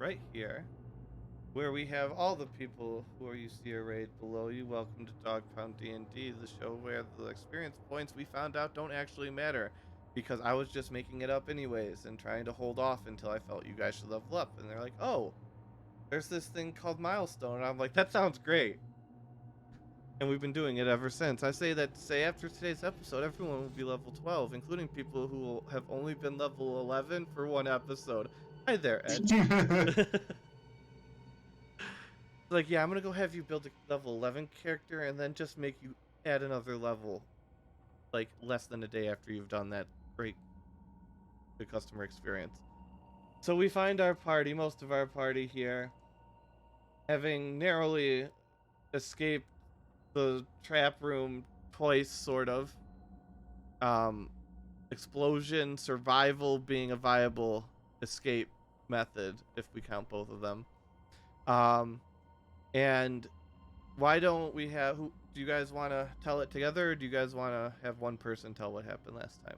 right here, where we have all the people who you see arrayed below you. Welcome to Dog Pound D&D, the show where the experience points we found out don't actually matter, because I was just making it up anyways and trying to hold off until I felt you guys should level up. And they're like, oh, there's this thing called milestone. And I'm like, that sounds great. And we've been doing it ever since. I say that to say after today's episode, everyone will be level 12, including people who will have only been level 11 for one episode. Hi there, Ed. Like, yeah, I'm gonna go have you build a level 11 character and then just make you add another level, like, less than a day after you've done that great good customer experience. So we find our party, most of our party here, having narrowly escaped the trap room twice, sort of. Explosion, survival being a viable escape method, if we count both of them. And why don't we have, do you guys want to tell it together, or do you guys want to have one person tell what happened last time?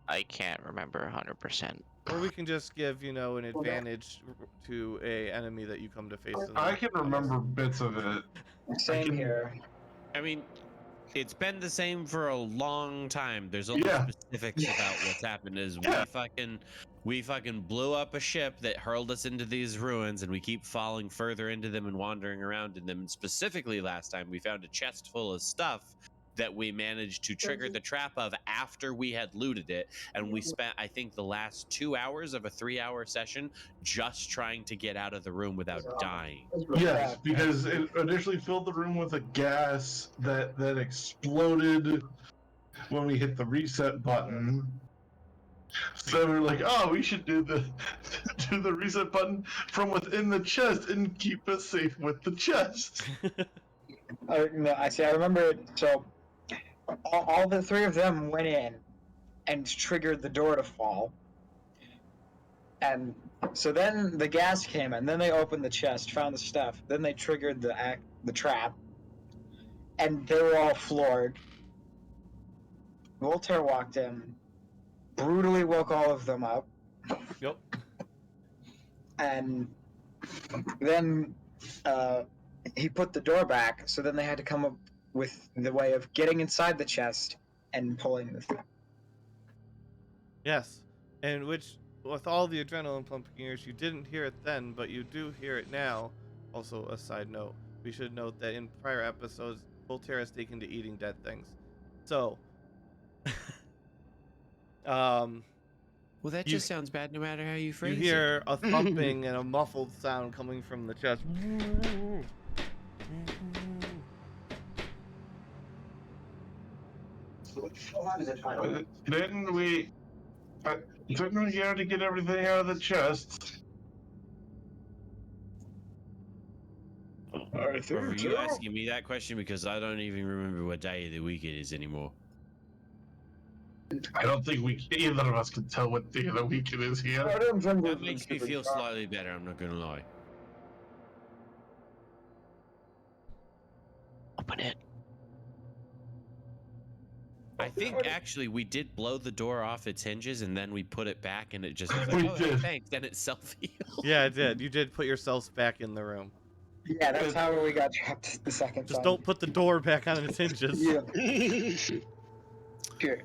I can't remember 100%. Or we can just give, an advantage to a enemy that you come to face. I can remember bits of it. Same here. I mean, it's been the same for a long time. There's only specifics about what's happened. Is we fucking blew up a ship that hurled us into these ruins, and we keep falling further into them and wandering around in them. And specifically, last time we found a chest full of stuff that we managed to trigger the trap of after we had looted it, and we spent, I think, the last 2 hours of a 3-hour session just trying to get out of the room without dying. Yes, because it initially filled the room with a gas that exploded when we hit the reset button. So we're like, oh, we should do the reset button from within the chest and keep us safe with the chest. No, I remember it. So all the three of them went in and triggered the door to fall. And so then the gas came in. Then they opened the chest, found the stuff. Then they triggered the trap. And they were all floored. Voltaire walked in, brutally woke all of them up. Yep. And then he put the door back, so then they had to come up with the way of getting inside the chest and pulling the thing. Yes, and which, with all the adrenaline pumping ears, you didn't hear it then, but you do hear it now. Also, a side note, we should note that in prior episodes, Voltaire has taken to eating dead things. So, well, that just sounds bad no matter how you phrase it. You hear a thumping and a muffled sound coming from the chest. Didn't we have to get everything out of the chest? Are you asking me that question? Because I don't even remember what day of the week it is anymore. I don't think either of us can tell what day of the week it is here. That makes me feel slightly better, I'm not gonna lie. Open it. I think actually we did blow the door off its hinges and then we put it back and it just was We like, oh, hey, did. thanks, then it self-healed. Yeah, it did. You did put yourselves back in the room. Yeah, that's how we got trapped the second time. Just don't put the door back on its hinges. Yeah. Okay.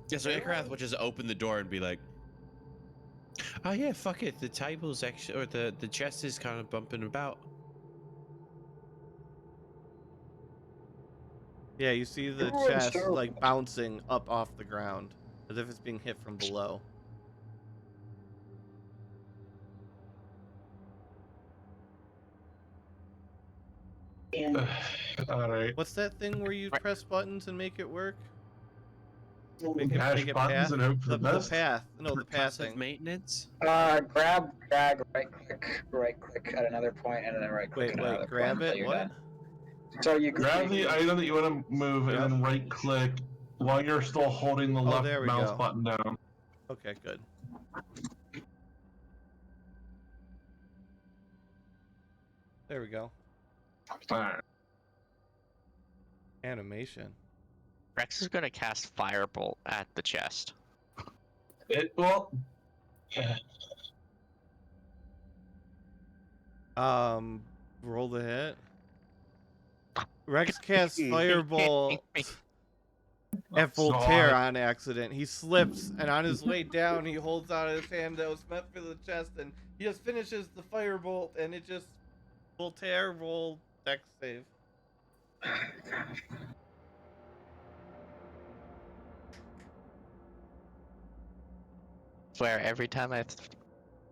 Yeah, so Icarrath would just open the door and be like, oh yeah, fuck it, the table's actually, or the chest is kind of bumping about. Yeah, you see the chest like bouncing up off the ground as if it's being hit from below. All right. What's that thing where you press buttons and make it work? Hash buttons and hope for the best. path. No, the Passive passing. maintenance? Grab, drag, right click at another point, and then right click Wait, at another grab point. it? What? So you Grab the item that you want to move and then right click while you're still holding the left there we mouse go. button down. Okay, good. There we go. Alright. Animation. Rex is gonna cast Firebolt at the chest. Roll the hit. Rex casts Firebolt at Voltaire God. on accident. He slips, and on his way down, he holds out his hand that was meant for the chest, and he just finishes the Firebolt, and it just... Voltaire, roll Dex save. Where every time I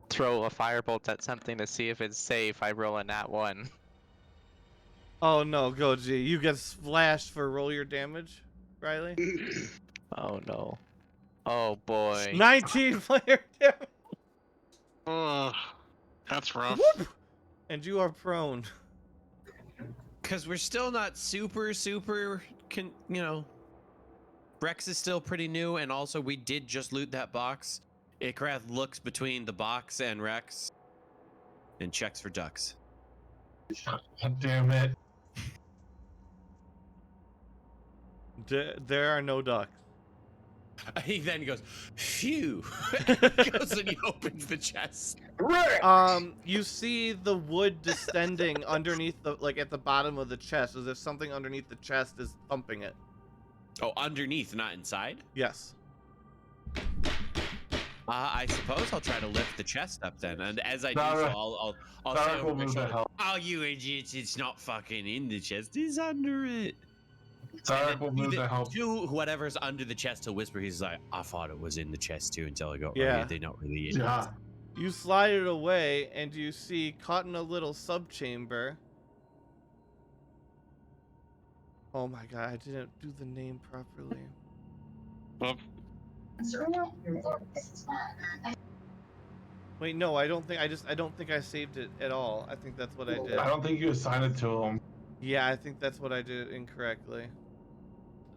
throw a firebolt at something to see if it's safe, I roll a nat 1. Oh no, Goji. You get splashed for roll your damage, Riley. Oh no. Oh boy. 19 player damage. Oh, that's rough. Whoop! And you are prone. Because we're still not super, Rex is still pretty new, and also we did just loot that box. Ikrath looks between the box and Rex and checks for ducks. God damn it. There are no ducks. He then goes, phew. Goes and he opens the chest. You see the wood distending underneath the, like at the bottom of the chest, as if something underneath the chest is thumping it. Oh, underneath, not inside? Yes. I suppose I'll try to lift the chest up then, and as I do Dara- so, I'll Dara say will over my move the shoulder, hell. "Oh, you idiots! It's not fucking in the chest; it's under it." Zarek will move to help. To whatever's under the chest to whisper, he's like, "I thought it was in the chest too until I got Yeah. right. They're not really in." Yeah. You slide it away, and you see caught in a little subchamber. Oh my god, I didn't do the name properly. Well, Wait, no, I don't think I saved it at all. I think that's what I did. I don't think you assigned it to him. Yeah, I think that's what I did incorrectly.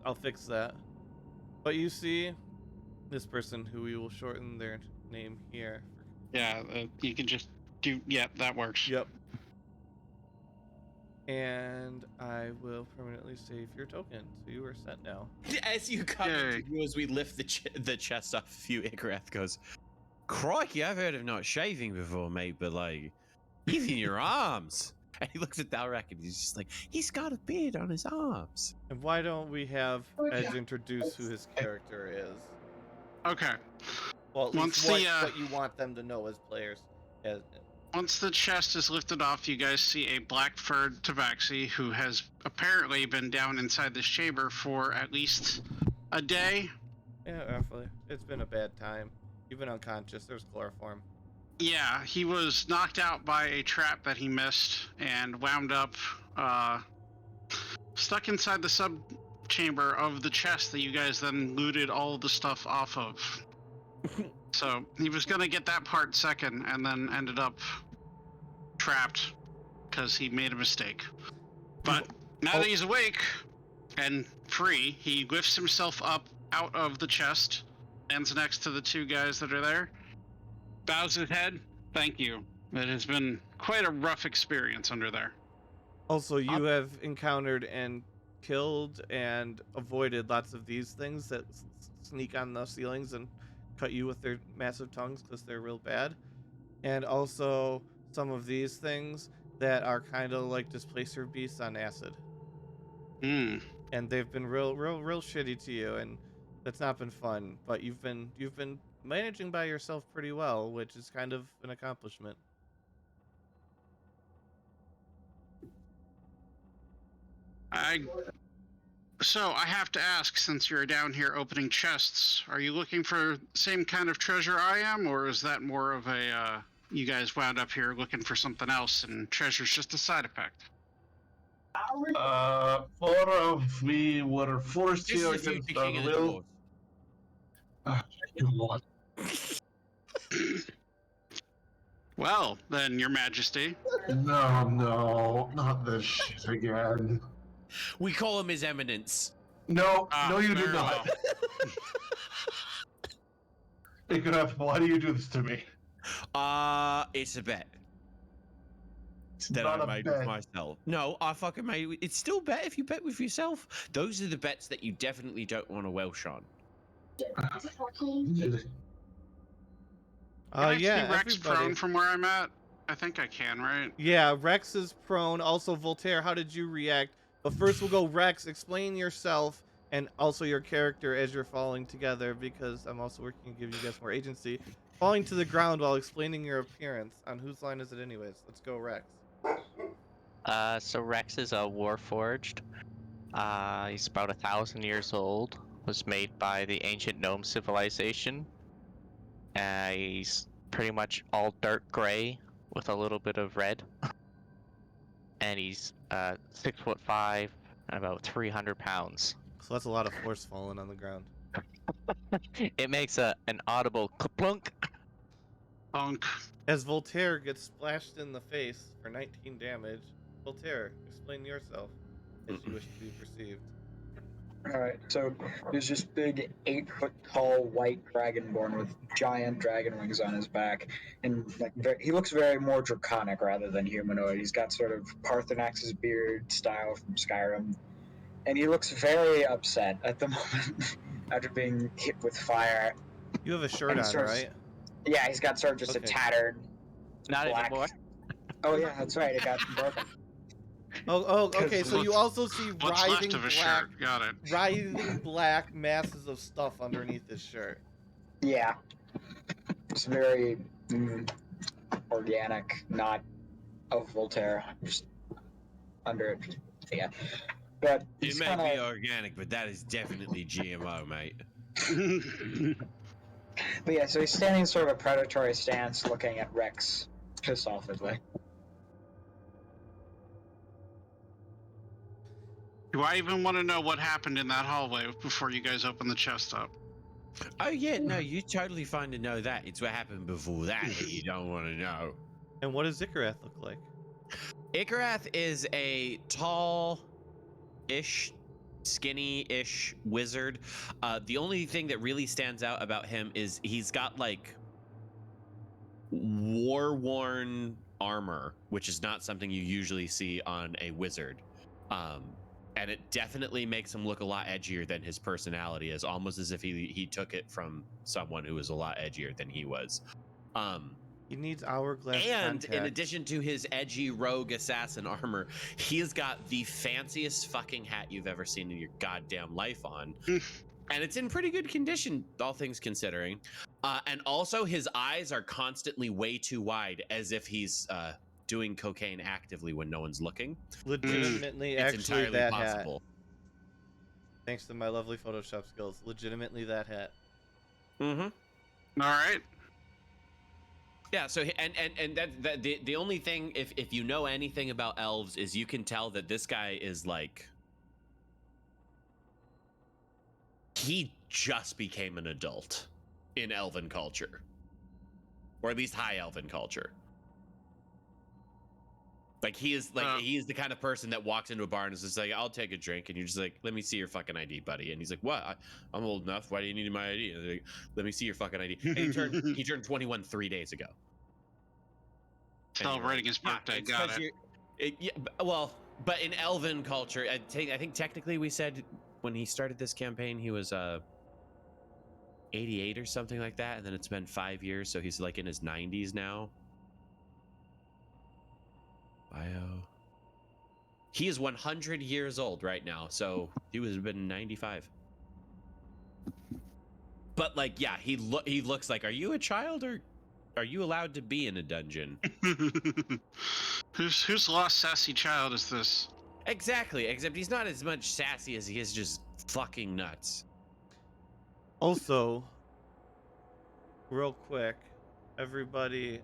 I'll fix that. But you see this person who we will shorten their name here. yeah, you can just do. Yeah, that works. Yep. And I will permanently save your token, so you are set now. As you come Yay. into view, as we lift the chest off of you, Igrath goes, "Crikey, I've heard of not shaving before, mate, but like, even your arms." And he looks at Dalrak and he's just like, "He's got a beard on his arms." And why don't we have Edge introduce who his character is? Okay. Well, at Once least the, what you want them to know as players. As, Once the chest is lifted off, you guys see a black-furred tabaxi who has apparently been down inside this chamber for at least a day. yeah, roughly. It's been a bad time. You've been unconscious. There's chloroform. Yeah, he was knocked out by a trap that he missed and wound up stuck inside the sub-chamber of the chest that you guys then looted all the stuff off of. So he was gonna get that part second and then ended up trapped because he made a mistake. But now that he's awake and free, he lifts himself up out of the chest, stands next to the two guys that are there, bows his head. Thank you. It has been quite a rough experience under there. Also, you have encountered and killed and avoided lots of these things that sneak on the ceilings and cut you with their massive tongues because they're real bad. And also some of these things that are kind of like displacer beasts on acid. Hmm. And they've been real shitty to you, and that's not been fun. But you've been managing by yourself pretty well, which is kind of an accomplishment. So I have to ask, since you're down here opening chests, are you looking for the same kind of treasure I am, or is that more of a you guys wound up here looking for something else and treasure's just a side effect? More of we were forced This here is the against future our king of the will. dwarves. Well, then, Your Majesty. No, not this shit again. We call him His Eminence. No, no, you do very not. well. Ignaf, why do you do this to me? It's a bet It's that not I a made bet. with myself. No, I fucking made. It's still bet if you bet with yourself. Those are the bets that you definitely don't want to Welsh on. Can I Yeah, see Rex everybody. prone from where I'm at? I think I can, right? Yeah, Rex is prone. Also, Voltaire, how did you react? But first we'll go Rex, explain yourself and also your character as you're falling together, because I'm also working to give you guys more agency. Falling to the ground while explaining your appearance. On whose line is it anyways? Let's go Rex. So Rex is a Warforged. He's about 1,000 years old. Was made by the ancient gnome civilization. He's pretty much all dark gray with a little bit of red. And he's 6'5" and about 300 pounds. So that's a lot of force falling on the ground. It makes an audible klunk. Punk. As Voltaire gets splashed in the face for 19 damage, Voltaire, explain yourself as you wish to be perceived. Alright, so there's this big 8-foot tall white dragonborn with giant dragon wings on his back, and like he looks very more draconic rather than humanoid. He's got sort of Parthenax's beard style from Skyrim, and he looks very upset at the moment after being hit with fire. You have a shirt And on, sort of- right? Yeah, he's got sort of just Okay. a tattered Not black. anymore. Oh yeah, that's right. It got broken. Oh, okay. So you also see What's writhing left of his black, shirt? Got it. writhing black masses of stuff underneath his shirt. Yeah, it's very organic, not of Voltaire, just under it. Yeah, but It he's may kind be of. organic, but that is definitely GMO, mate. But yeah, so he's standing in sort of a predatory stance, looking at Rex pissed offedly. Do I even want to know what happened in that hallway before you guys open the chest up? Oh yeah, no, you're totally fine to know that. It's what happened before that you don't want to know. And what does Zikarath look like? Ikarath is a tall-ish, skinny-ish wizard. The only thing that really stands out about him is he's got like war-worn armor, which is not something you usually see on a wizard. And it definitely makes him look a lot edgier than his personality is, almost as if he took it from someone who was a lot edgier than he was. He needs hourglass And contact. in addition to his edgy rogue assassin armor, he's got the fanciest fucking hat you've ever seen in your goddamn life on. And it's in pretty good condition, all things considering. And also his eyes are constantly way too wide, as if he's doing cocaine actively when no one's looking. Legitimately, It's actually entirely that possible. hat. Thanks to my lovely Photoshop skills. Legitimately that hat. Mm-hmm. All right. Yeah, so the only thing, if you know anything about elves, is you can tell that this guy is like, he just became an adult in elven culture, or at least high elven culture. Like he is the kind of person that walks into a bar and is just like, I'll take a drink, and you're just like, let me see your fucking ID, buddy. And he's like, what? I'm old enough. Why do you need my ID? And they're like, let me see your fucking ID. And he turned 21 3 days ago. Celebrating his birthday. it's Got 'cause it. but in elven culture, I think technically we said when he started this campaign he was 88 or something like that, and then it's been 5 years, so he's like in his 90s now. He is 100 years old right now, so he was been 95. But like, yeah, he looks like, are you a child or are you allowed to be in a dungeon? Whose lost sassy child is this? Exactly, except he's not as much sassy as he is just fucking nuts. Also, real quick, everybody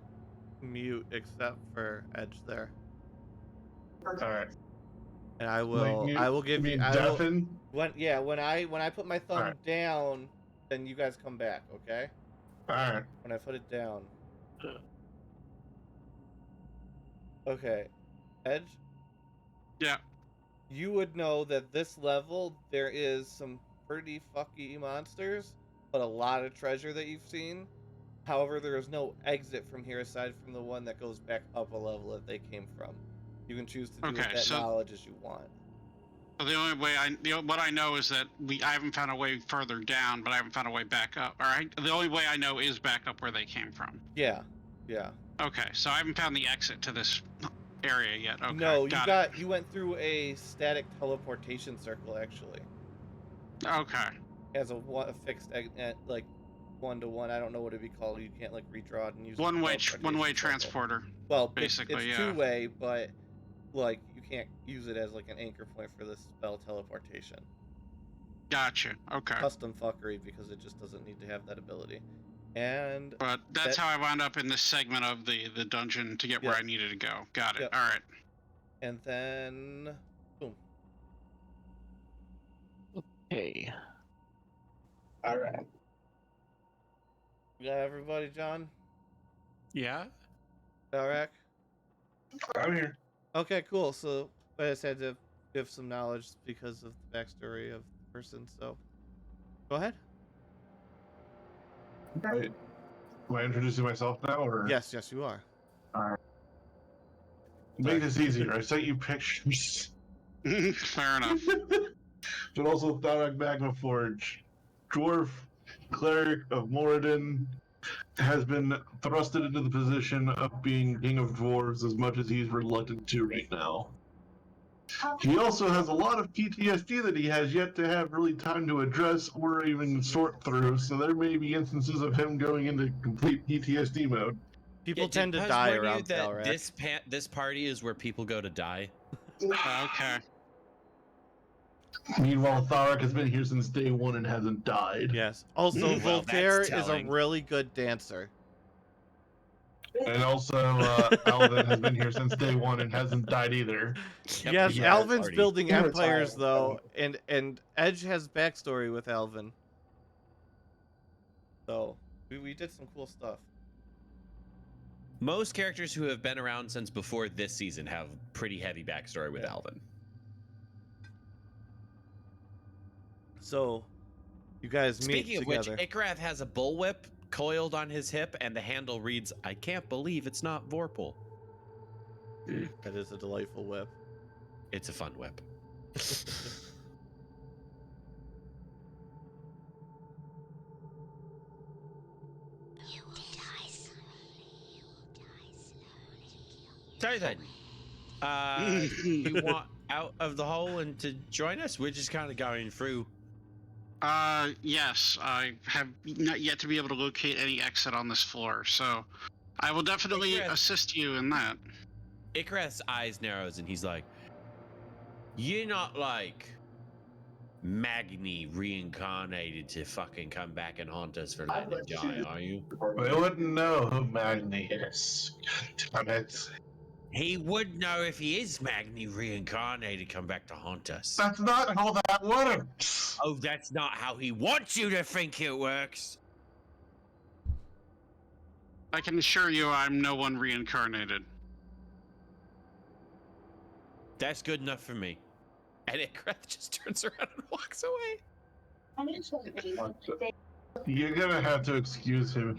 mute except for Edge there. All right. And I will give you deafen. when I put my thumb Alright. down, then you guys come back, okay? All right. When I put it down. Okay. Edge, Yeah. you would know that this level there is some pretty fucky monsters, but a lot of treasure that you've seen. However, there is no exit from here aside from the one that goes back up a level that they came from. You can choose to do with Okay, that so- knowledge as you want. So the only way what I know is that I haven't found a way further down, but I haven't found a way back up. All right. The only way I know is back up where they came from. Yeah, yeah. Okay, so I haven't found the exit to this area yet. Okay, No, got you went through a static teleportation circle actually. it. Okay. As a fixed like 1-to-1. I don't know what it'd be called. You can't like redraw it and use One-way teleportation circle. transporter. Well, basically, it's yeah. two-way, but like you can't use it as like an anchor point for the spell teleportation. Gotcha. Okay. Custom fuckery because it just doesn't need to have that ability. And But that's how I wound up in this segment of the dungeon to get where I needed to go. Got it. Yep. All right. And then boom. Okay. All right. You got everybody, John? Yeah. Dalrak? I'm here. Okay, cool. So I just had to give some knowledge because of the backstory of the person, so go ahead. Right. Am I introducing myself now, or? Yes, you are. Make this easier. I sent you pictures. Fair enough. But also Tharak Magma Forge, dwarf cleric of Moradin, has been thrusted into the position of being king of dwarves as much as he's reluctant to right now. He also has a lot of PTSD that he has yet to have really time to address or even sort through, so there may be instances of him going into complete PTSD mode. People Did tend to Puz die warn you around that Dalrak. this party is where people go to die. Okay. Meanwhile, Tharak has been here since day one and hasn't died. Yes. Also, Well, Voltaire that's is a telling. really good dancer. And also, Alvin has been here since day one and hasn't died either. Yep, Yes, he has Alvin's party. building He empires retired, though, and Edge has backstory with Alvin. So we did some cool stuff. Most characters who have been around since before this season have pretty heavy backstory with Alvin. So you guys meet Speaking of together. which, Ikrath has a bullwhip coiled on his hip, and the handle reads, "I can't believe it's not Vorpal." That is a delightful whip. It's a fun whip. Sorry then. You want out of the hole and to join us? We're just kind of going through. Yes, I have not yet to be able to locate any exit on this floor, so I will definitely Icarus. assist you in that. Icarus' eyes narrows and he's like, "You're not like Magni reincarnated to fucking come back and haunt us for letting him die, are you?" I wouldn't know who Magni is. Damn it. He would know if he is Magni reincarnated, come back to haunt us. That's not how that works. Oh, that's not how he wants you to think it works. I can assure you I'm no one reincarnated. That's good enough for me. And Ikrath just turns around and walks away. You're gonna have to excuse him.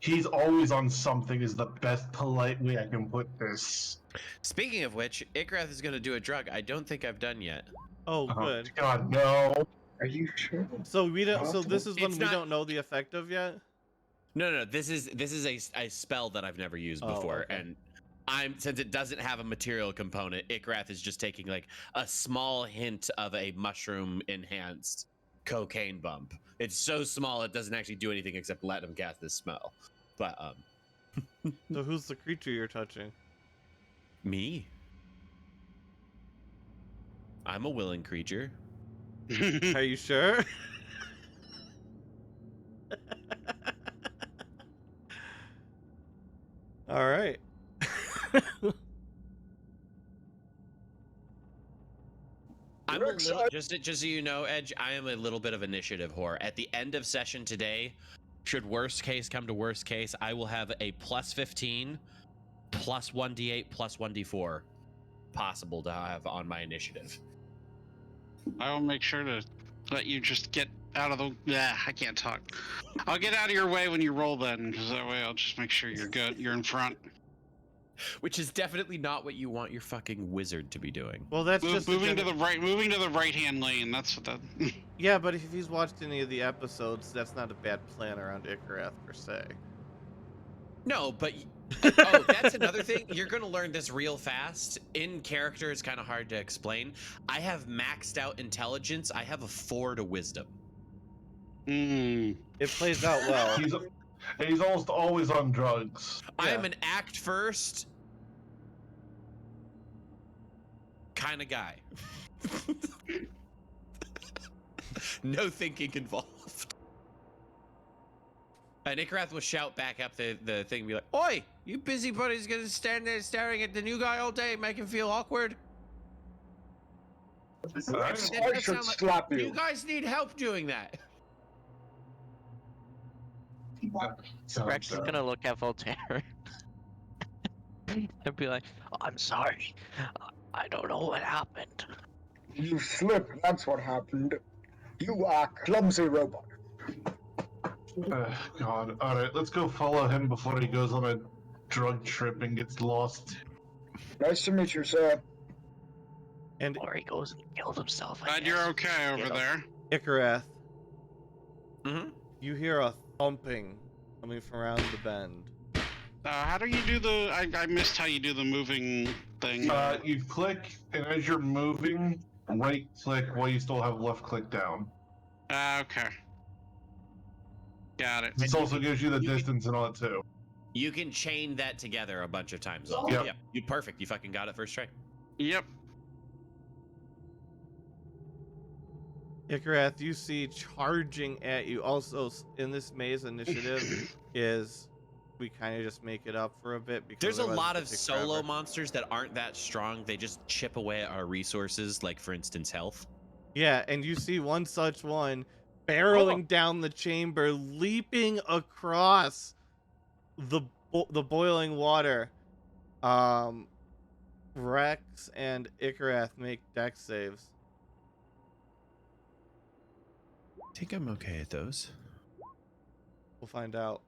He's always on something is the best polite way I can put this. Speaking of which, Ikrath is going to do a drug I don't think I've done yet. Oh, Oh, good. God, no. Are you sure? So we don't. So this is one It's we not- don't know the effect of yet. No, this is a spell that I've never used Oh, before, okay. and since it doesn't have a material component, Ikrath is just taking like a small hint of a mushroom enhanced cocaine bump. It's so small it doesn't actually do anything except let him cast this spell. But So who's the creature you're touching? me, I'm a willing creature. Are you sure? All right. I'm a little, just so you know, Edge, I am a little bit of initiative whore. At the end of session today, should worst case come to worst case, I will have a plus 15, plus 1d8, plus 1d4 possible to have on my initiative. I will make sure to let you just get out of the. Yeah, I can't talk. I'll get out of your way when you roll then, because that way I'll just make sure you're good. You're in front. Which is definitely not what you want your fucking wizard to be doing. Well, that's just Moving to the right hand lane. That's what that. Yeah, but if he's watched any of the episodes, that's not a bad plan around Ikarath per se. No, but oh, that's another thing. You're gonna learn this real fast. In character, it's kind of hard to explain. I have maxed out intelligence. I have a 4 to wisdom. Mm. It plays out well. He's almost always on drugs. I am Yeah. an act first kind of guy. No thinking involved. And Ikarath will shout back up the thing and be like, "Oi, you busybody's gonna stand there staring at the new guy all day, make him feel awkward. Alright. That I does should sound like- slap You you. guys need help doing that." Rex is gonna look at Voltaire and be like, "Oh, I'm sorry. I don't know what happened." You slipped, that's what happened. You are clumsy robot. God. Alright, let's go follow him before he goes on a drug trip and gets lost. Nice to meet you, sir. And Or he goes and kills himself. I Glad guess. you're okay over Get there. Ikarath, Mm-hmm. you hear a thumping coming from around the bend. How do you do the? I missed how you do the moving thing. You click, and as you're moving, right click while you still have left click down. Okay. Got it. This also gives you the distance and all that too. You can chain that together a bunch of times. Yep. Yeah, you perfect. You fucking got it first try. Yep. Ikarath, you see charging at you. Also, in this maze initiative, is we kind of just make it up for a bit because There's a otherwise lot it'll of take solo forever. monsters that aren't that strong. They just chip away at our resources, like for instance, health. Yeah, and you see one such one barreling down the chamber, leaping across the boiling water. Rex and Ikarath make dex saves. I think I'm okay at those. We'll find out.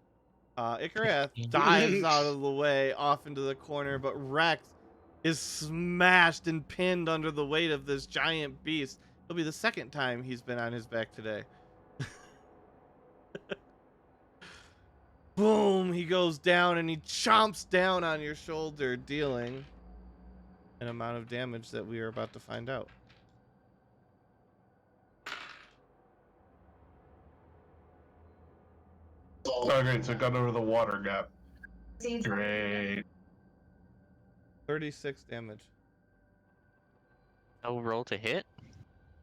Ikarath dives out of the way off into the corner, but Rex is smashed and pinned under the weight of this giant beast. It'll be the second time he's been on his back today. Boom! He goes down and he chomps down on your shoulder, dealing an amount of damage that we are about to find out. Oh, great, so it got over the water gap. Great. 36 damage. No roll to hit?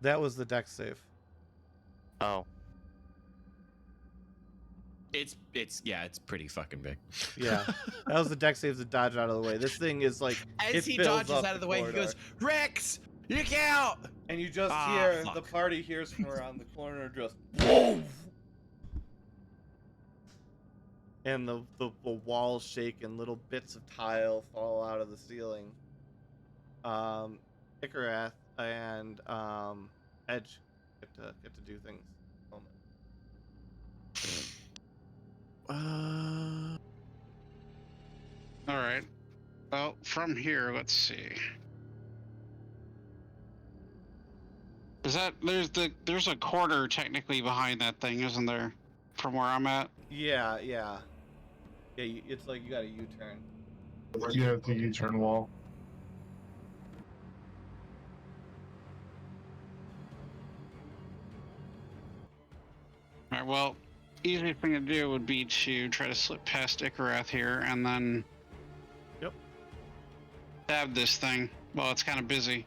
That was the dex save. Oh. It's pretty fucking big. Yeah, that was the dex save to dodge out of the way. This thing is like it As he fills dodges up out of the way, he corridor. goes, "Rex, look out!" And you just Ah, hear fuck. the party hears from around the corner just whoa, and the walls shake and little bits of tile fall out of the ceiling. Ikarath and Edge get to do things. Uh, All right. Well, from here, let's see. Is that there's a quarter technically behind that thing, isn't there? From where I'm at. Yeah. It's like you got a U-turn. Yeah, it's a U-turn wall. All right. Well, easiest thing to do would be to try to slip past Ikarath here and then. Yep. Stab this thing while it's kind of busy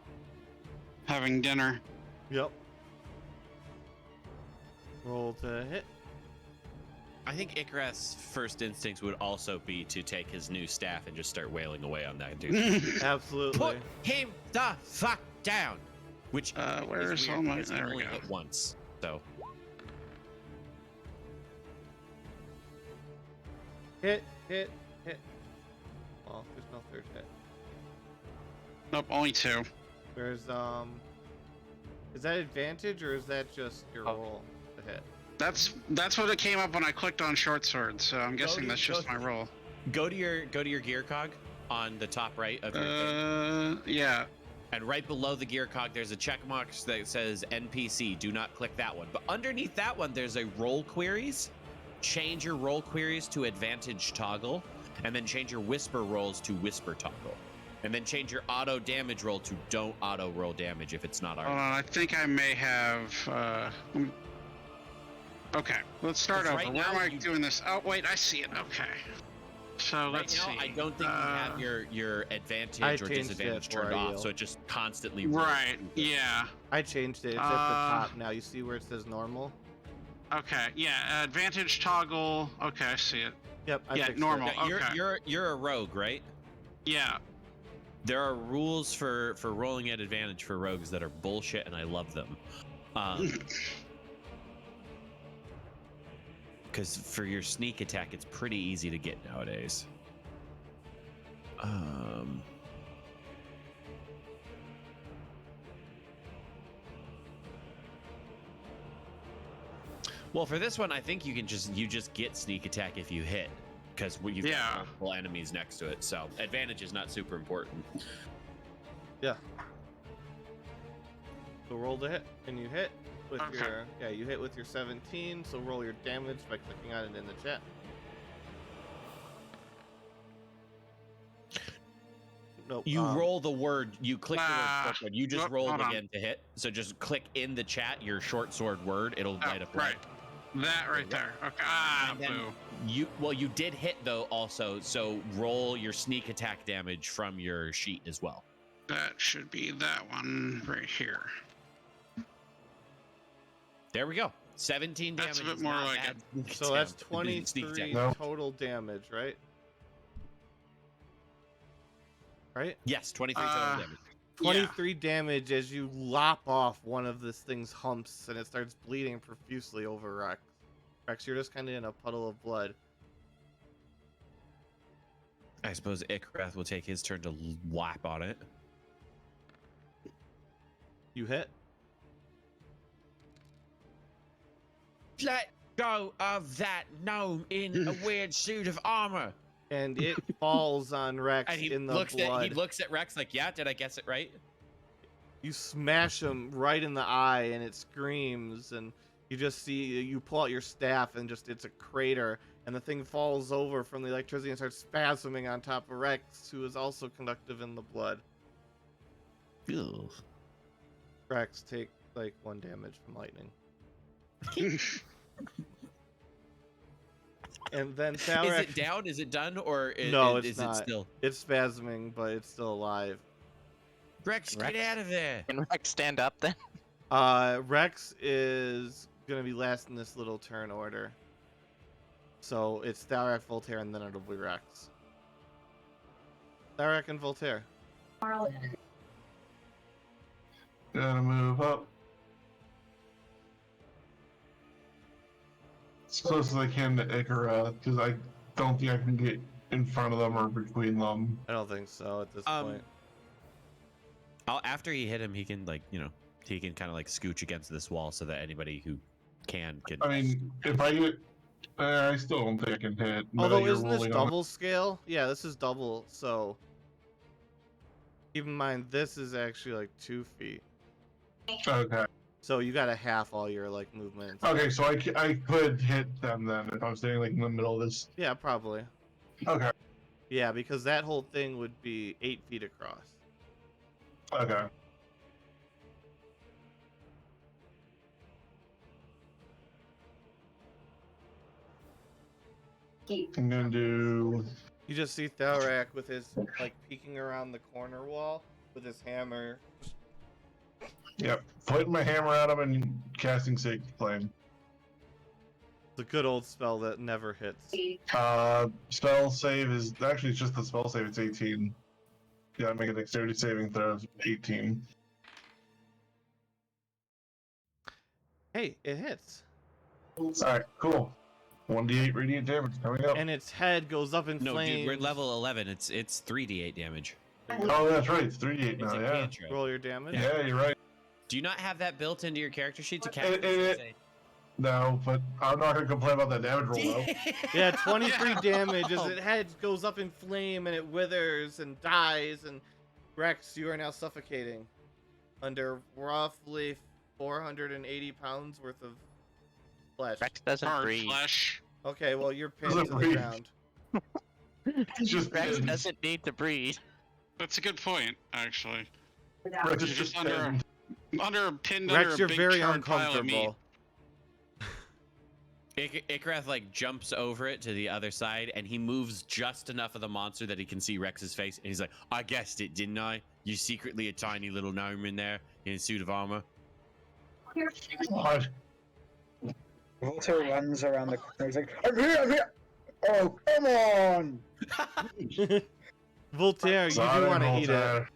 having dinner. Yep. Roll to hit. I think Ikarath's first instinct would also be to take his new staff and just start wailing away on that dude. Absolutely. Put him the fuck down. Which Where's is all weird my? because he There we only go. hit once. So Hit. Well, there's no third hit. Nope, only 2. There's is that advantage or is that just your roll to hit? That's what it came up when I clicked on short sword. So I'm guessing to- that's just go- my roll. go to your gear cog on the top right of your thing. Yeah. And right below the gear cog, there's a check mark that says NPC. Do not click that one. But underneath that one, there's a roll queries. Change your roll queries to advantage toggle, and then change your whisper rolls to whisper toggle. And then change your auto damage roll to don't auto roll damage if it's not Hold already. on, I think I may have. Okay, let's start Because over. right Where now am I you- doing this? Oh, wait, I see it. Okay. So Right let's now, see. I don't think you have your advantage I or changed it disadvantage for turned off, you. so it just constantly rolls Right. through this. Yeah. I changed it. It's at the top now. You see where it says normal? Okay. Yeah. Advantage toggle. Okay, I see it. Yep. I Yeah, fixed normal. It. Yeah, Okay. you're a rogue, right? Yeah. There are rules for rolling at advantage for rogues that are bullshit, and I love them. Because for your sneak attack, it's pretty easy to get nowadays. Well, for this one, I think you just get sneak attack if you hit, because you've Yeah. got multiple enemies next to it. So advantage is not super important. Yeah. So roll the hit, and you hit with Okay. you hit with your 17. So roll your damage by clicking on it in the chat. Nope. You roll the word. You click the word short sword. You just Nope, rolled hold on. again to hit. So just click in the chat your short sword word. It'll light up right. That right you go. there. Okay. Ah, And then boo. you did hit though also. So roll your sneak attack damage from your sheet as well. That should be that one right here. There we go. 17 damage. That's a bit is more not like bad sneak So that's attack- sneak 23 attack. No. total damage, right? Right? Yes, 23 total damage. 23 damage as you lop off one of this thing's humps and it starts bleeding profusely over Rex. Rex, you're just kind of in a puddle of blood. I suppose Ikrath will take his turn to whap on it. You hit. Let go of that gnome in a weird suit of armor. And it falls on Rex And he in the looks blood. at Rex like, yeah, did I guess it right? You smash him right in the eye and it screams, and you just see, you pull out your staff and just, it's a crater, and the thing falls over from the electricity and starts spasming on top of Rex, who is also conductive in the blood. Ew. Rex, take like 1 damage from lightning. And then Is Thalrak, it down? Is it done? Or No, is, it's it not. still? it's spasming, but it's still alive. Rex, Rex? get out of there. Can Rex stand up then? Rex is gonna be last in this little turn order. So it's Thalrak, Voltaire, and then it'll be Rex. Thalrak and Voltaire. Gotta move up. As close as I can to Ikara, because I don't think I can get in front of them or between them. I don't think so at this point. After he hit him, he can he can kind of like scooch against this wall so that anybody who can. I mean, if I get, I still don't think I can hit. but Although you're isn't this rolling on double scale? Yeah, this is double. So keep in mind this is actually like 2 feet. it. Okay. So you got to half all your like movements. Okay, so I could hit them then if I'm standing like in the middle of this. Yeah, probably. Okay. Yeah, because that whole thing would be 8 feet across. Okay. I'm gonna do. You just see Thalrak with his like peeking around the corner wall with his hammer. Yep. Pointing my hammer at him and casting Sacred Flame. The good old spell that never hits. Spell save is actually it's just the spell save. It's 18. You gotta make a dexterity saving throw of 18. Hey, it hits. All right, cool. 1d8 radiant damage coming up. And its head goes up in No, flames. dude, we're at level 11. It's 3d8 damage. Oh, that's right. It's 3d8 It's now. a Yeah. cantrip. Roll your damage. Yeah, you're right. Do you not have that built into your character sheet to It- cast? it- No, but I'm not gonna complain about that damage roll though. Yeah, 23 Yeah. damage as it head goes up in flame and it withers and dies. And Rex, you are now suffocating under roughly 480 pounds worth of flesh. Rex doesn't Hard breathe. flesh. Okay, well you're pinned Doesn't to the breathe. ground. Just Rex doesn't need to breathe. That's a good point, actually. Rex is You're just just under pinned Rex, under a you're big very charred pile of meat. uncomfortable. Ikrath like jumps over it to the other side, and he moves just enough of the monster that he can see Rex's face. And he's like, "I guessed it, didn't I? You secretly a tiny little gnome in there in a suit of armor." God. Voltaire runs around the corner. He's like, I'm here, I'm here! Oh, come on! Voltaire, you do Sorry, want to eat it. Voltaire.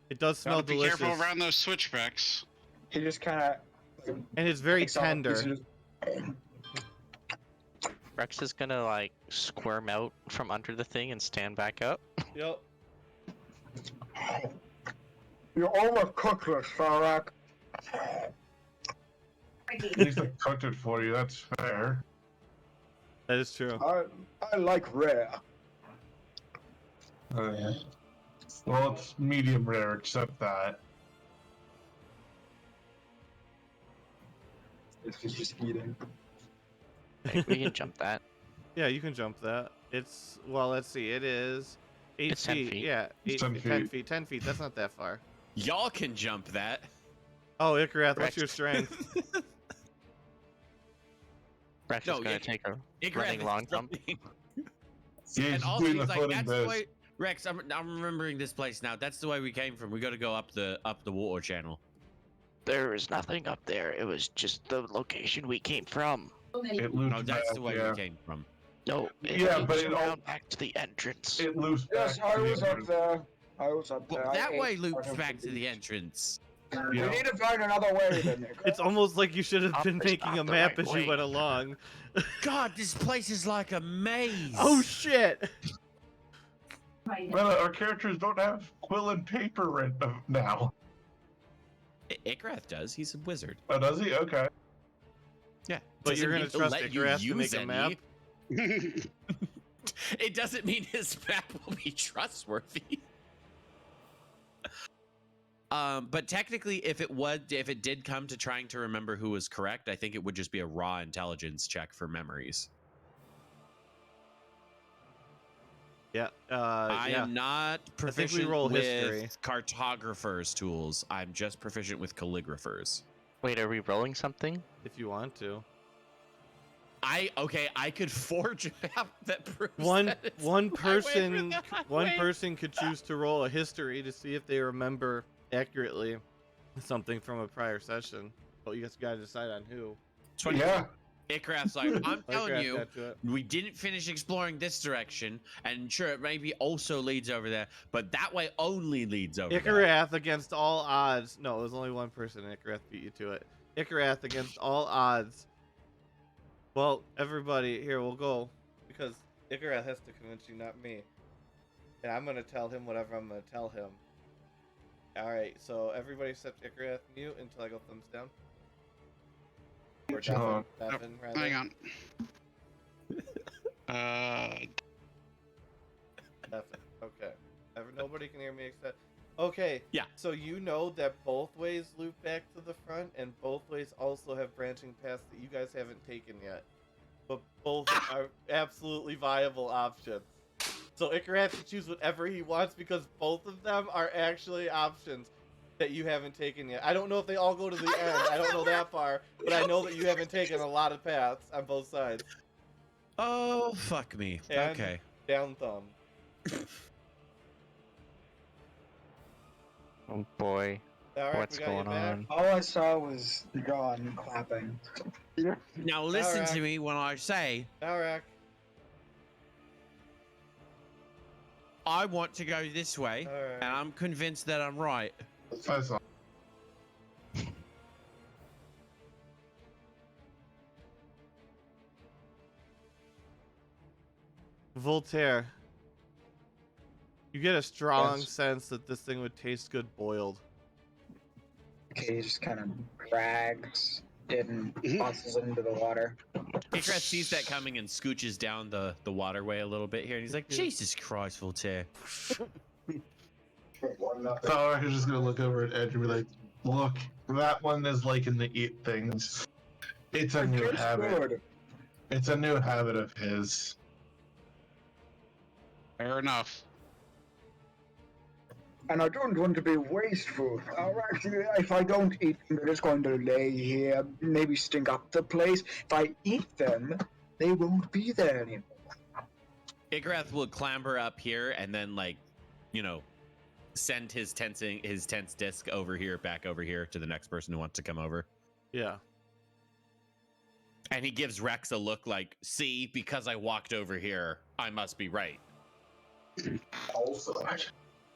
It does smell Gotta be delicious. careful around those switchbacks. He just kind of. And it's very tender. Rex is gonna like squirm out from under the thing and stand back up. Yep. You overcooked this, Farak. At least I cooked it for you. That's fair. That is true. I like rare. Well, it's medium rare, except that. It's just eating. Like, we can jump that. Yeah, you can jump that. It's, well, let's see. It is 8 It's 10 feet. feet. Yeah, It's 10 10 feet. feet. 10 feet. That's not that far. Y'all can jump that. Oh, Ikrath, what's Rex. your strength? Rex No, is gonna Ikrath- take a Ikrath running is long jump. Yeah, And he's also, doing he's the like, floating "That's the bits. way." Rex, I'm remembering this place now. That's the way we came from. We got to go up the water channel. There is nothing up there. It was just the location we came from. It loops No, that's back, the way yeah. we came from. No, it Yeah, loops but it all- around back to the entrance. It loops Yes, back I to the was up entrance. there. I was up Well, there. I that ate way loops part of back to the beach. entrance. We Yeah. need to find another way then, Nick. It's almost like you should have Up been is making not a the map right as way. you went along. God, this place is like a maze. Oh, shit! Well, our characters don't have quill and paper right now. Ikrath does. He's a wizard. Oh, does he? Okay. Yeah. But you're Doesn't gonna mean trust he'll let you Ikrath to make use a any. map? It doesn't mean his map will be trustworthy. But technically, if it did come to trying to remember who was correct, I think it would just be a raw intelligence check for memories. Yeah. I Yeah. am not we proficient roll with history. cartographers' tools. I'm just proficient with calligraphers. Wait, are we rolling something? If you want to. I could forge a map that proves One that it's one the highway or person the one highway. person could choose to roll a history to see if they remember accurately something from a prior session. Well, you guys gotta decide on who. 20. Yeah. Ikrath's like, I'm telling Ikrath you, got to it. we didn't finish exploring this direction, and sure, it maybe also leads over there, but that way only leads over there. Ikarath against all odds. No, it was only one person. Ikarath beat you to it. Ikarath against all odds. Well, everybody, here, we'll go. Because Ikarath has to convince you, not me. And I'm going to tell him whatever I'm going to tell him. Alright, so everybody except Ikarath mute until I go thumbs down. Or Sure. Devin, rather. Hang on. Devin. Okay. Nobody can hear me except... Okay. Yeah. So you know that both ways loop back to the front, and both ways also have branching paths that you guys haven't taken yet. But both are absolutely viable options. So Ikarath can choose whatever he wants because both of them are actually options that you haven't taken yet. I don't know if they all go to the end. I don't know that far, but I know that you haven't taken a lot of paths on both sides. Oh, fuck me. And- Okay. Down thumb. Oh boy, All right, what's we got you going back. on? All I saw was John clapping. Now listen Alright. to me when I say Alric. I want to go this way, Alright. and I'm convinced that I'm right. I saw. Voltaire. You get a strong Yes. sense that this thing would taste good boiled. Okay, he just kind of drags and tosses it into the water. Icarus sees that coming and scooches down the waterway a little bit here, and he's like, Jesus Christ, Voltaire. Thor is just gonna look over at Edge and be like, look, that one is liking to eat things. It's a new habit. Good. It's a new habit of his. Fair enough. And I don't want to be wasteful. Actually, if I don't eat them, they're just going to lay here, maybe stink up the place. If I eat them, they won't be there anymore. Igrath will clamber up here and then, like, send his tense disc back over here to the next person who wants to come over. Yeah. And he gives Rex a look like, see, because I walked over here, I must be right. Also,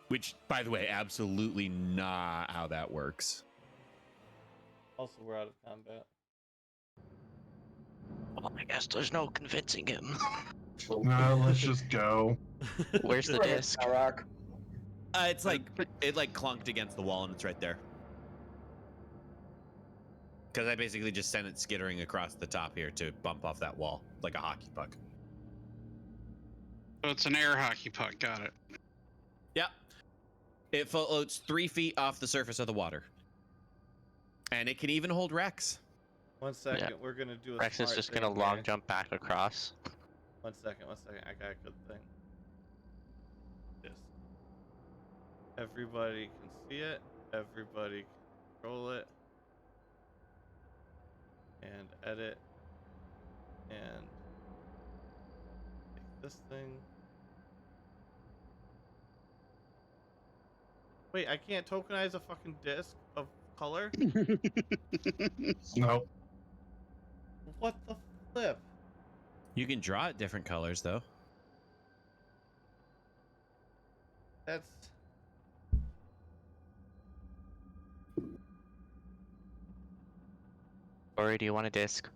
Which, by the way, absolutely not how that works. Also, we're out of combat. Well, I guess there's no convincing him. no, let's just go. Where's the disc? Arak. It's like, it like clunked against the wall and it's right there. Because I basically just sent it skittering across the top here to bump off that wall, like a hockey puck. So it's an air hockey puck. Got it. Yep. It floats 3 feet off the surface of the water. And it can even hold Rex. 1 second, Yeah. we're gonna do a Rex is smart just thing gonna long here. jump back across. 1 second, I got a good thing. This. Everybody can see it. Everybody can control it. And edit. And take this thing. Wait, I can't tokenize a fucking disc of color? No. What the flip? You can draw it different colors, though. That's... Or do you want a disc?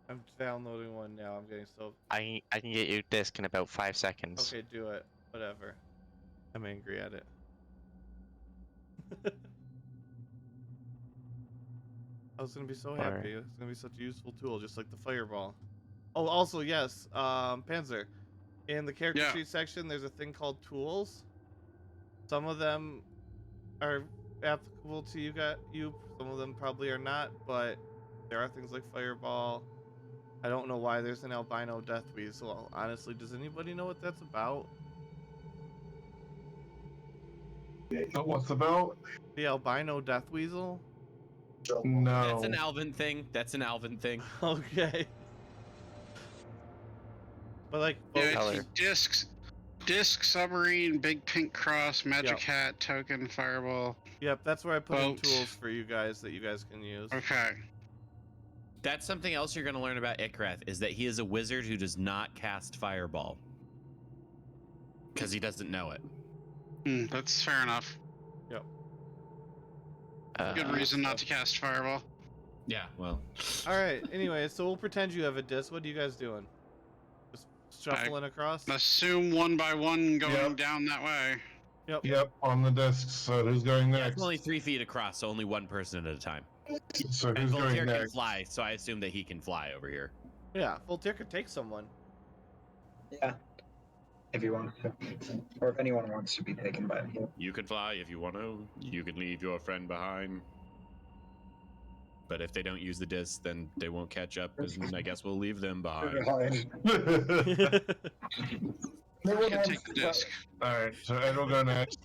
I'm downloading one now. I'm getting so... I can get you a disc in about 5 seconds. Okay, do it. Whatever. I'm angry at it. I was gonna be so happy. It's gonna be such a useful tool, just like the fireball. Oh, also, yes, Panzer. In the character Yeah. sheet section, there's a thing called tools. Some of them are applicable to you. Some of them probably are not, but there are things like fireball. I don't know why there's an albino death weasel. Honestly, does anybody know what that's about? What's about? The albino death weasel? No. That's an Alvin thing. That's an Alvin thing. Okay. But like, Yeah, color. it's disc, submarine, big pink cross, magic Yep. hat, token, fireball. Yep, that's where I put in Boat. tools for you guys that you guys can use. Okay. That's something else you're going to learn about Ikrath, is that he is a wizard who does not cast fireball. Because he doesn't know it. That's fair enough. Yep. Good reason not to cast fireball. Yeah, well. All right. Anyway, so we'll pretend you have a disc. What are you guys doing? Just shuffling across? Assume one by one going Yep. down that way. Yep, on the discs. So who's going Yeah, next? it's only 3 feet across, so only one person at a time. So And who's Voltaire going can next? fly, so I assume that he can fly over here. Yeah. Voltaire could take someone. Yeah. If you want to. Or if anyone wants to be taken by him. You can fly if you want to. You can leave your friend behind. But if they don't use the disc, then they won't catch up, and I guess we'll leave them behind. I can take the disc. Alright, so Ed will go next.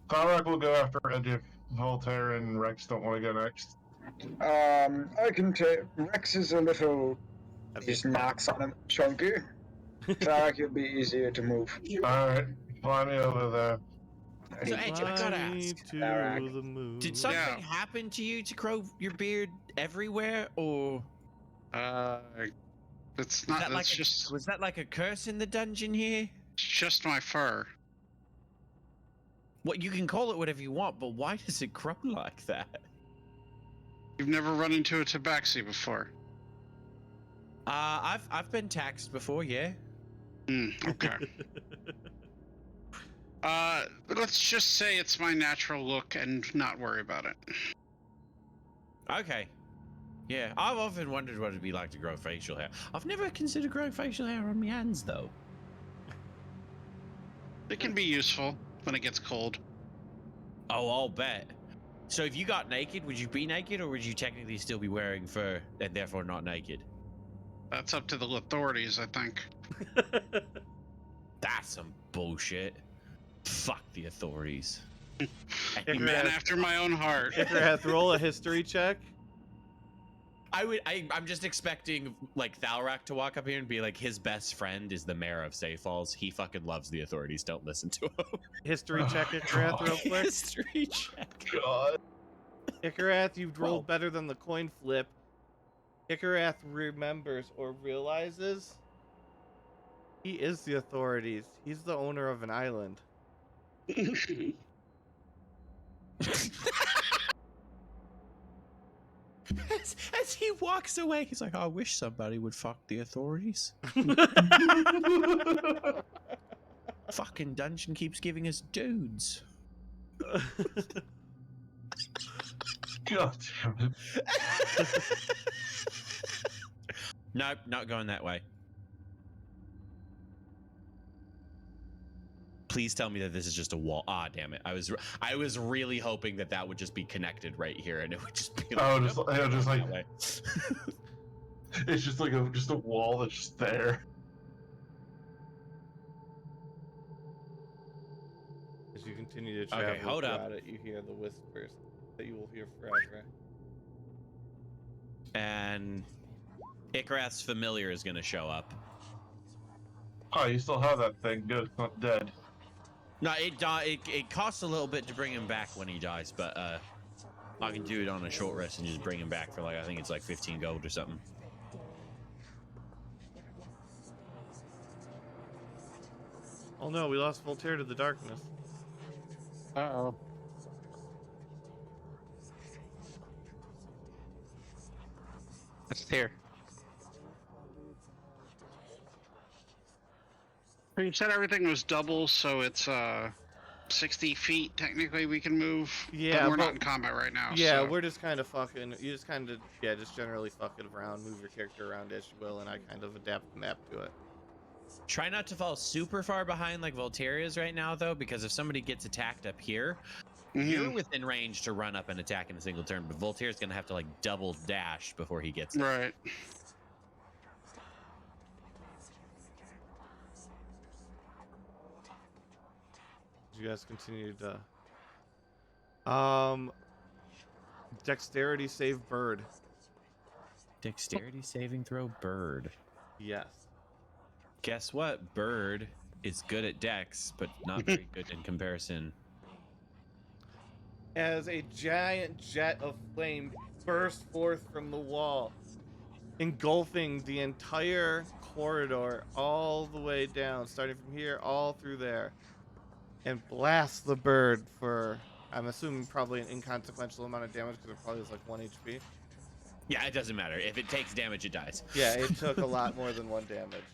Tharak will go after Ed if Voltaire and Rex don't want to go next. I can take. Rex is a little. Just knocks on him. Chunky. Tarek, it'll be easier to move. Alright, fly me over there. So, Edge, I gotta Fly me ask. to Alright. the moon. Did something Yeah. happen to you to grow your beard everywhere, or It's not. That's just was that like a curse in the dungeon here? just my fur. What, you can call it whatever you want, but why does it grow like that? You've never run into a tabaxi before. I've been taxed before, yeah. Okay. Let's just say it's my natural look and not worry about it. Okay. Yeah, I've often wondered what it'd be like to grow facial hair. I've never considered growing facial hair on my hands, though. It can be useful when it gets cold. Oh, I'll bet. So if you got naked, would you be naked, or would you technically still be wearing fur and therefore not naked? That's up to the authorities, I think. That's some bullshit. Fuck the authorities. A man after my own heart. Icareth, roll a history check. I'm just expecting like Thalrak to walk up here and be like, his best friend is the mayor of Safe Falls. He fucking loves the authorities. Don't listen to him. History check, Icareth, real quick. History check. God. Icareth, you've rolled better than the coin flip. Icareth remembers or realizes he is the authorities. He's the owner of an island. As he walks away, he's like, I wish somebody would fuck the authorities. Fucking dungeon keeps giving us dudes. God damn it. Nope, not going that way. Please tell me that this is just a wall. Ah, damn it! I was really hoping that that would just be connected right here, and it would just be. Like, just like it's just like just a wall that's just there. As you continue to travel Okay, hold up. throughout it, you hear the whispers that you will hear forever. And Icareth's familiar is going to show up. Oh, you still have that thing. Good, it's not dead. No, it costs a little bit to bring him back when he dies, but I can do it on a short rest and just bring him back for like, I think it's like 15 gold or something. Oh no, we lost Voltaire to the darkness. Uh-oh. It's here. You said everything was double, so it's 60 feet technically we can move. Yeah, but we're but- not in combat right now. Yeah, so. we're just kind of fucking. You just kind of, just generally fucking around, move your character around as you will, and I kind of adapt the map to it. Try not to fall super far behind like Voltaire is right now, though, because if somebody gets attacked up here, you're within range to run up and attack in a single turn, but Voltaire's going to have to like double dash before he gets there. Right. You guys continue to. Dexterity save bird. Dexterity saving throw bird. Yes. Guess what? Bird is good at dex, but not very good in comparison. As a giant jet of flame bursts forth from the wall, engulfing the entire corridor all the way down, starting from here all through there, and blasts the bird for, I'm assuming, probably an inconsequential amount of damage because it probably is like 1 HP. Yeah, it doesn't matter. If it takes damage, it dies. Yeah, it took a lot more than 1 damage.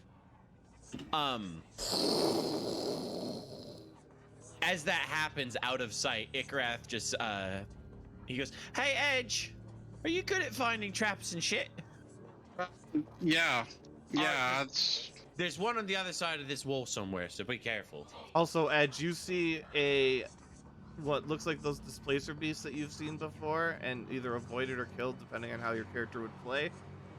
As that happens out of sight, Icareth just he goes, "Hey Edge, are you good at finding traps and shit?" Yeah. Yeah, it's There's one on the other side of this wall somewhere, so be careful. Also, Edge, you see what looks like those displacer beasts that you've seen before, and either avoided or killed, depending on how your character would play.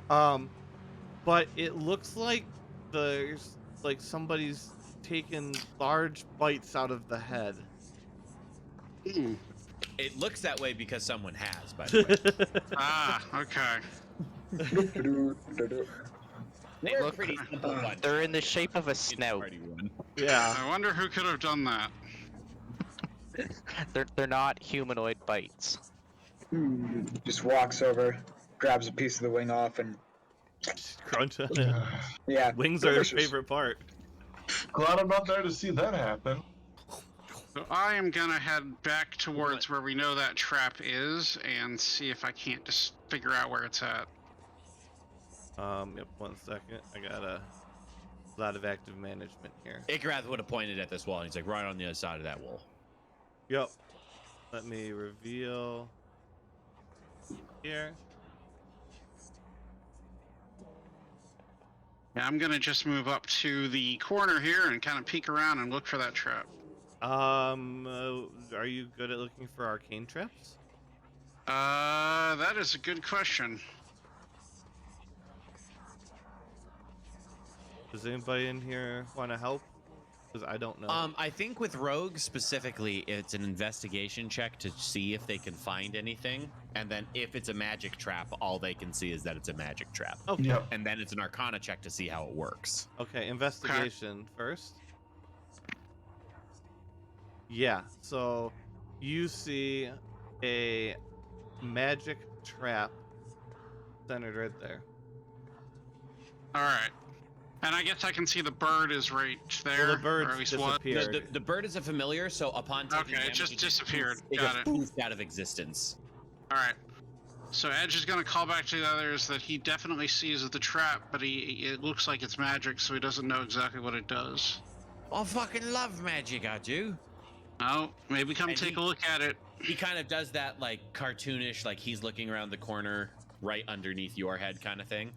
But it looks like there's like somebody's taken large bites out of the head. It looks that way because someone has, by the way. okay. They look pretty simple ones. They're in the shape of a snout. Party one. Yeah. I wonder who could have done that. They're not humanoid bites. Just walks over, grabs a piece of the wing off, and Crunch. yeah. Wings are your delicious. favorite part. Glad I'm not there to see that happen. So I am gonna head back towards where we know that trap is and see if I can't just figure out where it's at. Yep, 1 second. I got a lot of active management here. Icareth would have pointed at this wall, and he's like, right on the other side of that wall. Yep. Let me reveal here. Yeah, I'm gonna just move up to the corner here and kind of peek around and look for that trap. Are you good at looking for arcane traps? That is a good question. Does anybody in here want to help? Because I don't know. I think with rogues specifically, it's an investigation check to see if they can find anything, and then if it's a magic trap, all they can see is that it's a magic trap. Okay. Yep. And then it's an Arcana check to see how it works. Okay, investigation first. Yeah, so you see a magic trap centered right there. All right. And I guess I can see the bird is right there. Well, the or bird at least one. disappeared. The bird is a familiar, so upon taking Okay, it damage, just disappeared. It Got just it. poofed out of existence. All right. So Edge is gonna call back to the others that he definitely sees the trap, but it looks like it's magic, so he doesn't know exactly what it does. I fucking love magic, I do. Oh, maybe come And take a look at it. He kind of does that like cartoonish, like he's looking around the corner right underneath your head kind of thing.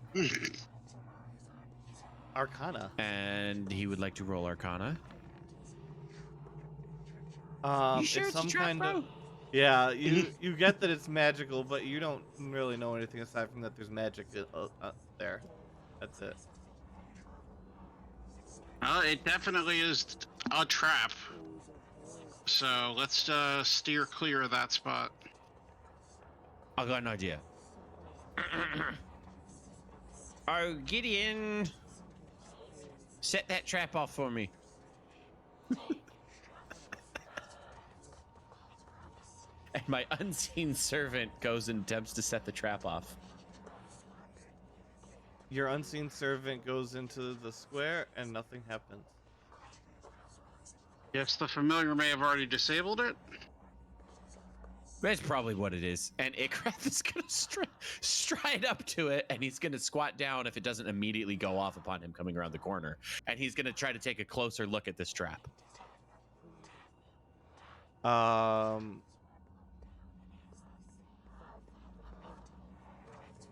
Arcana. And he would like to roll Arcana. It's some kind of. Yeah, you get that it's magical, but you don't really know anything aside from that there's magic there. That's it. Well, it definitely is a trap. So let's steer clear of that spot. I got an idea. Oh, Gideon, set that trap off for me. And my unseen servant goes and attempts to set the trap off. Your unseen servant goes into the square and nothing happens. Yes, the familiar may have already disabled it. That's probably what it is. And Ikrath is gonna stride up to it, and he's gonna squat down if it doesn't immediately go off upon him coming around the corner. And he's gonna try to take a closer look at this trap.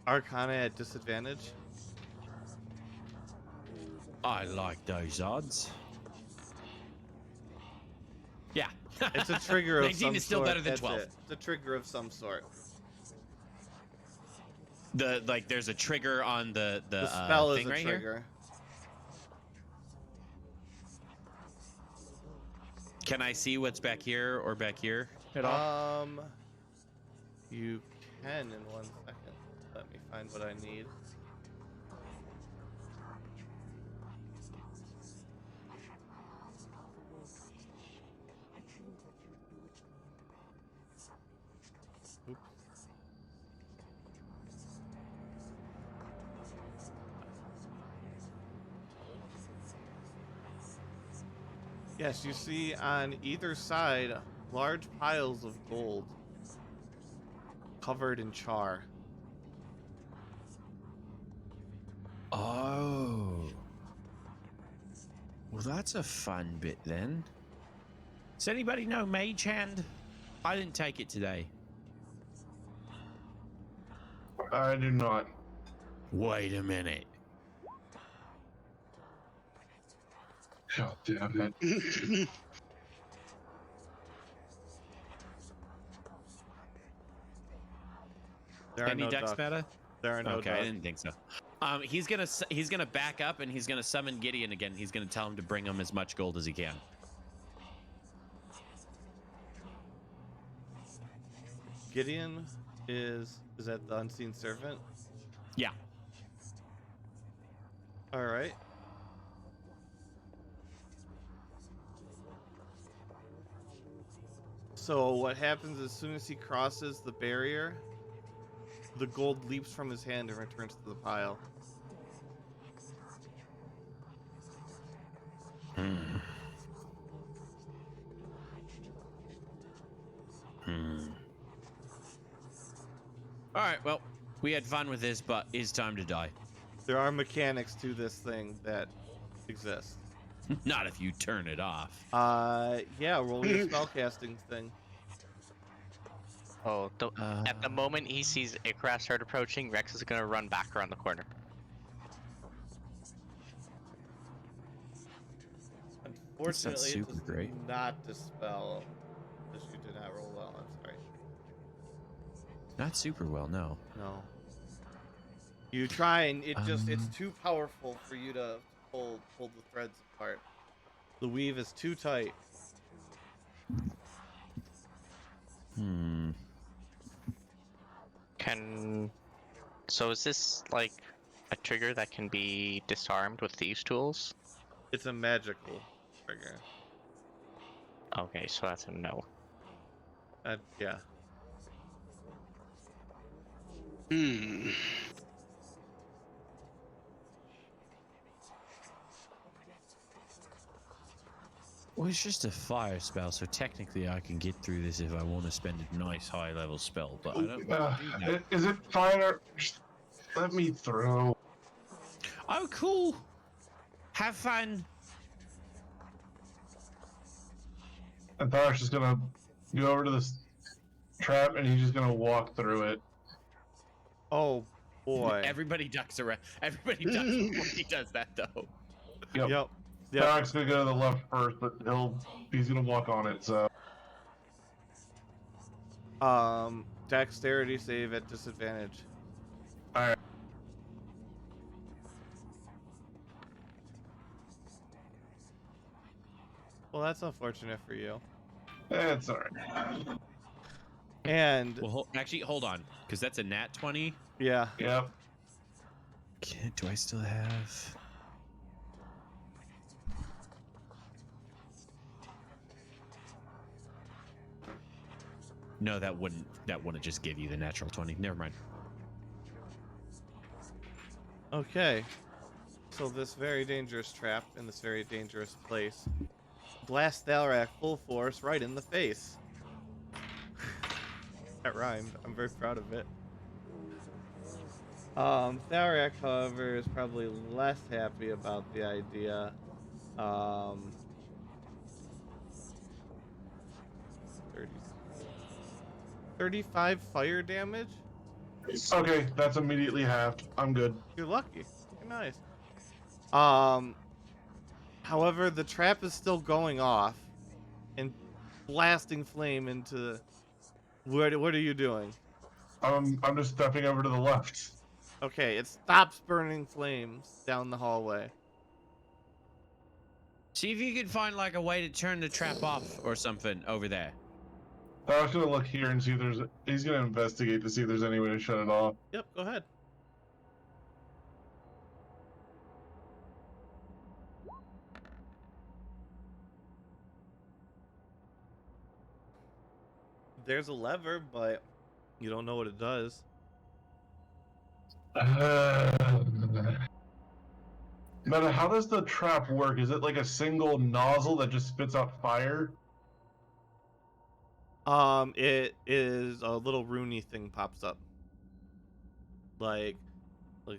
Arcana at disadvantage. I like those odds. Yeah. It's a trigger of 19 some is still sort. better than That's 12. it. It's a trigger of some sort. There's a trigger on the spell is thing a right trigger. here. Can I see what's back here or back here at all? You can in 1 second. Let me find what I need. Oops. Yes, you see on either side large piles of gold covered in char. Oh. Well, that's a fun bit then. Does anybody know Mage Hand? I didn't take it today. I do not. Wait a minute. God damn it. There are Any no dex ducks. meta? There are no Okay, I ducks. didn't think so. He's gonna back up and he's gonna summon Gideon again. He's gonna tell him to bring him as much gold as he can. Gideon is that the unseen servant? Yeah. All right. So what happens as soon as he crosses the barrier, the gold leaps from his hand and returns to the pile. All right. Well, we had fun with this, but it's time to die. There are mechanics to this thing that exist. Not if you turn it off. Yeah, roll your spellcasting thing. Oh, at the moment he sees Icarus start approaching, Rex is gonna run back around the corner. Unfortunately, it super does great. not dispel. Because you did not roll well. I'm sorry. Not super well, no. No. You try and it's Um, too powerful for you to pull the threads apart. The weave is too tight. So is this like a trigger that can be disarmed with these tools? It's a magical trigger. Okay, so that's a no. Yeah. Hmm. Well, it's just a fire spell, so technically I can get through this if I want to spend a nice high-level spell, but I don't want to do that. Is it fire? Just let me throw. Oh, cool! Have fun! And Thar's just gonna go over to this trap and he's just gonna walk through it. Oh boy. Everybody ducks around. Everybody ducks before he does that, though. Yep. Thar's gonna go to the left first, but he's gonna walk on it, so. Dexterity save at disadvantage. Alright. Well, that's unfortunate for you. It's alright. And Well, actually, hold on, because that's a nat 20. yeah. Yep. Okay, do I still have... No, that wouldn't just give you the natural 20. Never mind. Okay. So this very dangerous trap in this very dangerous place. Blast Thalrak full force right in the face. That rhymed. I'm very proud of it. Thalrak, however, is probably less happy about the idea. 35 fire damage? Okay, that's immediately halved. I'm good. You're lucky. You're nice. However, the trap is still going off and blasting flame into. What are you doing? I'm just stepping over to the left. Okay, it stops burning flames down the hallway. See if you can find like a way to turn the trap off or something over there. I was gonna look here and see if he's gonna investigate to see if there's any way to shut it off. Yep, go ahead. There's a lever, but you don't know what it does. Meta, how does the trap work? Is it like a single nozzle that just spits out fire? It is a little runey thing pops up. Like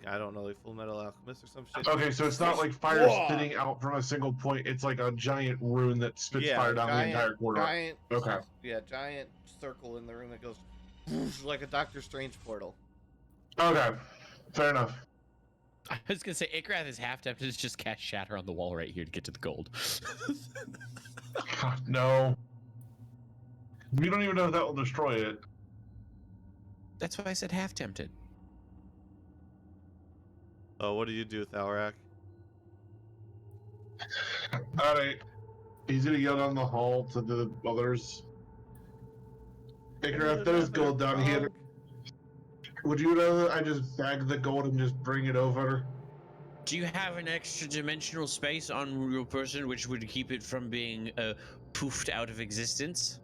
I don't know, like Full Metal Alchemist or some shit. Okay, so it's not like fire spitting out from a single point. It's like a giant rune that spits fire down the entire corridor. Okay. Giant circle in the room that goes like a Doctor Strange portal. Okay, fair enough. I was gonna say Ikrath is half tempted to just cast Shatter on the wall right here to get to the gold. God, no. We don't even know if that will destroy it. That's why I said half tempted. Oh, what do you do with Thalrak? Alright. He's gonna yell down the hall to the others. Icarus, there's gold down here. Would you rather I just bag the gold and just bring it over? Do you have an extra dimensional space on your person which would keep it from being poofed out of existence?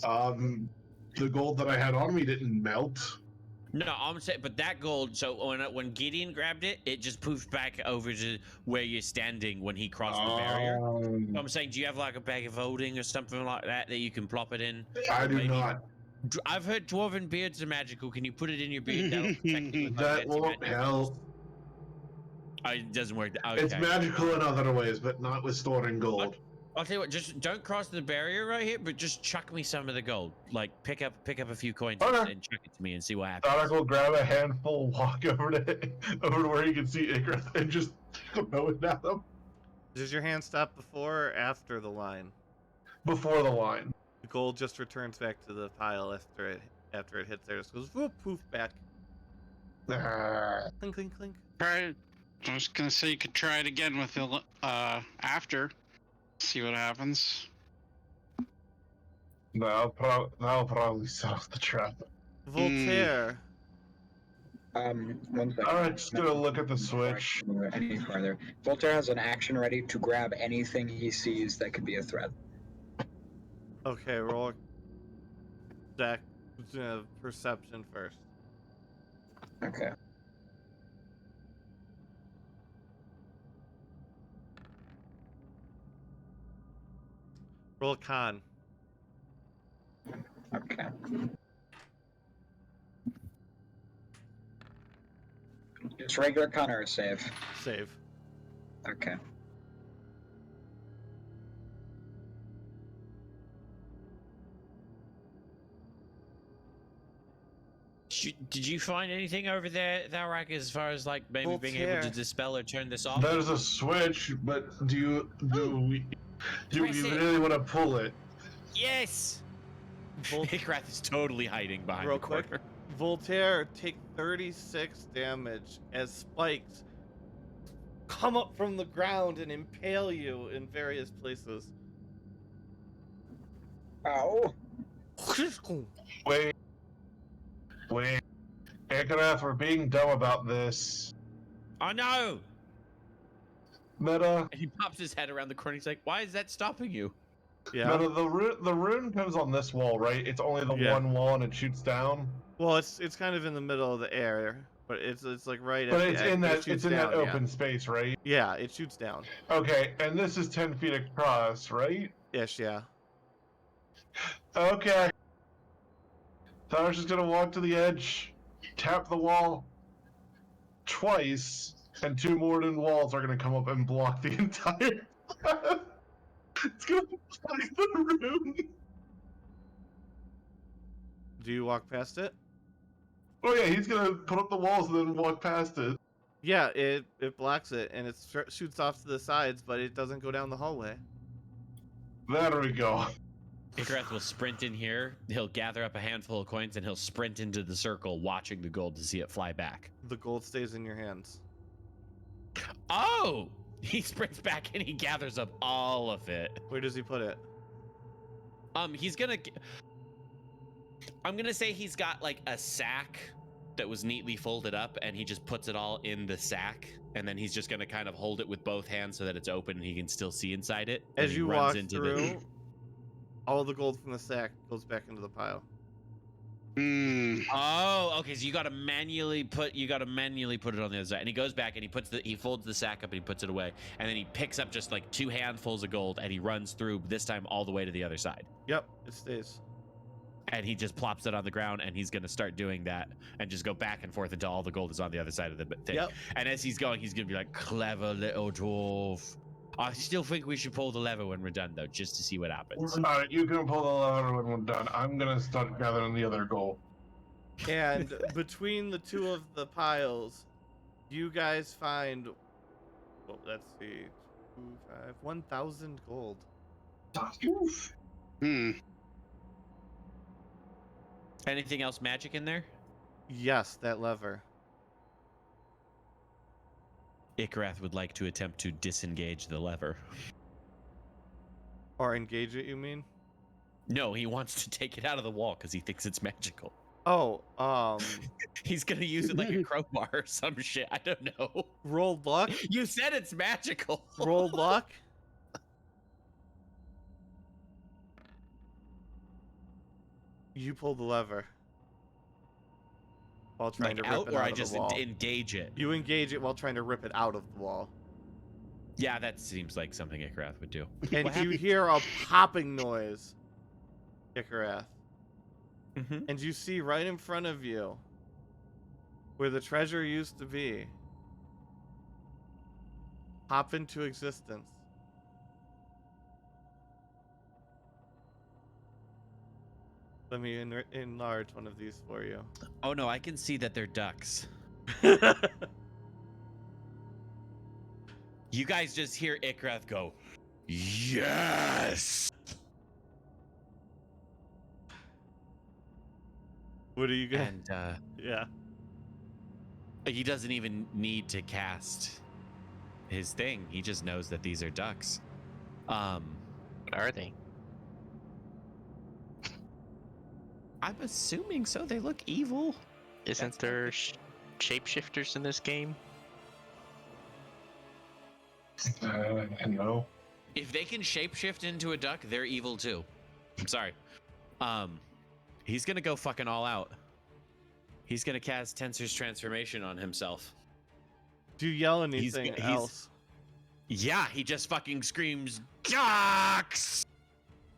The gold that I had on me didn't melt. No, I'm saying, but that gold. So when Gideon grabbed it, it just poofed back over to where you're standing when he crossed the barrier. So I'm saying, do you have like a bag of holding or something like that you can plop it in? I do not. I've heard dwarven beards are magical. Can you put it in your beard? That'll protect you. That won't help. Oh, it doesn't work. Okay. It's magical in other ways, but not with storing gold. I'll tell you what. Just don't cross the barrier right here, but just chuck me some of the gold. Like pick up a few coins and chuck it to me and see what happens. Sonic will grab a handful, walk over to where you can see Icarus, and just throw it at him. Does your hand stop before or after the line? Before the line. The gold just returns back to the pile after it hits there. It just goes whoop poof back. Clink clink clink. Try. I was gonna say you could try it again with the after. See what happens. That'll probably solve the trap. Voltaire. One second. Alright, just gonna look at the switch. Any farther. Voltaire has an action ready to grab anything he sees that could be a threat. Okay, roll deck perception first. Okay. Roll con. Okay. Just regular con or a save? Save. Okay. Did you find anything over there, Thalrak, as far as like maybe being able to Voltaire. dispel or turn this off? There's a switch, but do we Press it. really want to pull it? Yes. Vol- Ikrath is totally hiding behind Real the corner. quick. Voltaire, take 36 damage as spikes come up from the ground and impale you in various places. Ow. Wait. Ankarath, we're being dumb about this. Oh no! Meta, And he pops his head around the corner. He's like, "Why is that stopping you?" Yeah. Meta, the rune comes on this wall, right? It's only the Yeah. one wall and it shoots down. Well, it's kind of in the middle of the air, but it's like right But at it's the in edge. that it's in that open space, right? Yeah, it shoots down. Okay, and this is 10 feet across, right? Ish, yeah. Okay. Tyler's just gonna walk to the edge, tap the wall twice, and 2 more walls are gonna come up and block the entire path. It's gonna block the room. Do you walk past it? Oh yeah, he's gonna put up the walls and then walk past it. Yeah, it blocks it and it shoots off to the sides, but it doesn't go down the hallway. There we go. Ikrath will sprint in here. He'll gather up a handful of coins and he'll sprint into the circle, watching the gold to see it fly back. The gold stays in your hands. Oh! He sprints back and he gathers up all of it. Where does he put it? He's gonna. I'm gonna say he's got like a sack that was neatly folded up, and he just puts it all in the sack, and then he's just gonna kind of hold it with both hands so that it's open and he can still see inside it. As and you he runs walk into through, all the gold from the sack goes back into the pile. Oh, okay. So you gotta manually put it on the other side. And he goes back and he folds the sack up and he puts it away, and then he picks up just like 2 handfuls of gold and he runs through, this time all the way to the other side. Yep, it stays. And he just plops it on the ground, and he's gonna start doing that and just go back and forth until all the gold is on the other side of the thing. Yep. And as he's going, he's gonna be like, "Clever little dwarf." I still think we should pull the lever when we're done, though, just to see what happens. Alright, you can pull the lever when we're done. I'm gonna start gathering the other gold. And between the two of the piles, you guys find, well, let's see, 1,000 gold. Anything else magic in there? Yes, that lever. Ikrath would like to attempt to disengage the lever. Or engage it, you mean? No, he wants to take it out of the wall because he thinks it's magical. Oh, He's gonna use it like a crowbar or some shit. I don't know. roll luck. You said it's magical. Roll luck. You pull the lever while trying Like to rip out, it or out I of just the wall. engage it. You engage it while trying to rip it out of the wall. Yeah, that seems like something Ikrath would do. And What you happened? hear a popping noise, Ikarath. Mhm. And you see right in front of you where the treasure used to be pop into existence. Let me enlarge one of these for you. Oh no, I can see that they're ducks. You guys just hear Ikrath go, yes! What do you got? And Yeah. he doesn't even need to cast his thing. He just knows that these are ducks. What are they? I'm assuming so. They look evil. Isn't there shapeshifters in this game? No. If they can shapeshift into a duck, they're evil too. I'm sorry. He's gonna go fucking all out. He's gonna cast Tensor's transformation on himself. Do you yell anything he's- else? Yeah, he just fucking screams ducks,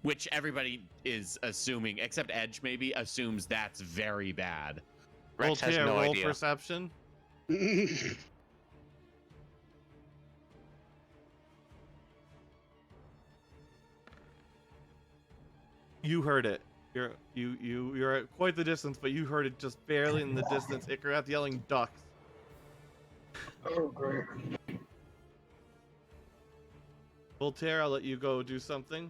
which everybody is assuming, except Edge maybe assumes that's very bad. Rex has Voltaire, no roll idea. perception. You heard it. You're at quite the distance, but you heard it just barely in the distance. Ikrath yelling ducks. Oh, great. Voltaire, I'll let you go do something.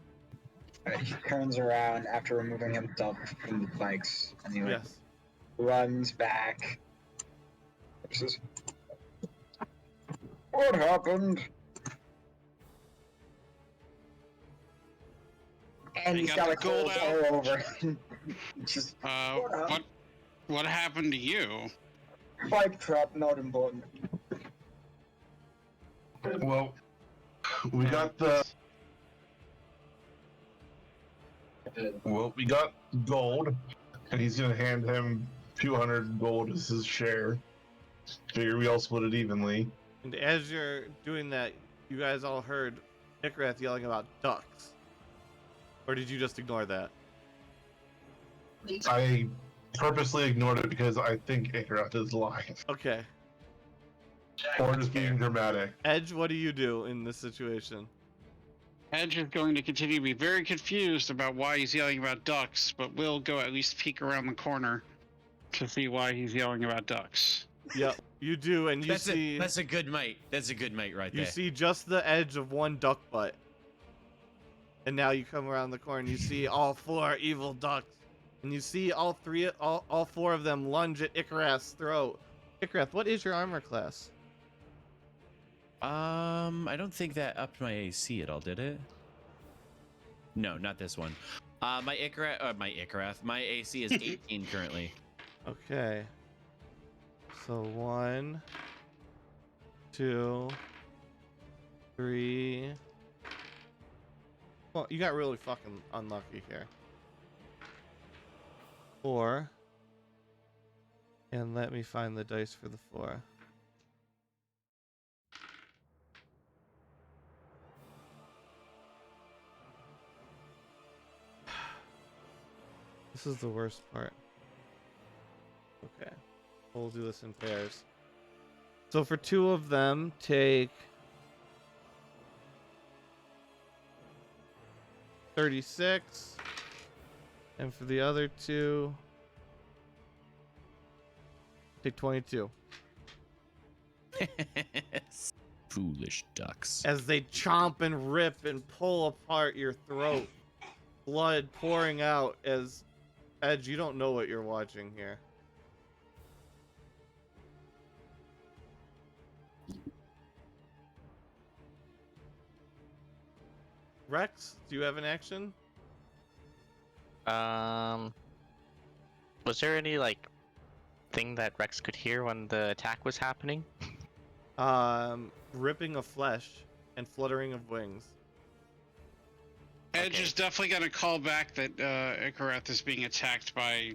He turns around after removing himself from the planks, and he Yes. runs back. Says, "What happened?" And You he's got got the like gold holes out? all over. Just What happened to you? bike trap, not important. Well, we got the. Well, we got gold, and he's gonna hand him 200 gold as his share. Figure we all split it evenly. And as you're doing that, you guys all heard Ikrath yelling about ducks. Or did you just ignore that? I purposely ignored it because I think Icarus is lying. Okay. Or just being dramatic. Edge, what do you do in this situation? Edge is going to continue to be very confused about why he's yelling about ducks, but will go at least peek around the corner to see why he's yelling about ducks. Yep, you do, and you see that's a good mate. That's a good mate right you there. see just the edge of one duck butt. And now you come around the corner and you see all four evil ducks. And you see all four of them lunge at Icarus' throat. Icarus, what is your armor class? I don't think that upped my AC at all, did it? No, not this one. My AC is 18 currently. Okay. So 1, 2, 3. Well, you got really fucking unlucky here. 4. And let me find the dice for the 4. This is the worst part. Okay. We'll do this in pairs. So for 2 of them, take 36. And for the other 2, take 22. Foolish ducks. As they chomp and rip and pull apart your throat. Blood pouring out as... Edge, you don't know what you're watching here. Rex, do you have an action? Was there any like thing that Rex could hear when the attack was happening? Ripping of flesh and fluttering of wings. Edge Okay. is definitely going to call back that Icarus is being attacked by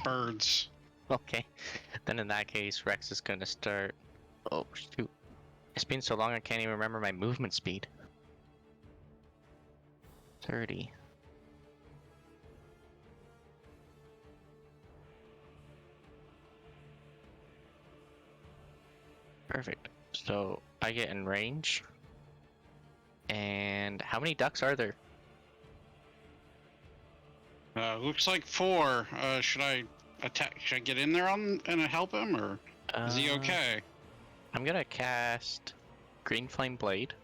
birds. Okay, then in that case, Rex is gonna start. Oh shoot! It's been so long I can't even remember my movement speed. 30. Perfect. So I get in range. And how many ducks are there? Looks like 4. Should I attack? Should I get in there and help him, or is he Uh, okay? I'm gonna cast green flame blade.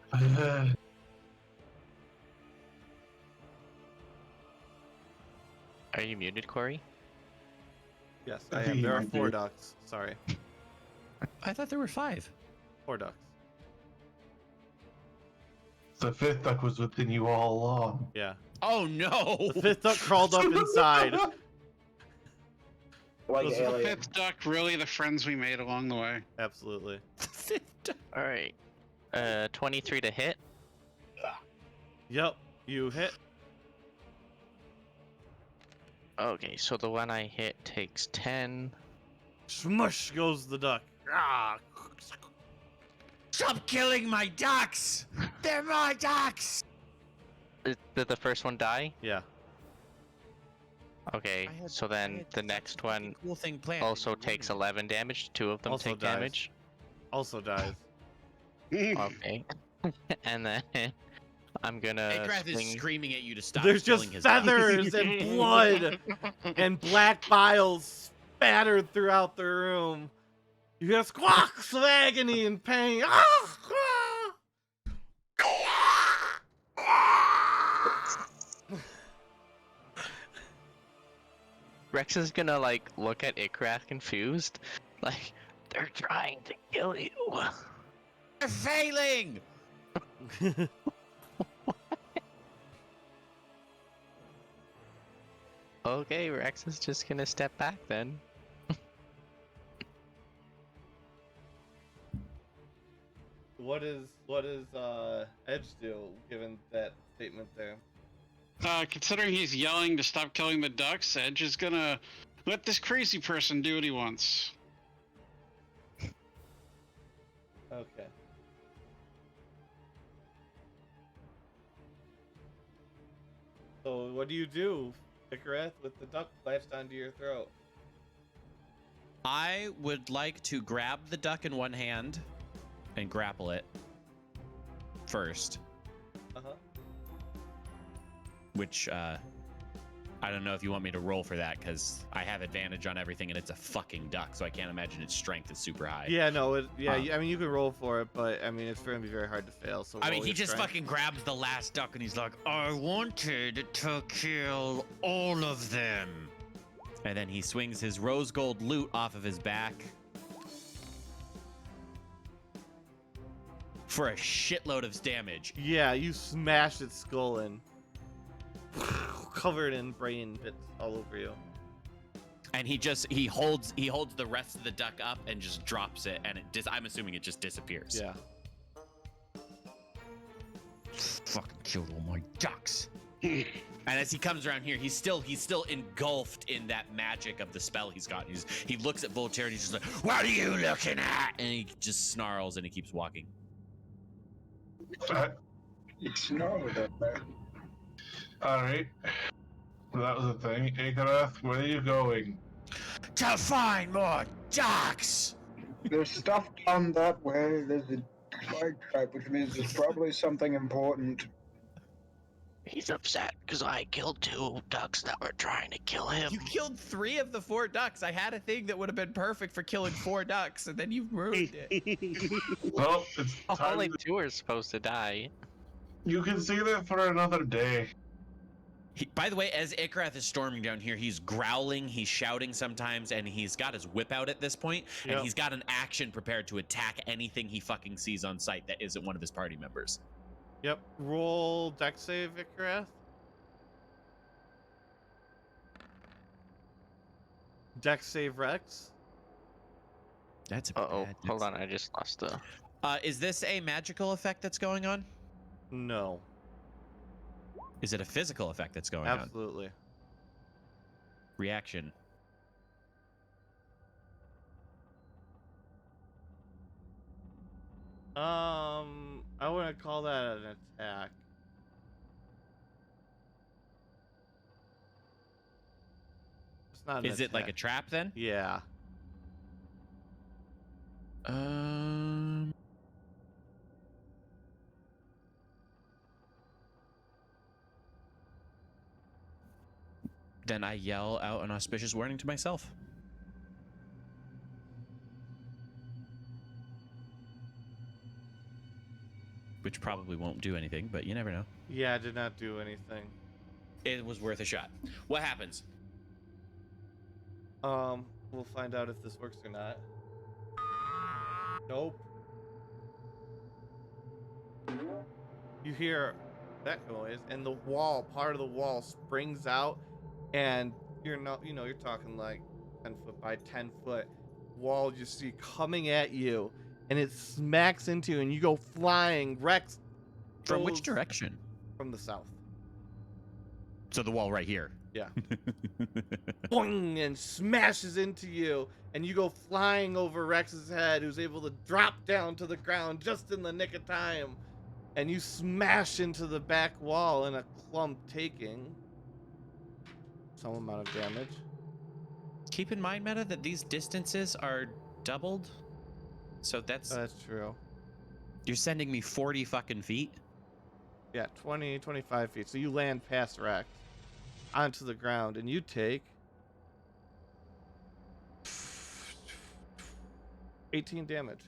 Are you muted, Corey? Yes, I I think am. he There are might 4 be. ducks. Sorry, I thought there were 5. 4 ducks. The fifth duck was within you all along. Yeah. Oh no! The 5th duck crawled up inside. Like Those The are- alien. fifth duck, really the friends we made along the way. Absolutely. All right. 23 to hit. Yep. You hit. Okay, so the one I hit takes 10. Smush goes the duck. Ah. Stop killing my ducks! They're my ducks! Did the first one die? Yeah. Okay, so then the next one Cool thing planned. also takes 11 damage. 2 of them Also take dies. damage. Also dies. Okay. And then I'm gonna Agrath is swing. screaming at you to stop There's killing just his ducks. feathers and blood and black biles spattered throughout the room. You hear squawks of agony and pain. Ah! Rex is gonna like look at Ikrath confused, like they're trying to kill you. They're failing! Okay, Rex is just gonna step back then. What is Edge do given that statement there? Considering he's yelling to stop killing the ducks, Edge is gonna let this crazy person do what he wants. Okay. So what do you do, Icareth, with the duck latched onto your throat? I would like to grab the duck in one hand and grapple it first, Uh-huh. which I don't know if you want me to roll for that because I have advantage on everything and it's a fucking duck, so I can't imagine its strength is super high. Yeah, no, Huh. I mean, you can roll for it, but I mean, it's going to be very hard to fail. So I mean, roll he your just strength. fucking grabs the last duck and he's like, I wanted to kill all of them. And then he swings his rose gold loot off of his back for a shitload of damage. Yeah, you smash its skull in, covered in brain bits all over you. And he holds the rest of the duck up and just drops it, and I'm assuming it just disappears. Yeah. Fucking killed all my ducks. And as he comes around here, he's still engulfed in that magic of the spell he's got. He looks at Voltaire and he's just like, "What are you looking at?" And he just snarls and he keeps walking. It's snarled up there. Alright. That was a thing. Agrath, where are you going? To find more ducks. There's stuff down that way. There's a flag trap, which means there's probably something important. He's upset because I killed 2 ducks that were trying to kill him. You killed 3 of the 4 ducks. I had a thing that would have been perfect for killing 4 ducks, and then you ruined it. Well, it's time Only to- 2 are supposed to die. You can see that for another day. By the way, as Ikrath is storming down here, he's growling, he's shouting sometimes, and he's got his whip out at this point, and Yep. he's got an action prepared to attack anything he fucking sees on sight that isn't one of his party members. Yep. Roll dex save, Icareth. Dex save, Rex. That's a Uh-oh, bad hold on, I just lost the... Is this a magical effect that's going on? No. Is it a physical effect that's going on? Absolutely. Reaction. I wouldn't call that an attack. It's not an Is it like a attack. trap then? Yeah. Um. Then I yell out an auspicious warning to myself. which probably won't do anything, but you never know. Yeah, I did not do anything. It was worth a shot. What happens? We'll find out if this works or not. Nope. You hear that noise, and the wall, part of the wall, springs out, and you're not, you're talking like 10 foot by 10 foot wall you see coming at you, and it smacks into you, and you go flying. Rex From which goes direction? from the south. So the wall right here. Yeah. Boing, and smashes into you, and you go flying over Rex's head, who's able to drop down to the ground just in the nick of time, and you smash into the back wall in a clump, taking some amount of damage. Keep in mind, Meta, that these distances are doubled. So that's True. you're sending me 40 fucking feet. Yeah, 20, 25 feet. So you land past Rex onto the ground, and you take 18 damage.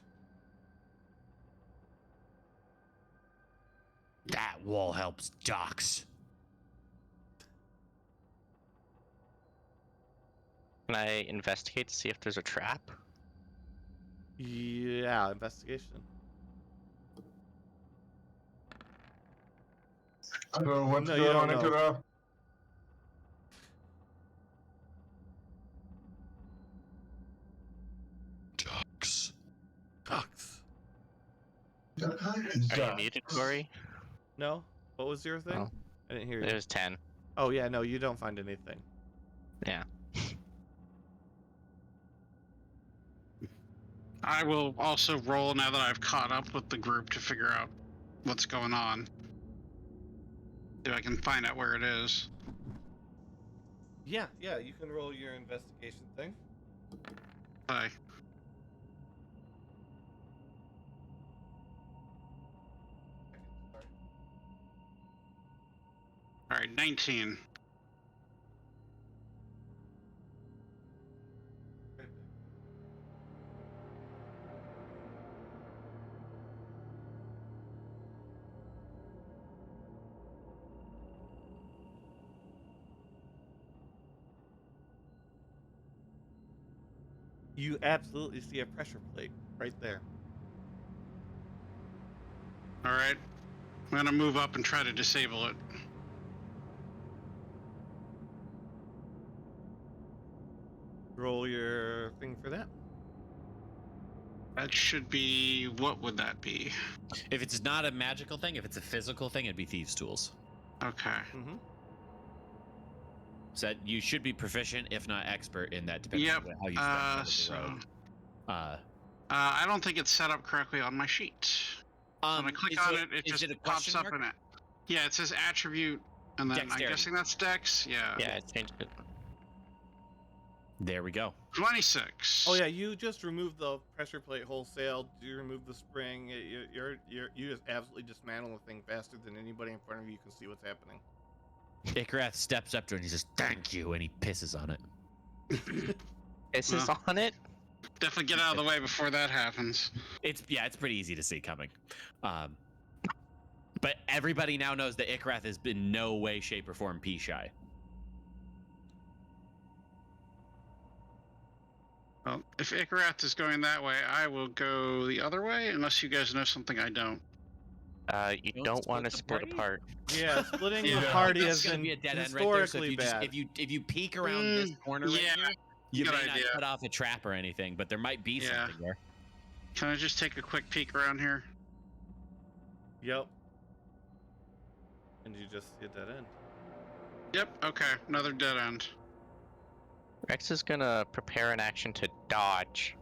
That wall helps Docs. Can I investigate to see if there's a trap? Yeah, investigation. I don't know what No, to you do don't on it. know. Docs. Ducks. Are you muted, Corey? No? What was your thing? Oh. I didn't hear you. It was 10. Oh, yeah, no, you don't find anything. Yeah. I will also roll now that I've caught up with the group to figure out what's going on. See if I can find out where it is. Yeah, you can roll your investigation thing. Hi. All right, 19. You absolutely see a pressure plate right there. All right, I'm gonna move up and try to disable it. Roll your thing for that. That should be, what would that be? If it's not a magical thing, if it's a physical thing, it'd be Thieves' Tools. Okay. Mm-hmm. So you should be proficient, if not expert, in that, depending Yep. on how you spend So, the rogue. I don't think it's set up correctly on my sheet. When I click on it, it is just it a pops question up mark? in it. Yeah, it says attribute, and then Dexterity. I'm guessing that's Dex. Yeah. Yeah, it changed it. There we go. 26. Oh yeah, you just removed the pressure plate wholesale. You remove the spring. You just absolutely dismantle the thing faster than anybody in front of you can see what's happening. Ikrath steps up to it and he says, "Thank you," and he pisses on it. This is on it? Definitely get out of the way before that happens. It's pretty easy to see coming. But everybody now knows that Ikrath has been no way, shape, or form pea shy. Well, if Ikarath is going that way, I will go the other way, unless you guys know something I don't. You Don't don't split want to the split party? apart. Yeah, splitting Yeah. the party That's has gonna been be a dead end right there. So historically bad. if you peek around this corner right yeah, here, you good may not idea. cut off a trap or anything, but there might be Yeah. something there. Can I just take a quick peek around here? Yep. And you just see a dead end. Yep, okay, another dead end. Rex is gonna prepare an action to dodge.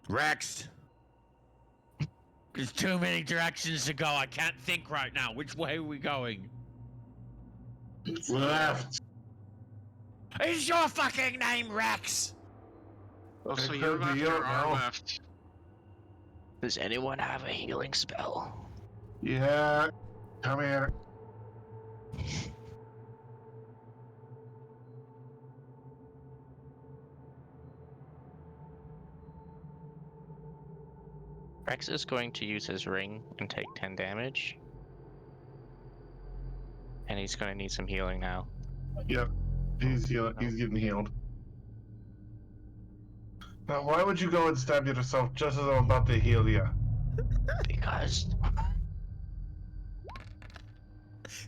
Rex! There's too many directions to go. I can't think right now. Which way are we going? Left. Is your fucking name Rex? Also, It you're could be, left I or don't our know. left? Does anyone have a healing spell? Yeah. Come here. Rex is going to use his ring and take 10 damage. And he's going to need some healing now. Yep. He's healing. He's getting healed. Now, why would you go and stab yourself just as I'm about to heal you? Because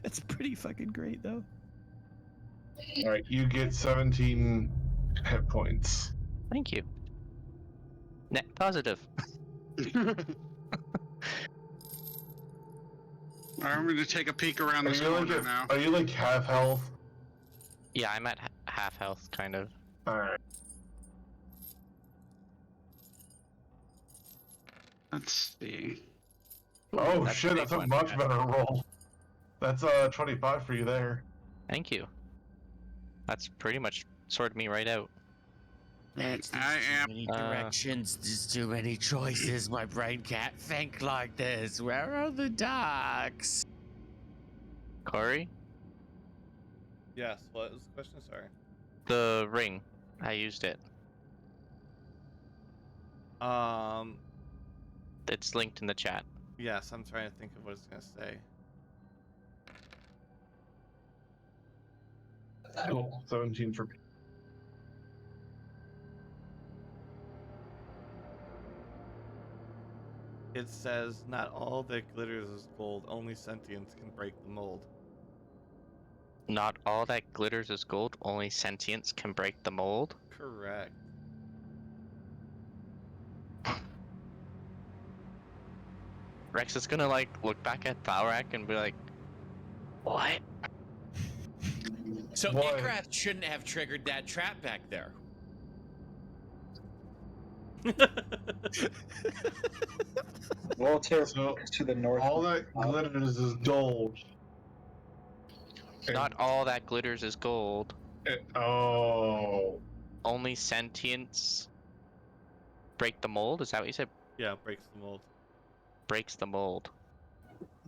That's pretty fucking great, though. Alright, you get 17 hit points. thank you. Net positive. I'm going to take a peek around Are this you, like corner now. are you like half health? Yeah, I'm at half health, kind of. Alright. Let's see. Oh That's shit, a that's a big one. much better roll. That's 25 for you there. Thank you. That's pretty much sorted me right out. There's I am- too many directions, there's too many choices. My brain can't think like this. Where are the ducks? Corey, Yes. What was the question? Sorry. the ring. I used it. It's linked in the chat. Yes. I'm trying to think of what it's gonna say. Cool. 17 for me. It says, "Not all that glitters is gold. Only sentience can break the mold." Not all that glitters is gold. Only sentience can break the mold. Correct. Rex is gonna like look back at Thalrak and be like, "What?" So Boy. Ikrath shouldn't have triggered that trap back there. Voltaire So, to the north. all that glitters is gold. Not all that glitters is gold. Oh. Only sentience break the mold. Is that what you said? Yeah, breaks the mold. Breaks the mold.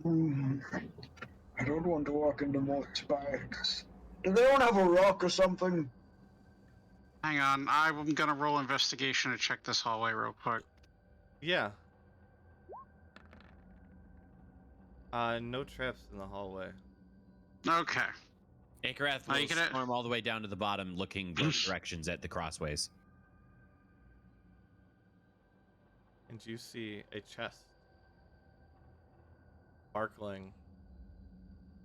I don't want to walk into more spikes. Do they don't have a rock or something? Hang on, I'm going to roll investigation to check this hallway real quick. Yeah. No traps in the hallway. Okay. Ikrath Are will you gonna- storm all the way down to the bottom, looking both directions at the crossways. And you see a chest sparkling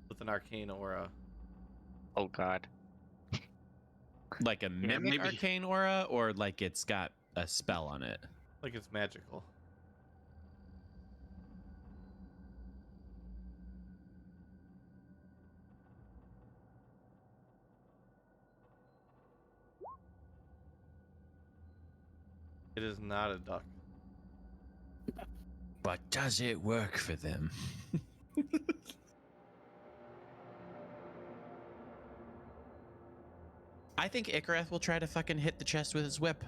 with an arcane aura. Oh god. Like a mimic maybe- arcane aura, or like it's got a spell on it. Like it's magical. It is not a duck. But does it work for them? I think Ikrath will try to fucking hit the chest with his whip.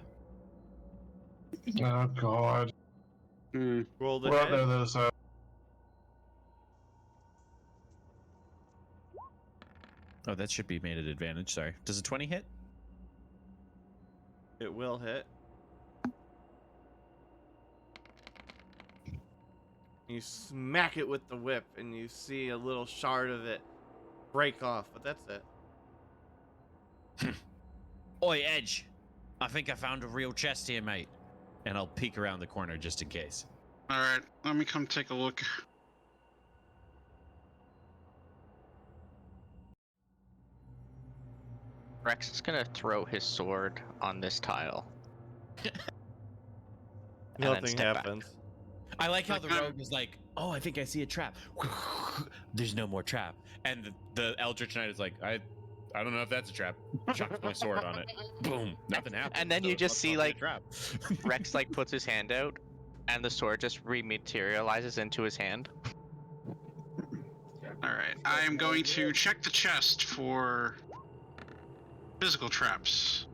Oh god. Roll the Well, head. no, there's Oh, that should be made at advantage. Sorry. Does a 20 hit? It will hit. You smack it with the whip, and you see a little shard of it break off, but that's it. Oi, Edge. I think I found a real chest here, mate. And I'll peek around the corner just in case. Alright, let me come take a look. Rex is gonna throw his sword on this tile. And then Nothing step back. happens. I like how the Okay. rogue is like, oh, I think I see a trap. There's no more trap. And the Eldritch Knight is like, I don't know if that's a trap. Chucks my sword on it. Boom. Nothing happens. And then so you it just must see, not be a like, trap. Rex like puts his hand out, and the sword just rematerializes into his hand. Alright, I am going to check the chest for physical traps.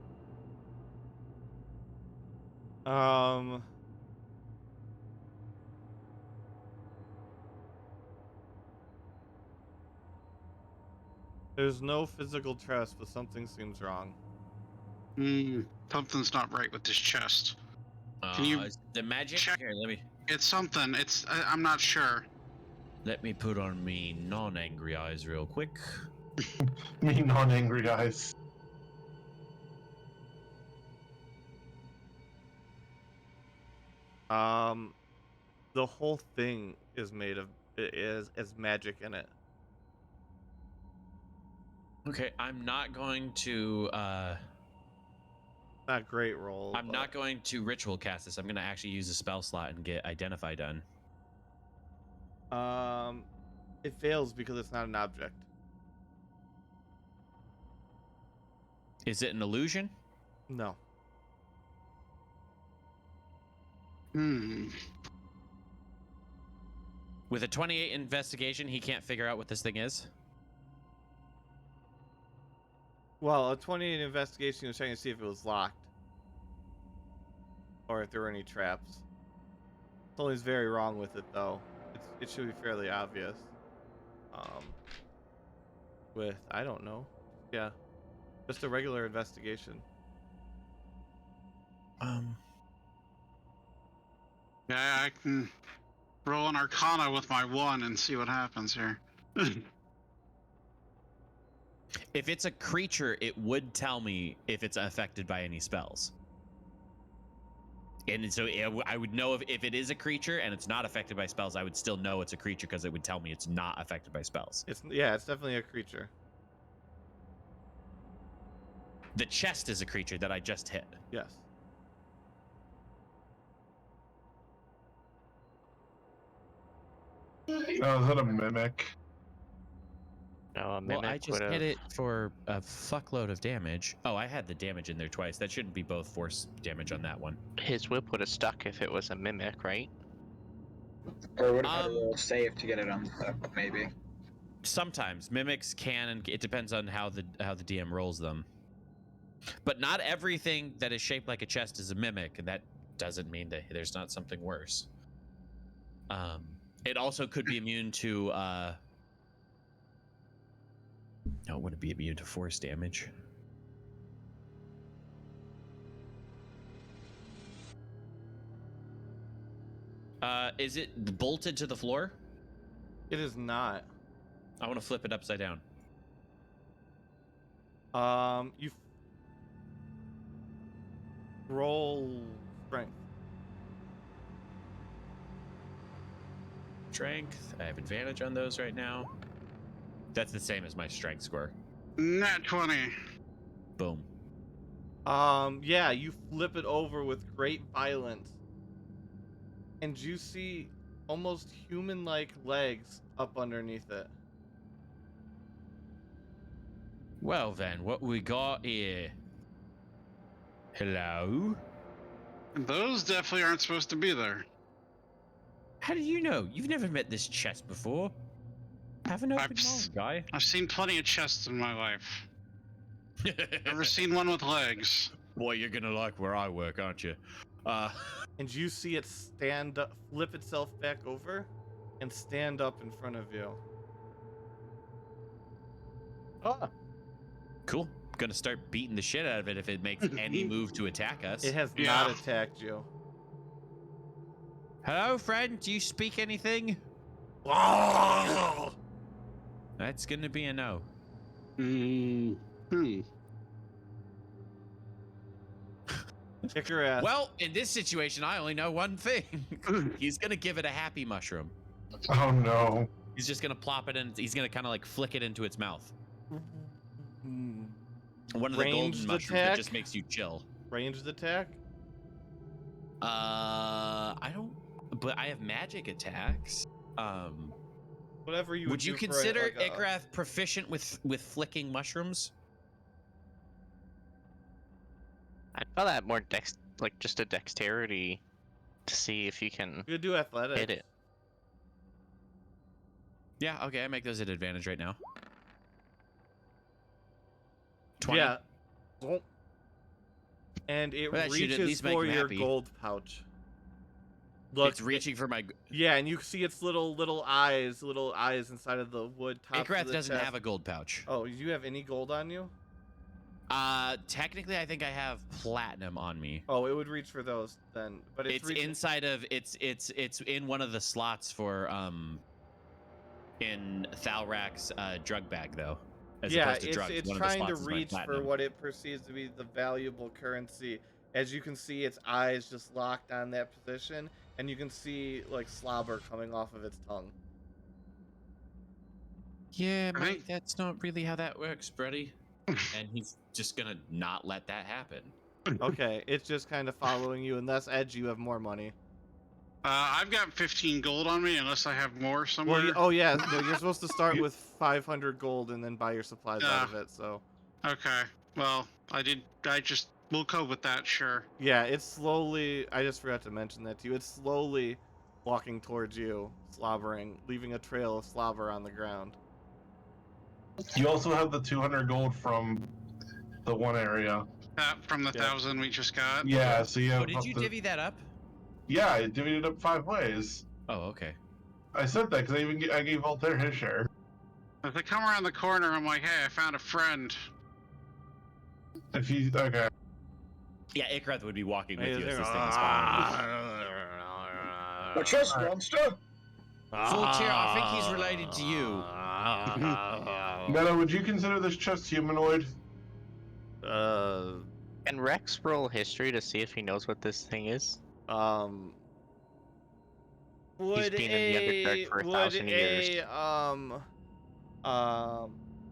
There's no physical traps, but something seems wrong. Something's not right with this chest. Can you is the magic? check- Here, let me. It's something. I'm not sure. Let me put on me non-angry eyes real quick. Me non-angry guys. The whole thing is made of is magic in it. Okay, I'm not going to Not great roll. I'm but not going to ritual cast this. I'm going to actually use a spell slot and get identify done. It fails because it's not an object. Is it an illusion? No. With a 28 investigation, he can't figure out what this thing is. Well, a 28 investigation was trying to see if it was locked. Or if there were any traps. Something's very wrong with it, though. It should be fairly obvious. I don't know. Yeah. Just a regular investigation. Yeah, I can roll an Arcana with my 1 and see what happens here. If it's a creature, it would tell me if it's affected by any spells. And so I would know if it is a creature and it's not affected by spells, I would still know it's a creature because it would tell me it's not affected by spells. It's definitely a creature. The chest is a creature that I just hit. Yes. Oh, is that a mimic? No, a Well, mimic I just hit it for a fuckload of damage. Oh, I had the damage in there twice. That shouldn't be both force damage on that one. His whip would have stuck if it was a mimic, right? Or would have had a roll save to get it unstuck, maybe. Sometimes mimics can, and it depends on how the DM rolls them. But not everything that is shaped like a chest is a mimic, and that doesn't mean that there's not something worse. It also could be immune to. No, it wouldn't be immune to force damage. Is it bolted to the floor? It is not. I want to flip it upside down. You roll strength. Strength. I have advantage on those right now. That's the same as my strength score. Nat 20. Boom. Yeah, you flip it over with great violence. And you see almost human-like legs up underneath it. Well then, what we got here? Hello? Those definitely aren't supposed to be there. How do you know? You've never met this chest before. Have an open mind, guy. I've seen plenty of chests in my life. Never seen one with legs. Boy, you're gonna like where I work, aren't you? And you see it stand up, flip itself back over, and stand up in front of you. Oh, Cool. Gonna start beating the shit out of it if it makes any move to attack us. It has Yeah. not attacked you. Hello, friend. Do you speak anything? That's gonna be a no. Kick your ass. Well, in this situation, I only know one thing. He's gonna give it a happy mushroom. Oh no. He's just gonna plop it in. He's gonna kind of like flick it into its mouth. One of the golden Ranged mushrooms attack? that just makes you chill. Ranged attack? I don't. But I have magic attacks. Whatever you Would you do for consider like a- Igrath proficient with flicking mushrooms? I'd call that more just a dexterity to see if you can You could do athletics. hit it. Yeah. Okay, I make those at advantage right now. 20. Yeah. And it Well, that should at reaches least make for him your happy. gold pouch. Look, It's reaching for my. yeah, and you see its little eyes inside of the wood top. Igrath doesn't have a gold pouch. Oh, do you have any gold on you? Technically, I think I have platinum on me. Oh, it would reach for those then, but It's inside of it's in one of the slots for in Thalrak's drug bag though, as yeah, opposed to drugs. it's One of the trying to slots is my reach for platinum. what it perceives to be the valuable currency. As you can see, its eyes just locked on that position, and you can see like slobber coming off of its tongue. Yeah, I mate, think- that's not really how that works, buddy. And he's just gonna not let that happen. Okay, it's just kind of following you, and thus Edge, you have more money. I've got 15 gold on me, unless I have more somewhere. Well, oh yeah, no, you're supposed to start with 500 gold and then buy your supplies out of Yeah. it. So Okay. Well, we'll cope with that, sure. yeah, it's slowly. I just forgot to mention that to you. It's slowly walking towards you, slobbering, leaving a trail of slobber on the ground. You also have the 200 gold from the one area. From the Yeah. 1,000 we just got. Yeah, so you have Oh, did up you to- divvy that up? Yeah, I divvied it up 5 ways. Oh, okay. I said that because I gave Voltaire his share. If they come around the corner, I'm like, hey, I found a friend. If you okay, Yeah, Ikrath would be walking with Hey, you as there- this thing is following The chest Alright. monster. Voltaire, I think he's related to you. Meta, would you consider this chest humanoid? Can Rex roll history to see if he knows what this thing is? Would been in the Underdark for 1,000 years.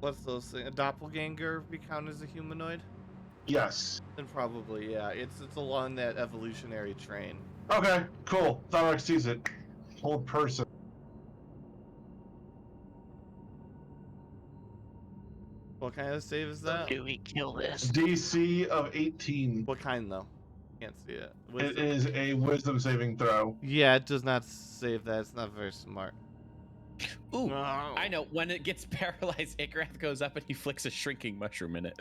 What's those things? A doppelganger be counted as a humanoid? Yes. Then probably, yeah. It's along that evolutionary train. Okay, cool. Thalrak sees it. Old person. What kind of save is that? Do we kill this? DC of 18. What kind though? Can't see it. It Wisdom? is a wisdom saving throw. Yeah, it does not save that. It's not very smart. Ooh, No. I know. When it gets paralyzed, Ikrath goes up and he flicks a shrinking mushroom in it.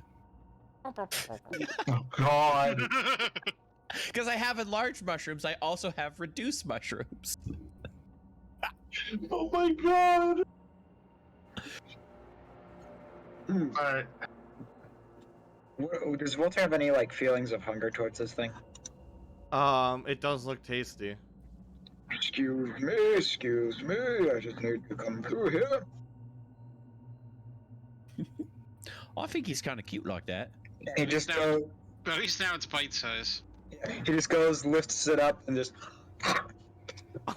Oh God. Because I have enlarged mushrooms, I also have reduced mushrooms. Oh my God. Alright. Does Voltaire have any like feelings of hunger towards this thing? It does look tasty. Excuse me. I just need to come through here. I think he's kind of cute like that. He just now- goes. But at least now it's bite size. He just goes, lifts it up, and just.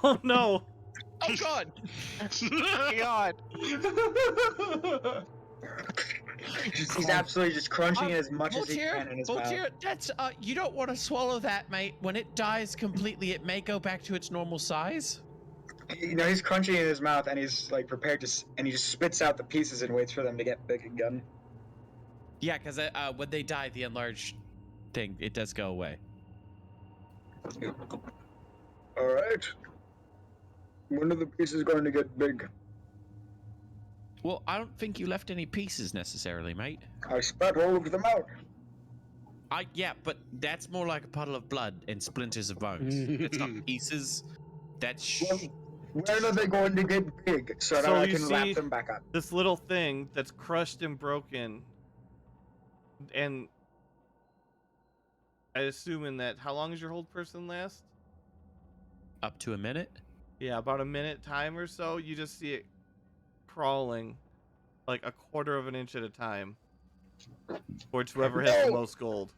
Oh no! Oh God! God! He's absolutely just crunching it as much as he Voltaire, can in his mouth. Voltaire, that's you don't want to swallow that, mate. When it dies completely, it may go back to its normal size. You know, he's crunching it in his mouth, and he's like prepared to, and he just spits out the pieces and waits for them to get big again. Yeah, because when they die, the enlarged thing it does go away. All right. When are the pieces going to get big? Well, I don't think you left any pieces necessarily, mate. I spat all of them out. Yeah, but that's more like a puddle of blood and splinters of bones. It's not pieces. That's When are they going to get big so that So I you can wrap see- them back up? This little thing that's crushed and broken, and I assume in that, how long does your hold person last? up to a minute. Yeah, about a minute time or so. You just see it crawling like a quarter of an inch at a time towards whoever has the No! most gold.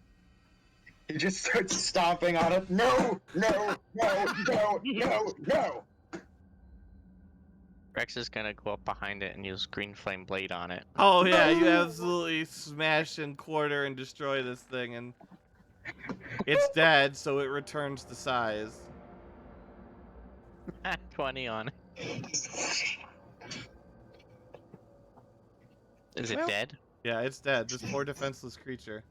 He just starts stomping on it. No, no, no, no, no, no. Rex is gonna go up behind it and use green flame blade on it. Oh yeah, you absolutely smash and quarter and destroy this thing, and it's dead, so it returns to size. 20 on it. Is it Well- dead? Yeah, it's dead. This poor defenseless creature.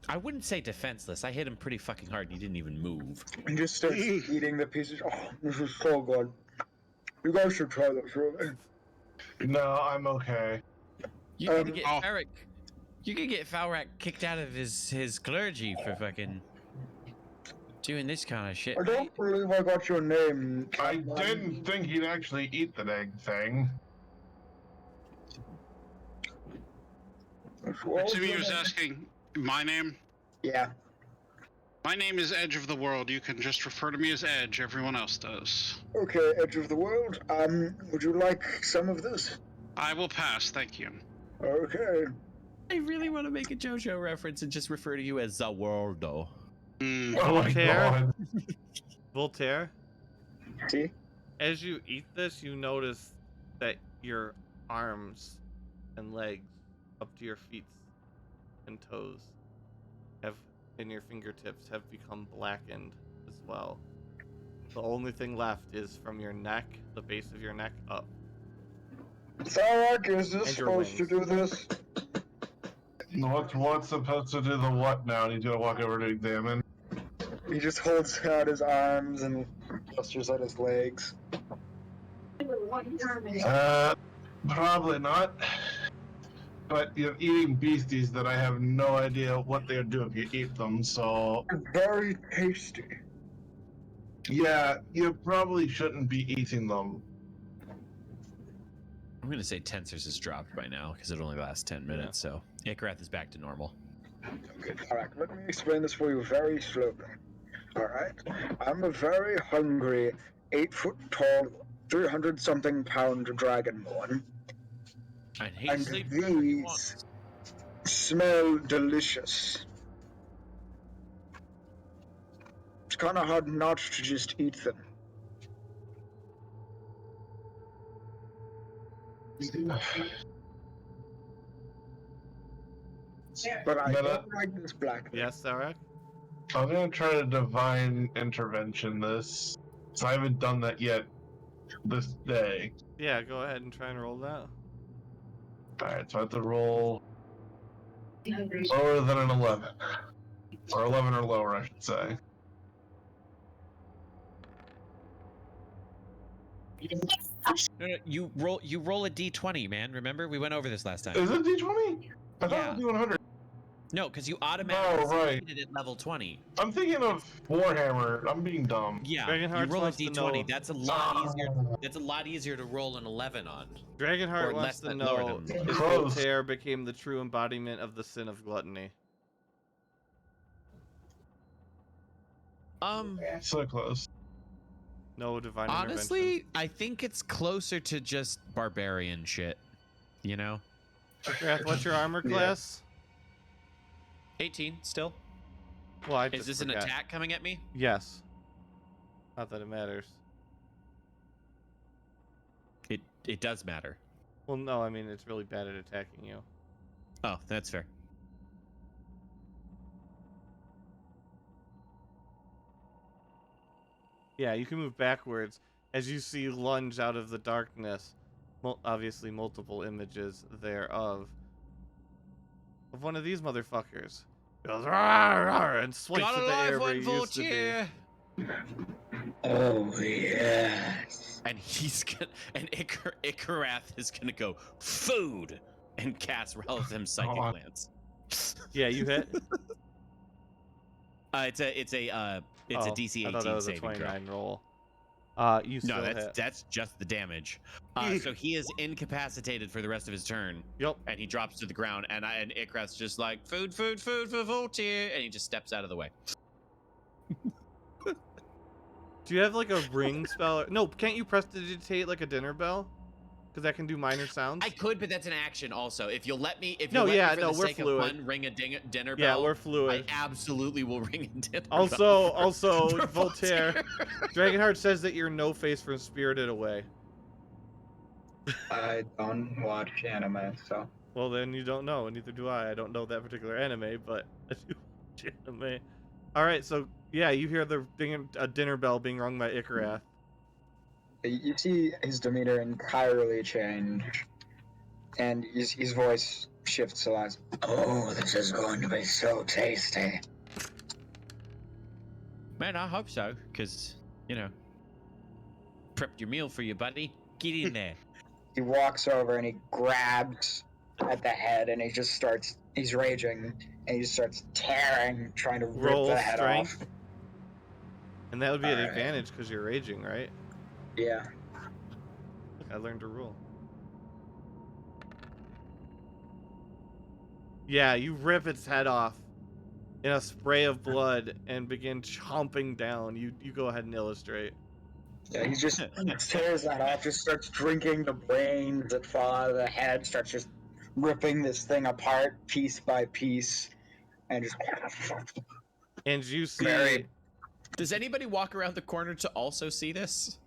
I wouldn't say defenseless. I hit him pretty fucking hard and he didn't even move. He just starts eating the pieces. Oh, this is so good. You guys should try this, really. No, I'm okay. You could Um, get oh. Eric. You could get Falrak kicked out of his clergy for fucking doing this kind of shit. I don't believe I got your name. I didn't think he'd actually eat the dang thing. Assuming he was asking my name. Yeah. My name is Edge of the World. You can just refer to me as Edge. Everyone else does. Okay, Edge of the World. Would you like some of this? I will pass, thank you. Okay. I really want to make a JoJo reference and just refer to you as Zawaldo. Mm. Oh my Voltaire? god. Voltaire, See? as you eat this, you notice that your arms and legs up to your feet and toes and your fingertips have become blackened as well. The only thing left is from your neck, the base of your neck up. Tharak, is this And your supposed to wings. do this? What's supposed to do the what now? And he's gonna walk over to examine. He just holds out his arms and gestures at his legs. Probably not. But you're eating beasties that I have no idea what they'll do if you eat them, so Very tasty. yeah, you probably shouldn't be eating them. I'm going to say Tensors has dropped by now because it only lasts 10 minutes, so Ikrath is back to normal. Okay, Tharak, let me explain this for you very slowly. Alright? I'm a very hungry, 8-foot tall, 300-something pound dragonborn. And he And sleeps these smell delicious. It's kind of hard not to just eat them. But I But, don't like this black thing. Yes, Zarek? I'm gonna try to divine intervention this. So I haven't done that yet this day. Yeah, go ahead and try and roll that. Alright, so I have to roll lower than an 11. Or 11 or lower, I should say. No, you roll a d20, man. Remember, we went over this last time. Is it D20? I thought Yeah. it was D100. No, because you automatically Oh, right. succeeded at level 20. I'm thinking of Warhammer. I'm being dumb. Yeah, Dragonheart you roll a wants to d20. know- That's a lot easier. That's a lot easier to roll an 11 on. Dragonheart Or wants less to than- lower know than- if Close. Voltaire became the true embodiment of the sin of gluttony. So close. No divine Honestly, I think it's closer to just barbarian shit. You know, intervention. Wrath, what's your armor Yeah. class? 18 still. Well, I Is just this an forgot. attack coming at me? Yes. Not that it matters. It does matter. Well, no, I mean, it's really bad at attacking you. Oh, that's fair. Yeah, you can move backwards as you see lunge out of the darkness. Obviously, multiple images thereof. Of one of these motherfuckers. Goes, "Rawr, rawr," and swipes at the air where he used to be. Oh, yes. And he's gonna, and Ikarath is gonna go food and cast Relative Psychic Oh. Lance. Yeah, you hit. It's a DC 18 I thought that was a saving throw. 29 roll. You still No, hit. that's just the damage. So he is incapacitated for the rest of his turn, Yep. and he drops to the ground. And Ikrath's just like food for Voltaire, and he just steps out of the way. Do you have like a ring spell? No, can't you prestidigitate like a dinner bell? Because that can do minor sounds. I could, but that's an action also. If you'll let me, No, yeah, for no, the we're sake fluid. of fun, ring a dinner Yeah, bell. we're I fluid. absolutely will ring a dinner Also, bell. for Voltaire. Dragonheart says that you're no face from Spirited Away. I don't watch anime, so. Well, then you don't know, and neither do I. I don't know that particular anime, but I do watch anime. All right, so yeah, you hear the a dinner bell being rung by Ikarath. You see his demeanor entirely change, and his voice shifts a lot. Oh, this is going to be so tasty. Man, I hope so, because, prepped your meal for you, buddy. Get in there. He walks over and he grabs at the head, and he's raging, and he just starts tearing, trying to rip Roll the head strength. off. And that would be an All right. advantage because you're raging, right? Yeah. Look, I learned to rule. Yeah, you rip its head off in a spray of blood and begin chomping down. You go ahead and illustrate. Yeah, he just tears that off, just starts drinking the brains that fall out of the head, starts just ripping this thing apart piece by piece, and just And you see very. Does anybody walk around the corner to also see this?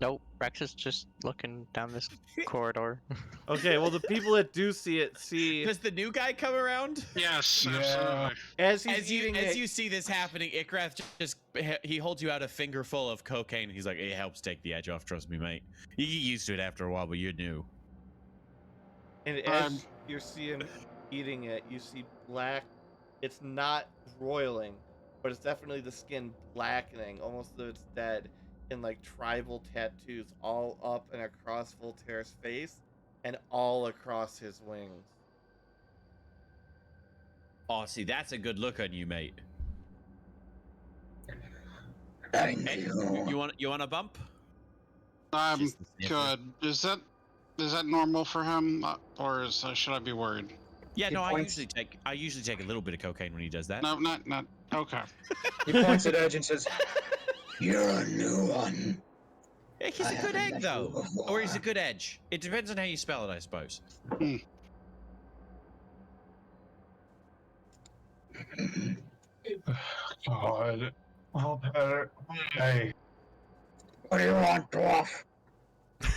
Nope, Rex is just looking down this corridor. Okay, well, the people that do see it see Does the new guy come around? Yes, Yeah. absolutely. as he's As you eating as it. you see this happening, Ikrath just he holds you out a finger full of cocaine. And he's like, "It helps take the edge off. Trust me, mate. You get used to it after a while, but you're new." And as you see him eating it, you see black. It's not roiling, but it's definitely the skin blackening, almost as though it's dead, in like tribal tattoos all up and across Voltaire's face and all across his wings. Oh, see, that's a good look on you, mate. Thank Hey, you. you want a bump? I'm Just the sniffer. good. Is that normal for him, or should I be worried? Yeah, He no, points- I usually take a little bit of cocaine when he does that. No, not. Okay. He points at Edge and says, "You're a new one." Yeah, he's I a good haven't egg, met you though. before. Or he's a good edge. It depends on how you spell it, I suppose. God. Oh, hey, What do you want, dwarf?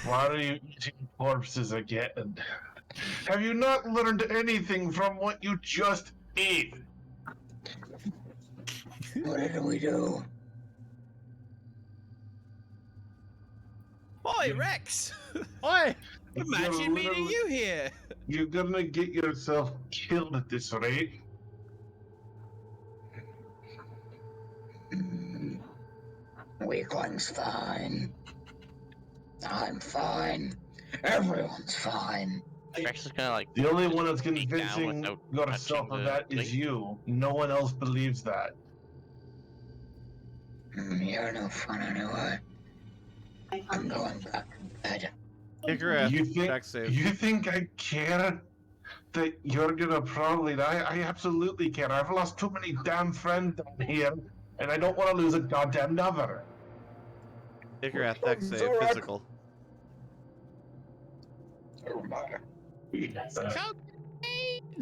why are you eating corpses again? Have you not learned anything from what you just ate? What did we do? Oi, Rex! Oi! Imagine meeting you here. You're gonna get yourself killed at this rate. Weakling's fine. I'm fine. Everyone's fine. Rex is gonna like The only one that's Speak down convincing without yourself touching of the that is plate. you. No one else believes that. You're no fun anyway. I'm going back to bed. Icarus, You think dex save. you think I care that you're gonna probably die? I absolutely care. I've lost too many damn friends down here, and I don't want to lose a goddamn another. Icarus, dex save, Alright. physical.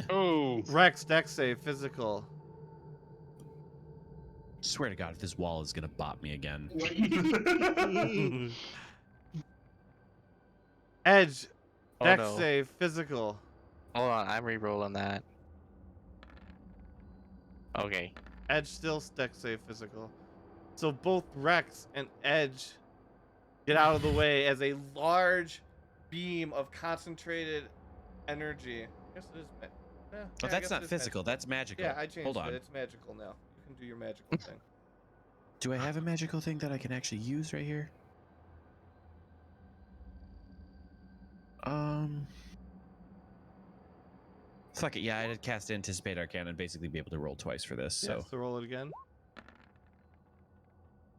Oh. Rex, dex save, physical. Swear to God, if this wall is gonna bop me again. Edge, Oh dex no. save, physical. Hold on, I'm re-rolling that. Okay. Edge still dex save, physical. So both Rex and Edge get out of the way as a large beam of concentrated energy. I guess it is. But I that's guess not it is physical, that's magical. Yeah, I changed Hold it. on. It's magical now. You can do your magical thing. Do I have a magical thing that I can actually use right here? Fuck it, yeah, I did cast Anticipate Arcana and basically be able to roll twice for this, Yeah, so. so roll it again.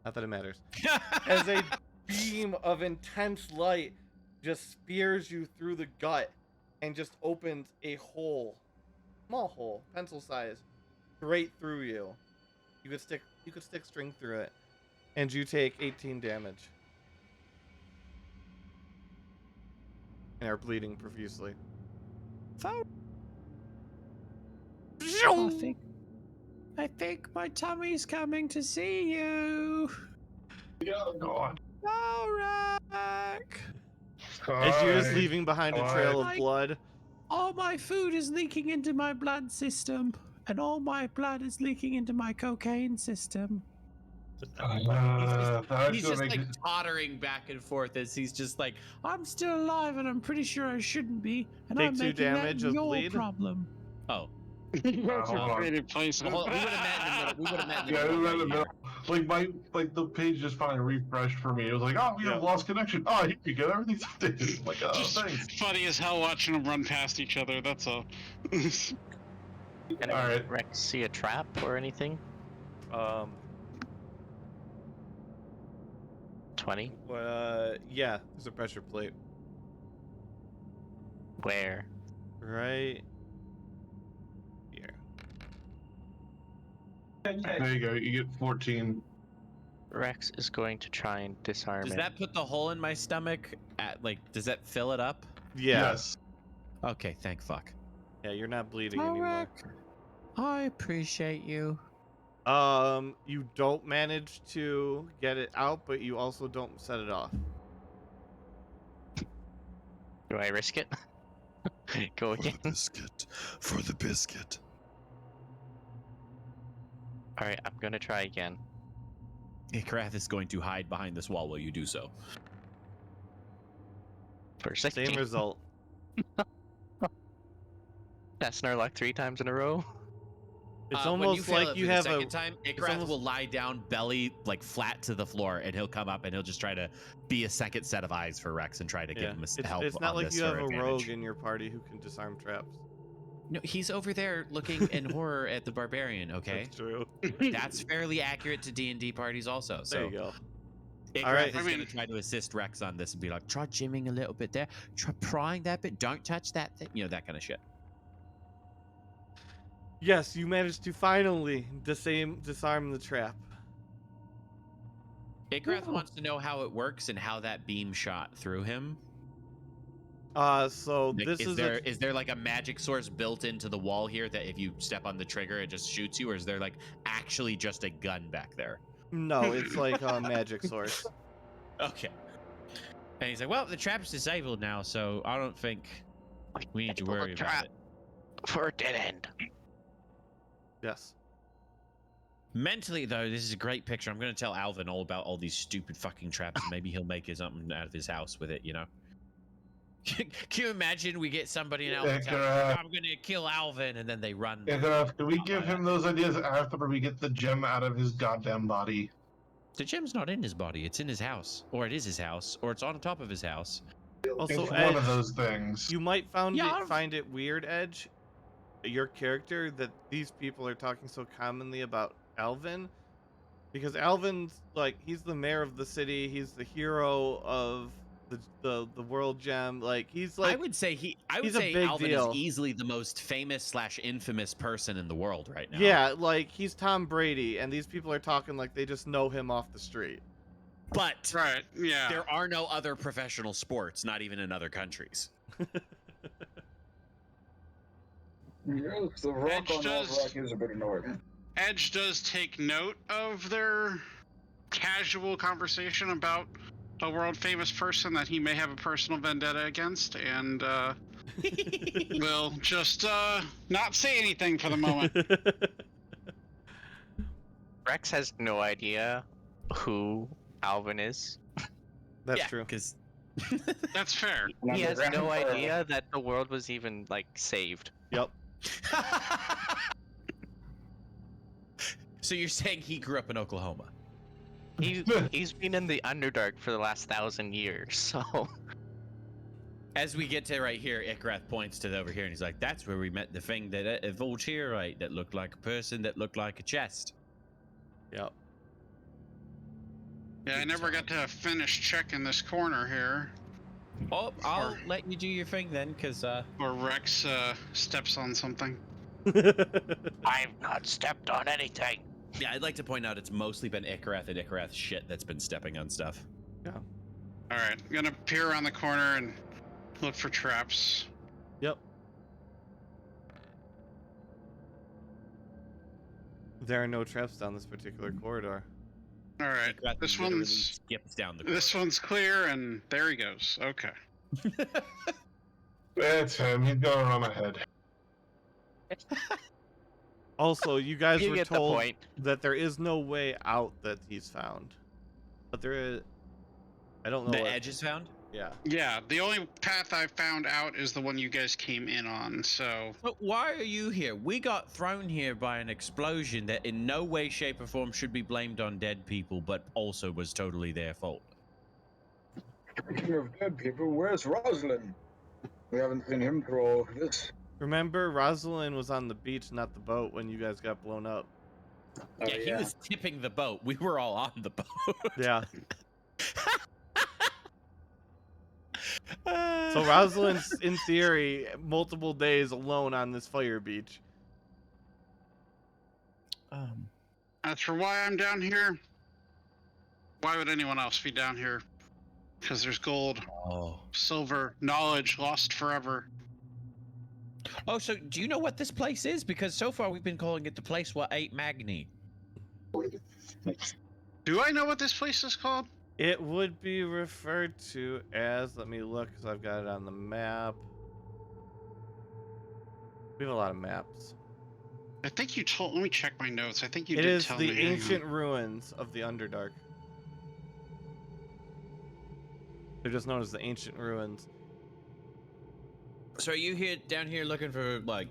Not that it matters. As a beam of intense light just spears you through the gut and just opens a hole, small hole, pencil size, straight through you. You could stick string through it, and you take 18 damage and are bleeding profusely. I think my tummy's coming to see you. God. Alright. As you're just Alright. leaving behind a trail of Alright. blood. All my food is leaking into my blood system, and all my blood is leaking into my cocaine system. That's He's gonna just make like it. tottering back and forth as he's just like, I'm still alive, and I'm pretty sure I shouldn't be. And Take I'm 2 making damage that of your bleed. problem. oh. That's hold a on. creative place. Well, hold on, we would have met in the middle. We would have met in the Yeah, middle. we right read here. like the page just finally refreshed for me. It was like, oh, we Yeah. have lost connection. Oh, here you go. Everything's updated. I'm like, oh, Just thanks. funny as hell watching them run past each other. That's all. Can Alright. Rex see a trap or anything? 20? Yeah, there's a pressure plate. Where? Right There you go. You get 14. Rex is going to try and disarm Does it. that put the hole in my stomach at like? Does that fill it up? Yeah. Yes. Okay, thank fuck. Yeah, you're not bleeding anymore. Alright. I appreciate you. You don't manage to get it out, but you also don't set it off. Do I risk it? Go again. Biscuit. For the biscuit. All right, I'm gonna try again. Ikrath is going to hide behind this wall while you do so. For 16. Same result. That's our luck 3 times in a row. It's When almost fail like it you for the have second time. Ikrath almost- will lie down, belly like flat to the floor, and he'll come up and he'll just try to be a second set of eyes for Rex and try to give him help. It's not on like this you have for a advantage. rogue in your party who can disarm traps. No, he's over there looking in horror at the barbarian. Okay, That's true. that's fairly accurate to D&D parties also. So There you go. Ikrath All right. is I going mean- to try to assist Rex on this and be like, try jimming a little bit there, try prying that bit, don't touch that thing, you know, that kind of shit. Yes, you managed to finally disarm the trap. Ikrath wants to know how it works and how that beam shot through him. So Like, this is there like a magic source built into the wall here that if you step on the trigger it just shoots you, or is there like actually just a gun back there? no, it's like a magic source. Okay. And he's like, well, the trap's disabled now, so I don't think we need to Pull the worry about trap it. for a dead end. Yes. Mentally, though, this is a great picture. I'm going to tell Alvin all about all these stupid fucking traps, and maybe he'll make something out of his house with it, you know? Can you imagine we get somebody in Alvin's house, like, I'm going to kill Alvin, and then they run. Can we give him those ideas after we get the gem out of his goddamn body? The gem's not in his body. It's in his house. Or it is his house. Or it's on top of his house. Also, It's one Edge, of those things. you might Yeah, find it weird, Edge, your character, that these people are talking so commonly about Alvin, because Alvin's like, he's the mayor of the city, he's the hero of the world gem, like he's like I would say he's a big Alvin deal. is easily the most famous / infamous person in the world right now. yeah, like he's Tom Brady, and these people are talking like they just know him off the street. But Right. Yeah. there are no other professional sports, not even in other countries. Yes, the rock Edge on that does- rock is a bit annoying. Edge does take note of their casual conversation about a world famous person that he may have a personal vendetta against, and will just not say anything for the moment. Rex has no idea who Alvin is. That's true. Because That's fair. And He has underground no forever. idea that the world was even like saved. Yep. So you're saying he grew up in Oklahoma? He's been in the Underdark for the last 1,000 years, so As we get to right here, Ikrath points to over here and he's like, that's where we met the thing that evolved here, right? That looked like a person, that looked like a chest. Yep. Yeah, I never got to finish checking this corner here, Oh, I'll let you do your thing then, because where Rex steps on something. I've not stepped on anything. yeah, I'd like to point out it's mostly been Ikrath and Ikrath shit that's been stepping on stuff. All right, I'm gonna peer around the corner and look for traps. Yep. There are no traps down this particular corridor. All right, Ikrath this literally one's skips down the this one's clear, and there he goes. Okay. That's him. He's going around my head. Also, you guys You were get the told point. that there is no way out that he's found. But there is. I don't know. The what- edge is found? Yeah. Yeah, the only path I found out is the one you guys came in on. So But why are you here? We got thrown here by an explosion that in no way, shape, or form should be blamed on dead people, but also was totally their fault. Speaking of dead people, where's Rosalind? We haven't seen him through all of this. Remember, Rosalind was on the beach, not the boat, when you guys got blown up. Oh, Yeah, he was tipping the boat. We were all on the boat. Yeah. So Rosalind's, in theory, multiple days alone on this fire beach. As for why I'm down here, why would anyone else be down here? Because there's gold, Oh. silver, knowledge lost forever. Oh, so do you know what this place is? Because so far we've been calling it the place what ate Magni. Do I know what this place is called? It would be referred to as, let me look because I've got it on the map. We have a lot of maps. I think you told. Let me check my notes. I think you It did is tell the me. Hang on. ancient ruins of the Underdark. They're just known as the ancient ruins. So are you here down here looking for like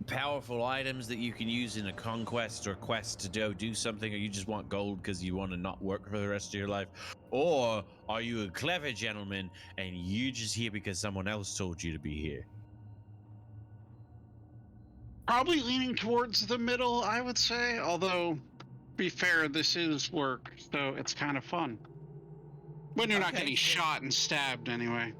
powerful items that you can use in a conquest or quest to do something, or you just want gold because you want to not work for the rest of your life? Or are you a clever gentleman and you just here because someone else told you to be here? Probably leaning towards the middle, I would say. Although, to be fair, this is work, so it's kind of fun. When you're not Okay, getting so- shot and stabbed, anyway.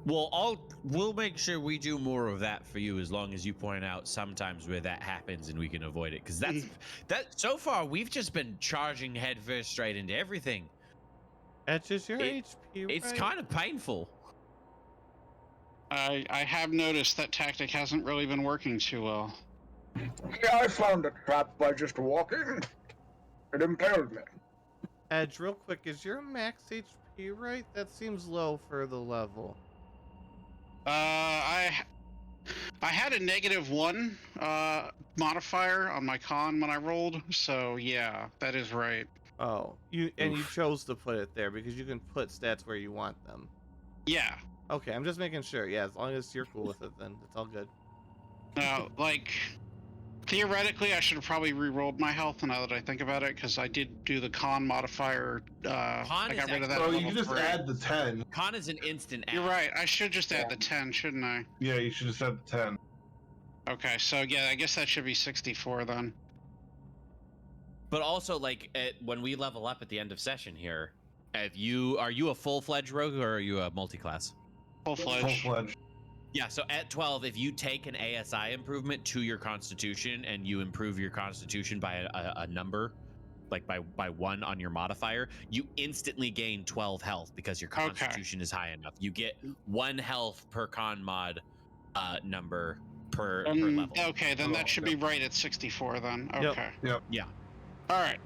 Well, we'll make sure we do more of that for you as long as you point out sometimes where that happens and we can avoid it. Because that so far we've just been charging headfirst straight into everything. That's just your It- HP, It's right? kind of painful. I have noticed that tactic hasn't really been working too well. Yeah, I found a trap by just walking. It impaled me. Edge, real quick, is your max HP right? That seems low for the level. I had a -1 modifier on my con when I rolled, so yeah, that is right. Oh, you chose to put it there because you can put stats where you want them. Yeah. Okay, I'm just making sure. Yeah, as long as you're cool with it, then it's all good. Like, theoretically, I should have probably re-rolled my health now that I think about it, because I did do the con modifier. I is got rid of that. Oh, at you level can just 3. add the 10. Con is an instant add. You're right. I should just add the 10, shouldn't I? Yeah, you should just add the 10. Okay, so yeah, I guess that should be 64 then. But also, like, when we level up at the end of session here, are you a full-fledged rogue or are you a multi-class? Full-fledged. Full-fledged. Yeah, so at 12, if you take an ASI improvement to your constitution and you improve your constitution by a number, like by 1 on your modifier, you instantly gain 12 health because your constitution is high enough. You get 1 health per con mod number per level. Okay, then that should be right at 64 then. Okay. Yep. Yeah. All right.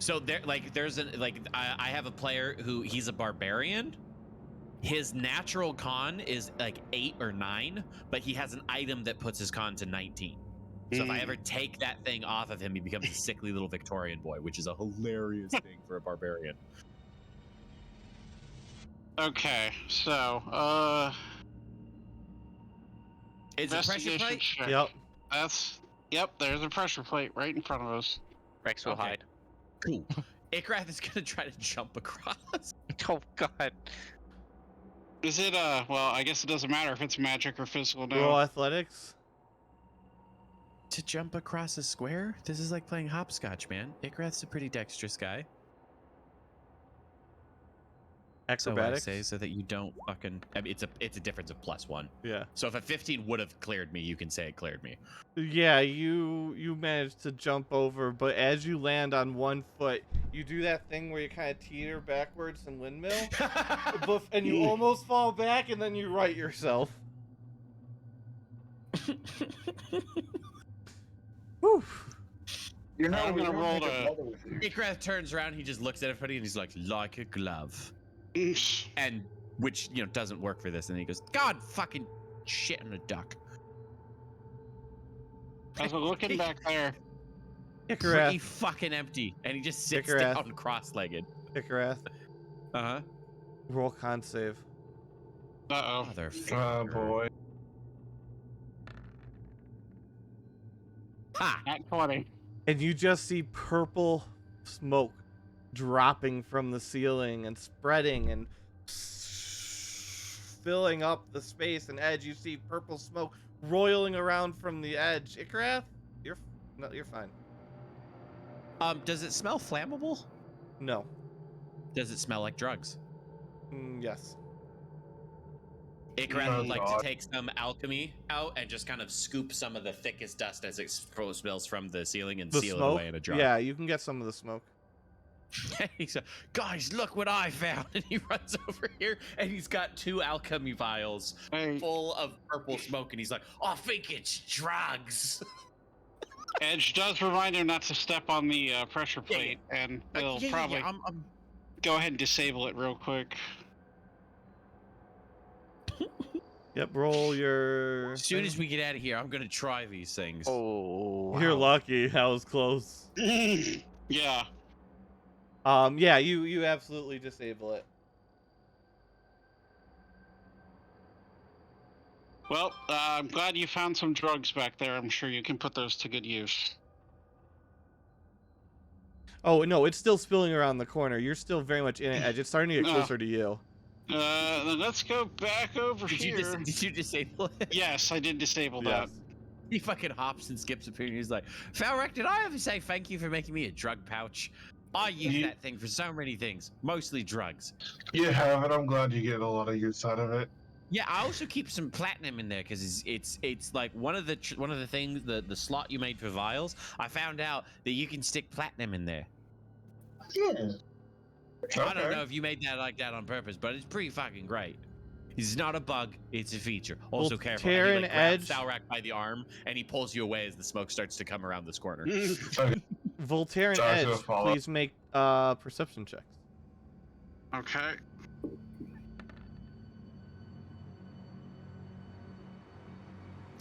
So I have a player who he's a barbarian. His natural con is like 8 or 9, but he has an item that puts his con to 19. So if I ever take that thing off of him, he becomes a sickly little Victorian boy, which is a hilarious thing for a barbarian. Okay, so It's a pressure investigation plate. check. Yep. There's a pressure plate right in front of us. Rex will Okay. hide. Cool. Ikrath is gonna try to jump across. Oh god. Is it well, I guess it doesn't matter if it's magic or physical now. Roll athletics. To jump across a square? This is like playing hopscotch, man. Ikrath's a pretty dexterous guy. Acrobatics. So I say so that you don't fucking. I mean, it's a difference of +1. Yeah. So if a 15 would have cleared me, you can say it cleared me. Yeah, you managed to jump over, but as you land on one foot, you do that thing where you kind of teeter backwards and windmill, and you almost fall back, and then you right yourself. Whew. You know, I'm we gonna don't roll make a to- brother with you. Ikrath turns around, he just looks at everybody, and he's like a glove, and which doesn't work for this. And he goes, God fucking shit on a duck. As I'm looking back there, Pretty Ikarath. fucking empty, and he just sits Ikrath. down cross-legged. Ikarath. Uh-huh. Roll con save. uh-oh. Motherfucker. Oh boy. Ha! At 20. And you just see purple smoke dropping from the ceiling and spreading and filling up the space and edge. You see purple smoke roiling around from the edge. Ikarath, you're fine. Does it smell flammable? No. Does it smell like drugs? Yes. Ikrath would like God. to take some alchemy out and just kind of scoop some of the thickest dust as it spills from the ceiling and The seal it smoke? away in a jar. Yeah, you can get some of the smoke. He's like, guys, look what I found. And he runs over here and he's got 2 alchemy vials Hey, full of purple smoke. And he's like, I think it's drugs. Edge does remind him not to step on the pressure Yeah, plate, and Like, he'll yeah, probably I'm go ahead and disable it real quick. Yep, roll your. As soon as we get out of here, I'm going to try these things. Oh, You're wow. lucky. That was close. Yeah. Yeah, you absolutely disable it. Well, I'm glad you found some drugs back there. I'm sure you can put those to good use. Oh no, it's still spilling around the corner. You're still very much in it, Edge. It's starting to get No. closer to you. Then let's go back over Did you, here. did you disable it? Yes, I did disable that. Yes. He fucking hops and skips a period. He's like, Falrak, did I ever say thank you for making me a drug pouch? I use Ye- that thing for so many things, mostly drugs. You have it. I'm glad you get a lot of use out of it. Yeah, I also keep some platinum in there because it's like one of the things the slot you made for vials. I found out that you can stick platinum in there. Yeah. I don't know if you made that like that on purpose, but it's pretty fucking great. It's not a bug; it's a feature. Also, Well, careful. tear And he, an like, grabs edge. Salrak by the arm, and he pulls you away as the smoke starts to come around this corner. Okay. Voltaire and Sorry, Edge, to follow. please make perception checks. Okay.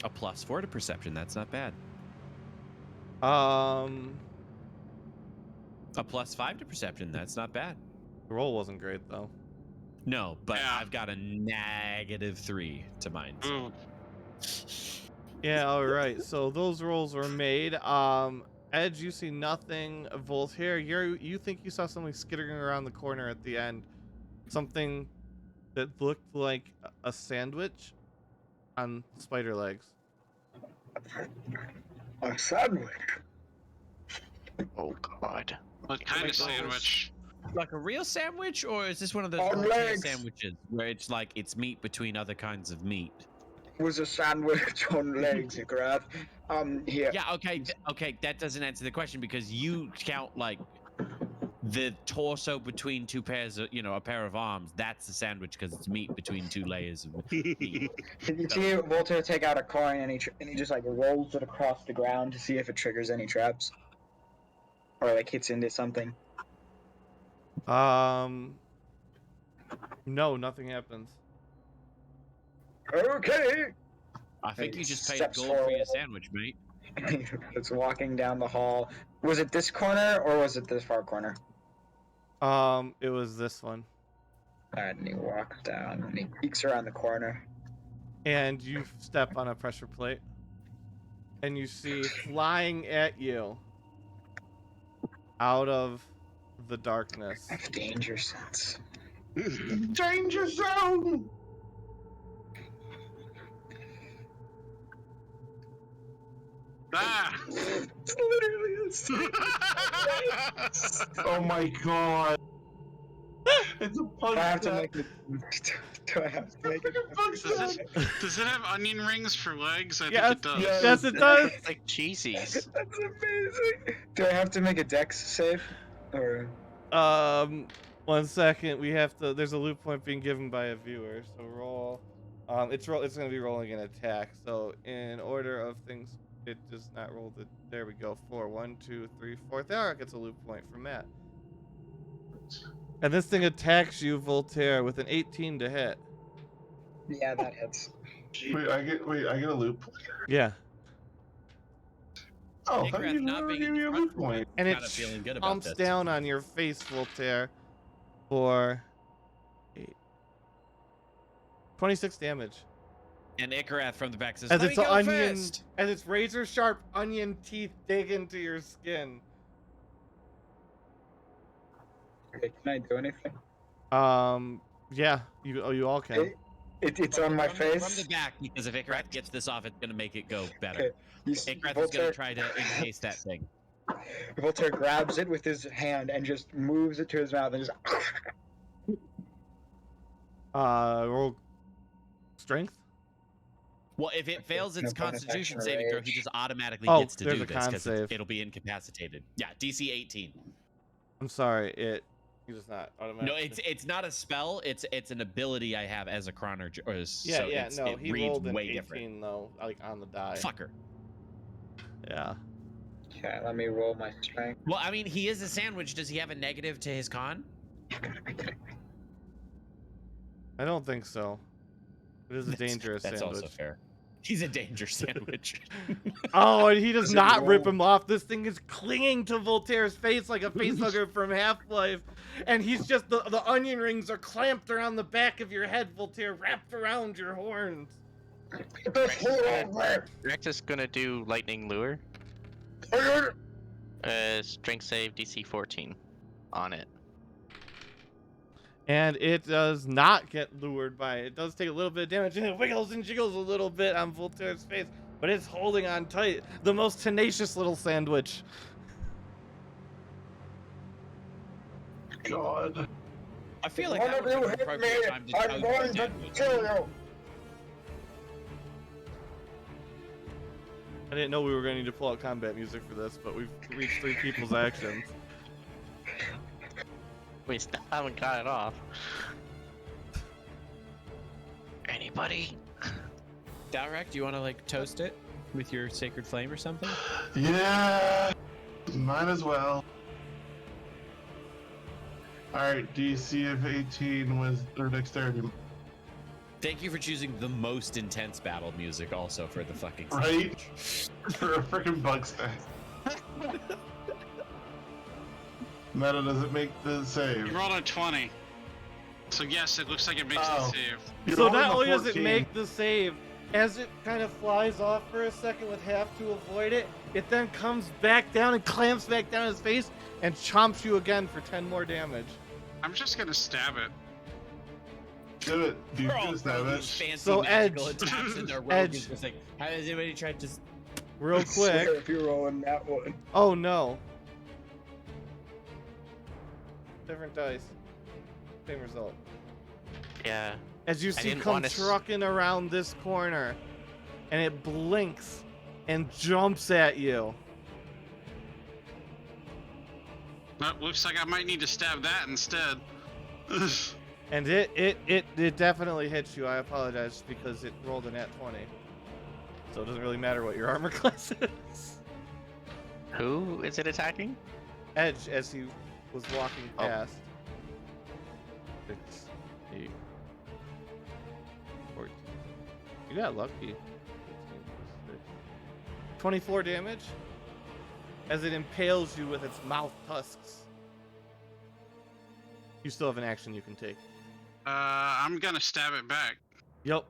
A +4 to perception. That's not bad. Um, A +5 to perception. That's not bad. the roll wasn't great though. No, but Yeah. I've got a -3 to mine. Ooh. Yeah, all right. So those rolls were made. Edge, you see nothing. Voltaire, you think you saw something skittering around the corner at the end, something that looked like a sandwich on spider legs. A sandwich. Oh God. What kind of sandwich? Like a real sandwich, or is this one of those On little legs. sandwiches where it's like it's meat between other kinds of meat? Was a sandwich on legs, Graf. Here. Yeah, okay, okay, that doesn't answer the question because you count like the torso between 2 pairs of, a pair of arms. That's a sandwich because it's meat between 2 layers of meat. You see Voltaire take out a coin and he just like rolls it across the ground to see if it triggers any traps or like hits into something. No, nothing happens. Okay. I think Hey, you just paid steps gold for your forward. sandwich, mate. It's walking down the hall. Was it this corner or was it this far corner? It was this one. And he walks down and he peeks around the corner. And you step on a pressure plate. And you see flying at you out of the darkness. I have danger sense. Danger zone. Ah! It's literally this. Oh my god. It's a Do punch. I have to sack. make it? Do I have to make it? Freaking punch Does sack. Does it have onion rings for legs? I Yes, think it does. yes. Yes, it does. It's like cheesies. That's amazing. Do I have to make a dex save? Or 1 second. We have to. There's a loot point being given by a viewer. So roll. It's going to be rolling an attack. So in order of things, it does not roll the. There we go. 4. 1, 2, 3, 4. There gets a loot point from Matt. And this thing attacks you, Voltaire, with an 18 to hit. yeah, that hits. Wait, I get a loop. Yeah. Oh, Nick how Rath you not never being give in me a front loop for once. point? And it Kinda feeling good about pumps this. down on your face, Voltaire, for 26 damage. And Ikarath from the back says, As "Let its me go onion, first." as its razor sharp onion teeth dig into your skin. Okay, can I do anything? Yeah, you all can. It's on my From face. the back, because if Ikarath gets this off, it's gonna make it go better. Okay. You see, Ikarath is gonna try to encase that thing. Voltaire grabs it with his hand and just moves it to his mouth and just. Roll Strength? Well, if it fails its No bonus Constitution action or saving throw, he rage. just automatically Oh, gets to there's do a this con because save. it'll be incapacitated. Yeah, DC 18. I'm sorry. He does not automatically. No, it's not a spell. It's an ability I have as a chroner. Yeah, So yeah. No, it he reads rolled an way 18 different. though, like on the die. Fucker. Yeah. Okay, let me roll my strength. Well, I mean, he is a sandwich. Does he have a negative to his con? I don't think so. It is a dangerous That's sandwich. also fair. He's a danger sandwich. Oh, and he does Does it not rip roll? him off. This thing is clinging to Voltaire's face like a facehugger from Half-Life. And he's just, the onion rings are clamped around the back of your head, Voltaire, wrapped around your horns. Rex is gonna do lightning lure. Strength save DC 14 on it. And it does not get lured by it. It does take a little bit of damage, and it wiggles and jiggles a little bit on Voltaire's face. But it's holding on tight. The most tenacious little sandwich. God. I feel like One that of would you be an hit me, appropriate time to I'm tell you going what to damage. kill you. I didn't know we were going to need to pull out combat music for this, but we've reached 3 people's actions. We still haven't got it off. Anybody? Dalrak, do you want to like toast it with your sacred flame or something? Yeah, might as well. Alright, DC of 18 was their dexterity, Thank you for choosing the most intense battle music also for the fucking right? For a freaking bug stack. Meta doesn't make the save. You rolled a 20. So yes, it looks like it makes Oh. the save. You're So rolling not a only does it 14. make the save, as it kind of flies off for a second with half to avoid it, it then comes back down and clamps back down his face and chomps you again for 10 more damage. I'm just gonna stab it. Do it. You We're all just have throwing it. these fancy So magical Edge. attacks in their rogue Edge. is just like, has anybody tried to? Real I swear quick. if you're rolling that one. Oh no. Different dice. Same result. Yeah. As you I see didn't come wanna trucking around this corner, and it blinks and jumps at you. That looks like I might need to stab that instead. And it definitely hits you. I apologize because it rolled a nat 20. So it doesn't really matter what your armor class is. Who is it attacking? Edge, as he was walking Oh. past. 6, 8, 14. You got lucky. 15 plus 6. 24 damage as it impales you with its mouth tusks. You still have an action you can take. I'm gonna stab it back. Yep.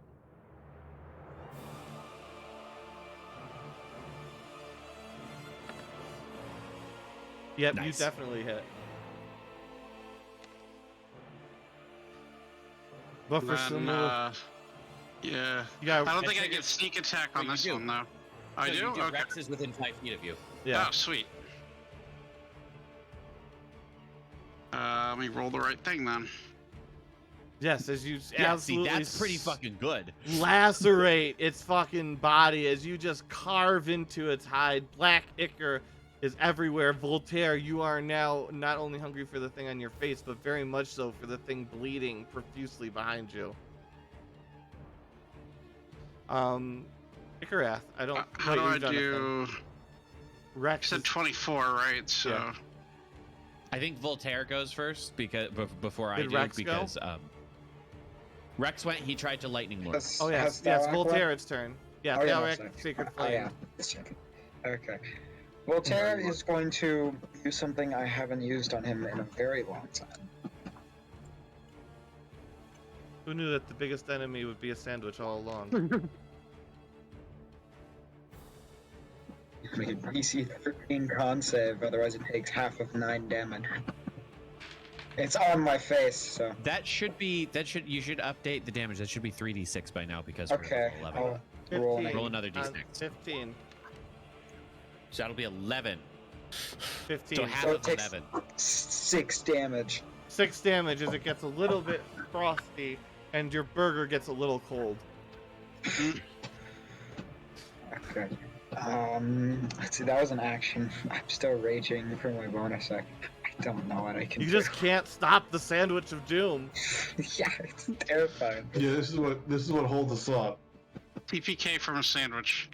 Yep, Nice. you definitely hit. But for Then, some yeah. you got I don't think I figured- get sneak attack Oh, on you this do. one though. I No, do? you Okay. Rex is within 5 feet of you. yeah. Oh, sweet. Let me roll the right thing then. Yes, as you Yeah, see, absolutely that's pretty fucking good. lacerate its fucking body as you just carve into its hide. Black ichor is everywhere. Voltaire, you are now not only hungry for the thing on your face, but very much so for the thing bleeding profusely behind you. Icharath, I don't know How do what I you've done with them. do? You Rex said is- 24, right? So Yeah. I think Voltaire goes first because before I Did do Rex go? because Rex went. He tried to lightning lure. Oh yes, yes, Voltaire, its turn. Yeah, Oh, yeah, Thalrak, sorry. Sacred Oh Flame. yeah. Second. Okay. Voltaire is going to use something I haven't used on him in a very long time. Who knew that the biggest enemy would be a sandwich all along? Make a DC 13 con save, otherwise it takes half of 9 damage. It's on my face, so. That should be. You should update the damage. That should be 3d6 by now because Okay. we're level 11. I'll roll 15 an Roll another on d6. 15. So that'll be 11. 15. So half So it of takes 11. 6 damage. 6 damage as it gets a little bit frosty and your burger gets a little cold. Okay. Let's see, that was an action. I'm still raging for my bonus action. I don't know what I can You do. just can't stop the sandwich of doom. Yeah, it's terrifying. Yeah, this is what holds us up. TPK from a sandwich.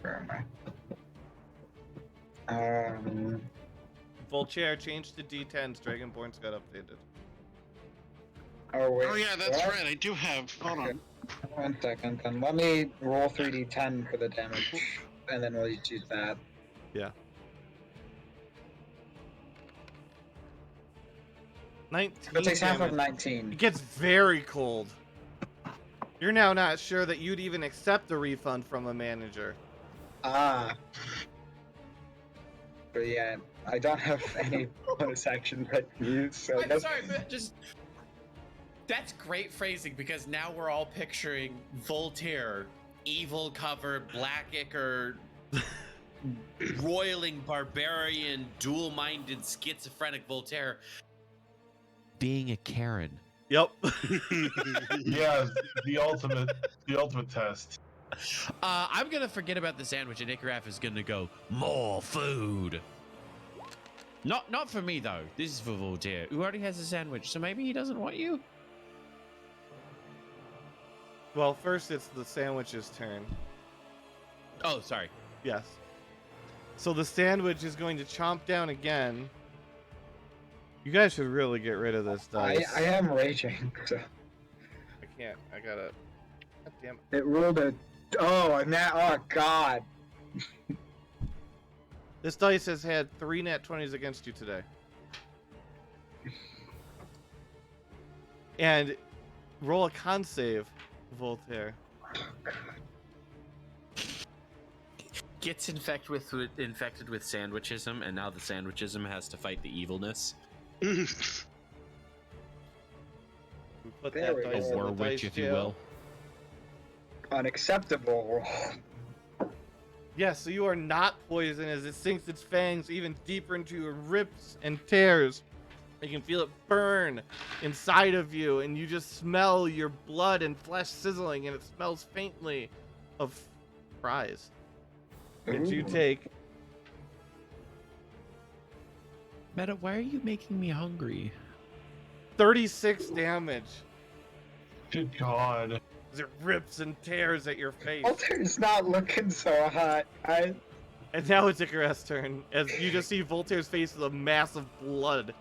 Where am I? Voltaire changed to D10s. Dragonborn's got updated. Oh wait. Oh yeah, that's what? right. I do have. Hold on. 1 second, then let me roll 3d10 for the damage, and then we'll use that. Yeah. 19 It takes half of damage. 19. It gets very cold. You're now not sure that you'd even accept a refund from a manager. Ah. But yeah, I don't have any bonus action that I can use, so I'm that's... sorry, but just that's great phrasing because now we're all picturing Voltaire, evil covered, black ichor, roiling barbarian, dual-minded, schizophrenic Voltaire being a Karen. Yep. Yeah, the ultimate test. I'm gonna forget about the sandwich, and Icaraf is gonna go more food. Not for me though. This is for Voltaire, who already has a sandwich, so maybe he doesn't want you. Well, first it's the sandwich's turn. Oh, sorry. Yes. So the sandwich is going to chomp down again. You guys should really get rid of this dice. I am raging, so... I can't. I gotta... God damn it. It rolled a... Oh, and that... Oh, God. This dice has had 3 nat 20s against you today. And roll a con save, Voltaire. Gets infected with sandwichism, and now the sandwichism has to fight the evilness. We put There that we dice go. A in war the witch, dice if you jail. will. Unacceptable. Yes, so you are not poisoned as it sinks its fangs even deeper into your ribs and tears. You can feel it burn inside of you, and you just smell your blood and flesh sizzling, and it smells faintly of fries. And you Ooh. take Meta, why are you making me hungry? 36 damage Good God. as it rips and tears at your face. Voltaire's not looking so hot. And now it's Icarus' turn, as you just see Voltaire's face with a mass of blood.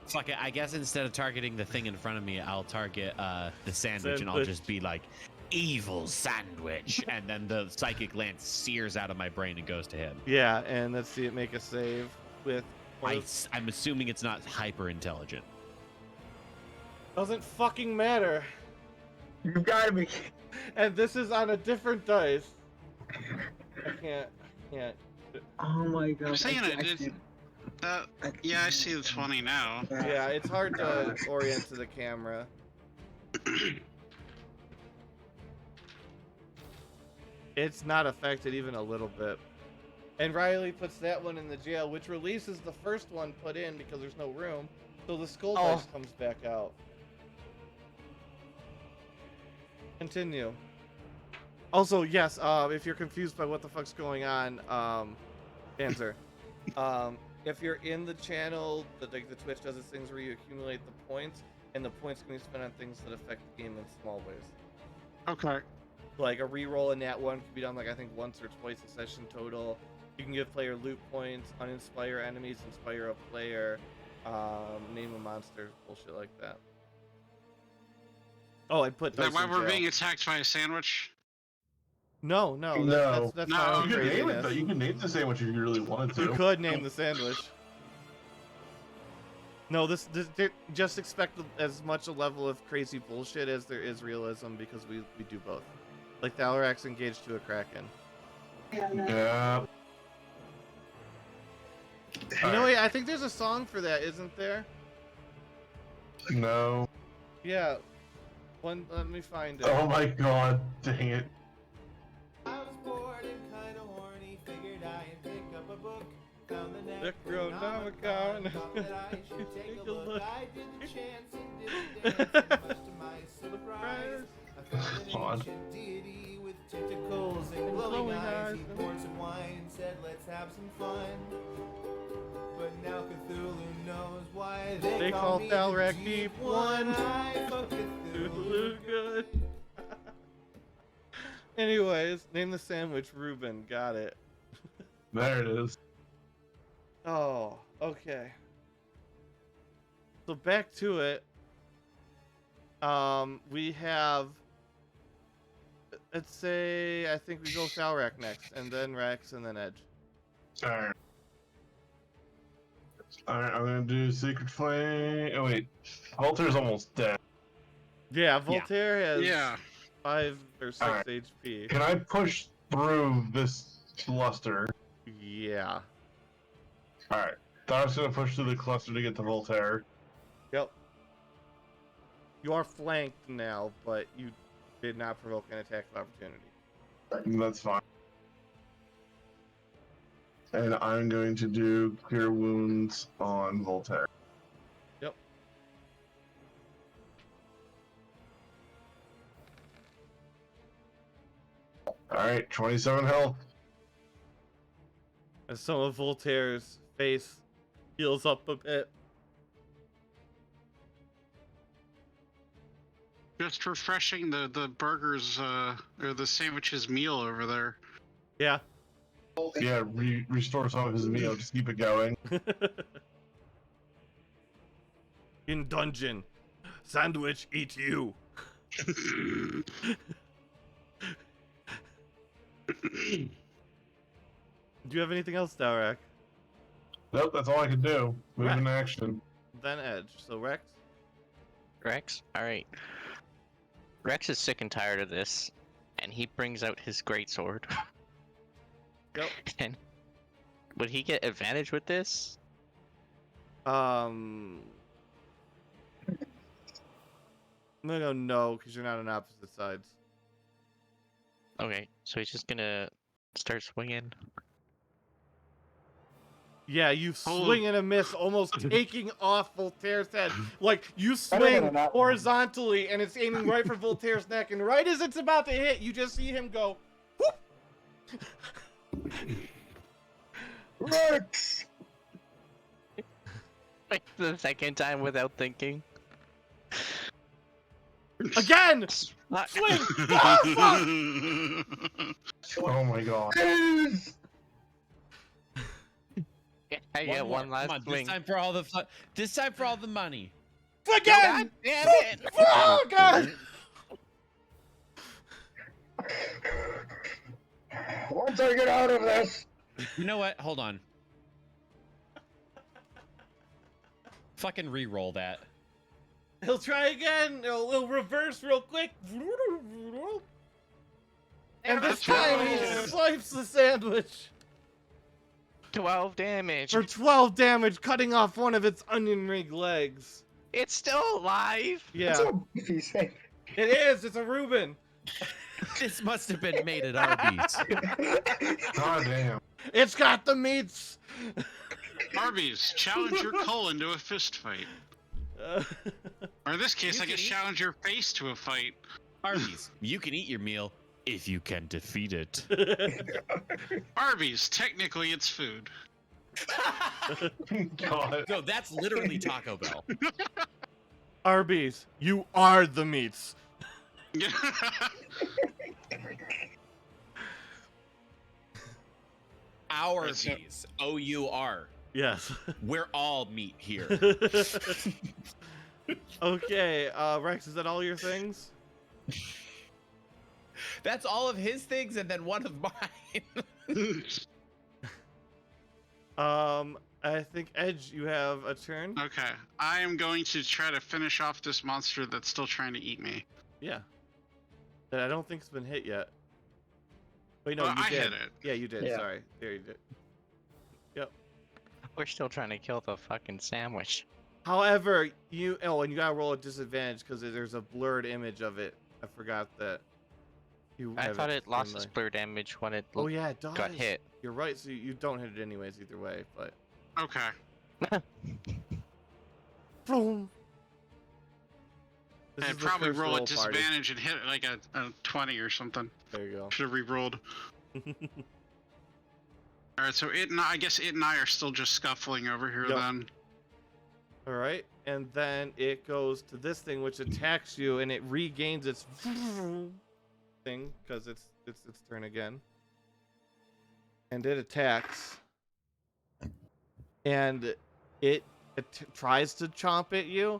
Fuck it, I guess instead of targeting the thing in front of me, I'll target the sandwich, and I'll Sandwich. just be like, evil sandwich. And then the psychic lance sears out of my brain and goes to him. Yeah, and let's see it make a save with... I'm assuming it's not hyper intelligent. Doesn't fucking matter. You gotta be... And this is on a different dice. I can't. Oh my God. I'm saying I it did. Yeah, I see the 20 now. Yeah, it's hard to orient to the camera. It's not affected even a little bit. And Riley puts that one in the jail, which releases the first one put in because there's no room. So the skull dice comes back out. Continue. Also, yes, if you're confused by what the fuck's going on, answer. If you're in the channel, the Twitch does its things where you accumulate the points, and the points can be spent on things that affect the game in small ways. Okay. Like a reroll in that one can be done like I think once or twice a session total. You can give player loot points, uninspire enemies, inspire a player, name a monster, bullshit like that. Oh, I put Is that dice why in we're jail. being attacked by a sandwich? No, No. that's No, my own You can name it craziness. though. You can name the sandwich if you really wanted to. You could name the sandwich. No, this just expect as much a level of crazy bullshit as there is realism because we do both. Like the Alarax engaged to a Kraken. Yeah. You know, I think there's a song for that, isn't there? No. Yeah. Let me find it. Oh my God. Dang it. I was bored and kinda horny, figured I'd pick up a book. Found the Necronomicon. Thought that I should take a look. I did the chance and didn't dance, and much to my surprise. An Odd. ancient deity with tentacles and glowing eyes. He poured some wine and said, let's have some fun. But now Cthulhu knows why they call me Thalrak the Deep Deep One. One. I fuck Cthulhu Good. Anyways, name the sandwich Reuben. Got it. There it is. Oh, okay. So back to it. We have. Let's say I think we go Thalrak next, and then Rex, and then Edge. Alright. Alright, I'm gonna do Secret Flame. Oh, wait. Voltaire's almost dead. Yeah, Voltaire has Yeah. 5 or 6 Alright. HP. Can I push through this cluster? Yeah. Alright. I was gonna push through the cluster to get to Voltaire. Yep. You are flanked now, but you did not provoke an attack of opportunity. That's fine. And I'm going to do Cure Wounds on Voltaire. Yep. Alright, 27 health. As some of Voltaire's face heals up a bit. Just refreshing the burgers or the sandwiches meal over there. Yeah. Yeah, restore some of his meal. Just keep it going. In dungeon, sandwich eat you. Do you have anything else, Dowrak? Nope, that's all I can do. Move Right. in action. Then Edge. So Rex. Rex? Alright. Rex is sick and tired of this, and he brings out his greatsword. Yep. And would he get advantage with this? I'm gonna go no, because you're not on opposite sides. Okay, so he's just gonna start swinging. Yeah, you Oh. swing and a miss, almost taking off Voltaire's head. Like, you Better than swing a not- horizontally, and it's aiming right for Voltaire's neck, and right as it's about to hit, you just see him go, whoop! Rex! Like the second time without thinking. Again! Ah, Swing! Ah, fuck! Oh my god. I get more. one last Come on, swing. This time for all the this time for all the money. Again! God damn it! Oh, God! Once I get out of this, You know what? Hold on. Fucking re-roll that. He'll try again. He'll reverse real quick. And this time he swipes the sandwich 12 damage. for 12 damage, cutting off one of its onion ring legs. It's still alive. Yeah, it's a beefy thing. it is. It's a Reuben. This must have been made at Arby's. God damn. It's got the meats. Arby's, challenge your colon to a fist fight. Or in this case, You I guess can eat- challenge your face to a fight. Arby's, you can eat your meal if you can defeat it. Arby's, technically it's food. God. No, that's literally Taco Bell. Arby's, you are the meats. Arby's, O-U-R. Yes. We're all meat here. Okay, Rex, is that all your things? That's all of his things and then one of mine. I think Edge, you have a turn. Okay, I am going to try to finish off this monster that's still trying to eat me. Yeah. That I don't think's been hit yet. Wait, no, Well, you I did. hit it. Yeah, you did. Yeah. Sorry. There you did. We're still trying to kill the fucking sandwich. However, and you gotta roll a disadvantage because there's a blurred image of it. I forgot that. I have thought it lost its in blur damage when it Oh yeah, it does. got hit. You're right. So you don't hit it anyways, either way. But Okay. boom. This I'd is the probably first roll at party. disadvantage and hit like a 20 or something. There you go. Should have re-rolled. All right, so I guess it and I are still just scuffling over here Yep. then. All right, and then it goes to this thing which attacks you, and it regains its thing because it's its turn again, and it attacks, and it tries to chomp at you,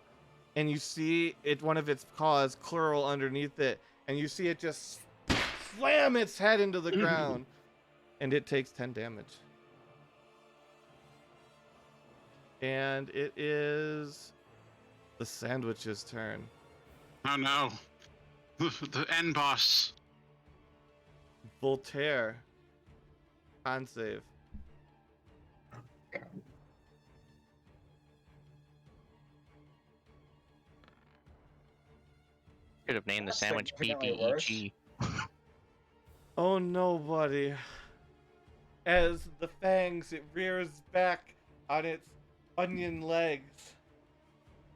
and you see one of its claws curl underneath it, and you see it just slam its head into the ground, and it takes 10 damage. And it is the sandwich's turn. Oh no. The end boss. Voltaire. Con save. Could have named the That's sandwich significantly worse. PPEG. Oh no, buddy. As the fangs, it rears back on its onion legs.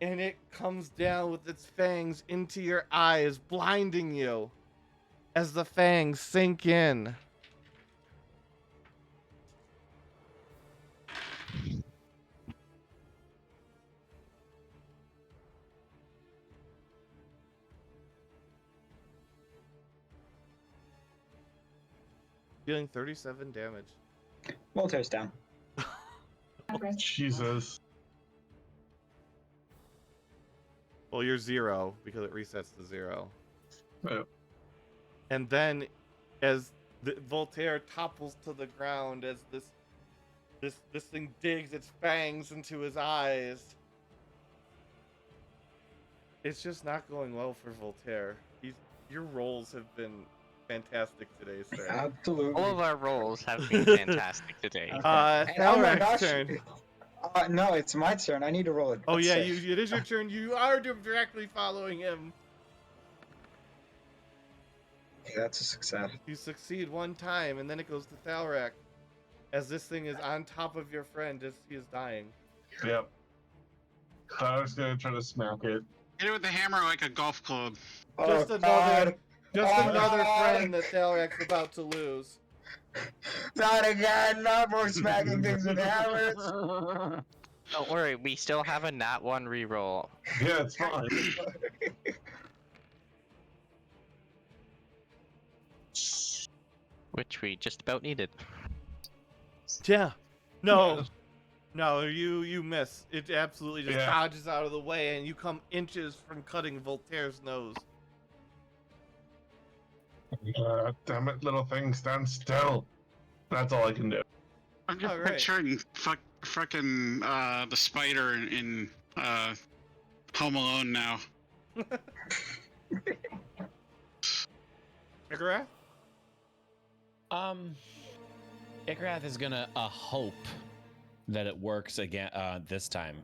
And it comes down with its fangs into your eyes, blinding you. As the fangs sink in. Dealing 37 damage. Voltaire's down. Jesus. Well, you're 0 because it resets to 0. Yeah. And then, as Voltaire topples to the ground, as this thing digs its fangs into his eyes, it's just not going well for Voltaire. Your rolls have been fantastic today, sir. Absolutely. All of our rolls have been fantastic today. And oh my Thalrak's gosh. turn. No, it's my turn. I need to roll it. Oh yeah, it is your turn. You are directly following him. Okay, that's a success. You succeed one time, and then it goes to Thalrak, as this thing is on top of your friend as he is dying. Yep. I was gonna try to smack it. Hit it with the hammer like a golf club. Just Oh, another, God. another God. friend that Thalrak's about to lose. Not again. Not more smacking things with hammers. Don't worry, we still have a nat 1 reroll, Yeah, it's fine. which we just about needed. Yeah. No. No, you miss. It absolutely just Yeah. dodges out of the way, and you come inches from cutting Voltaire's nose. Damn it, little thing, stand still. That's all I can do. I'm just Alright. picturing fucking the spider in Home Alone now. Icarus? Ikrath is gonna hope that it works again this time.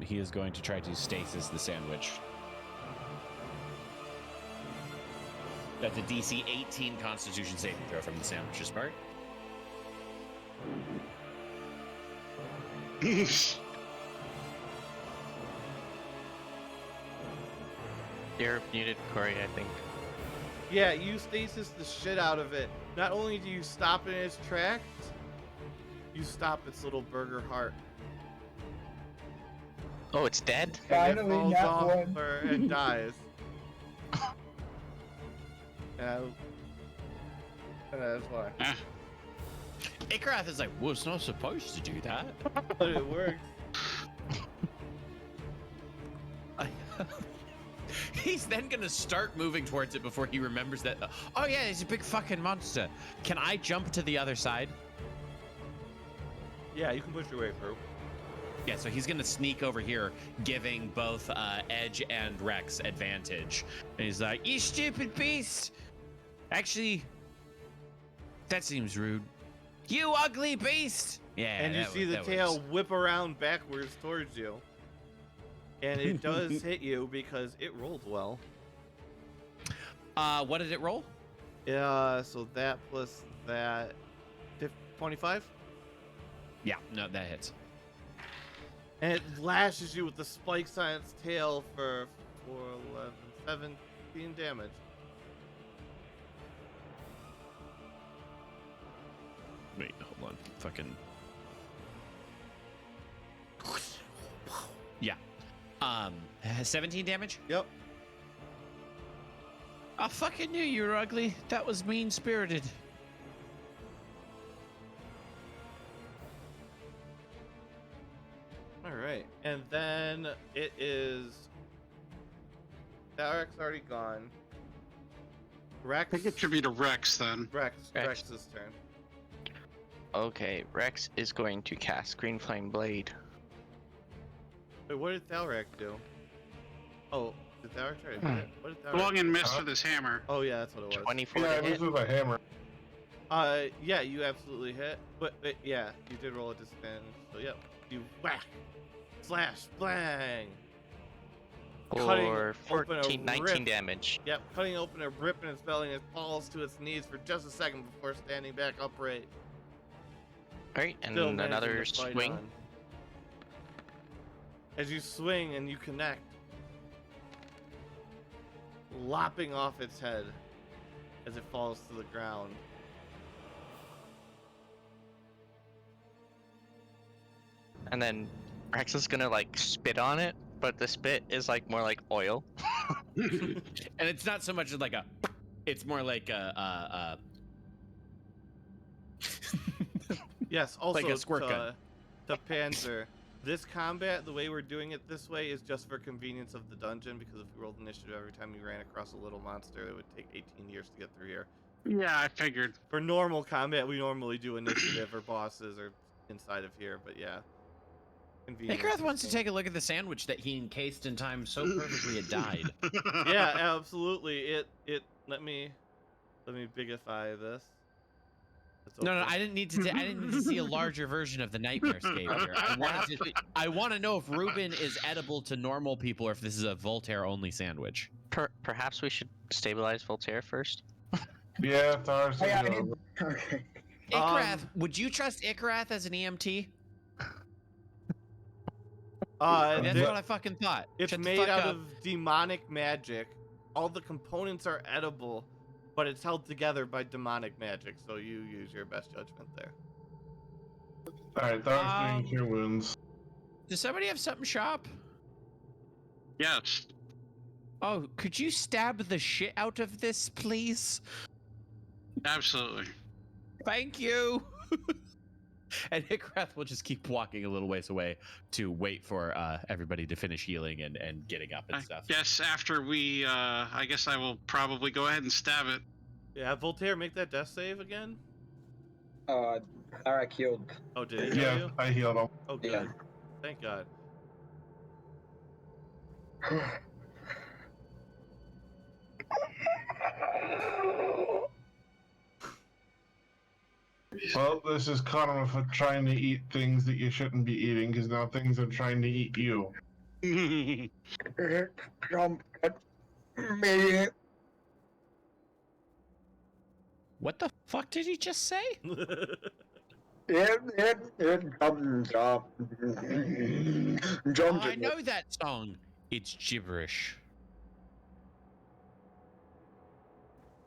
He is going to try to stasis the sandwich. That's a DC 18 Constitution saving throw from the sandwich's part. You're muted, Corey, I think. Yeah, you stasis the shit out of it. Not only do you stop it in its tracks, you stop its little burger heart. Oh, it's dead? And it Finally, falls nat off one. and dies. And that's why. Ikrath is like, was not supposed to do that. But it works. He's then gonna start moving towards it before he remembers that. Oh yeah, it's a big fucking monster. Can I jump to the other side? Yeah, you can push your way through. Yeah, so he's gonna sneak over here, giving both Edge and Rex advantage. And he's like, "You stupid beast! Actually, that seems rude. You ugly beast!" Yeah, And you that see the that tail works. whip around backwards towards you. And it does hit you because it rolled well. What did it roll? Yeah, so that plus that 25? Yeah, no, that hits. And it lashes you with the spikes on its tail for 4, 11, 17 damage. Wait, hold on. Fucking. Yeah. 17 damage? Yep. I fucking knew you were ugly. That was mean spirited. All right, and then it is. Tarek's already gone. Rex. I think it should be to Rex then. Rex's turn. Okay, Rex is going to cast Green Flame Blade. Wait, what did Thalrak do? Oh, did Thalrak try to hit it? What did Thalrak? Long and missed with his hammer. Oh yeah, that's what it was. 24 Yeah, to it hit. was with a hammer. Yeah, you absolutely hit. But yeah, you did roll a disadvantage. So yep, you whack, slash, blang. Cutting For open a 14, 19 rip. damage. Yep, cutting open a rip in its belly and it falls to its knees for just a second before standing back upright. Alright, and Still managing another to fight swing. on. As you swing and you connect, lopping off its head as it falls to the ground. And then Rex is gonna like spit on it, but the spit is like more like oil. And it's not so much like a. It's more like a. Yes, also Like a squirt gun. to Panzer. This combat, the way we're doing it this way, is just for convenience of the dungeon, because if we rolled initiative every time we ran across a little monster, it would take 18 years to get through here. Yeah, I figured. For normal combat, we normally do initiative or bosses or inside of here, but yeah. Convenience Icarus is wants to cool. take a look at the sandwich that he encased in time so perfectly it died. Yeah, absolutely. It let me bigify this. It's No, open. I didn't need to. I didn't need to see a larger version of the nightmare scape here. I want to know if Reuben is edible to normal people or if this is a Voltaire-only sandwich. Perhaps we should stabilize Voltaire first. Yeah, Thars. Hey, I need... Okay. Ikarath, would you trust Ikarath as an EMT? That's there- what I fucking thought. It's Shut the made fuck out up. of demonic magic. All the components are edible, but it's held together by demonic magic, so you use your best judgment there. Alright, Thars doing cure wounds. Does somebody have something sharp? Yes. Oh, could you stab the shit out of this, please? Absolutely. Thank you. And Ikarath will just keep walking a little ways away to wait for everybody to finish healing and getting up and I stuff. guess after we, I guess I will probably go ahead and stab it. Yeah, Voltaire, make that death save again. Alright, healed. Oh, did he heal Yeah, you? I healed him. Oh, good. Yeah. Thank God. Well, this is karma for trying to eat things that you shouldn't be eating, because now things are trying to eat you. Jump at me. What the fuck did he just say? It comes up. Jump I at know that song. It's gibberish.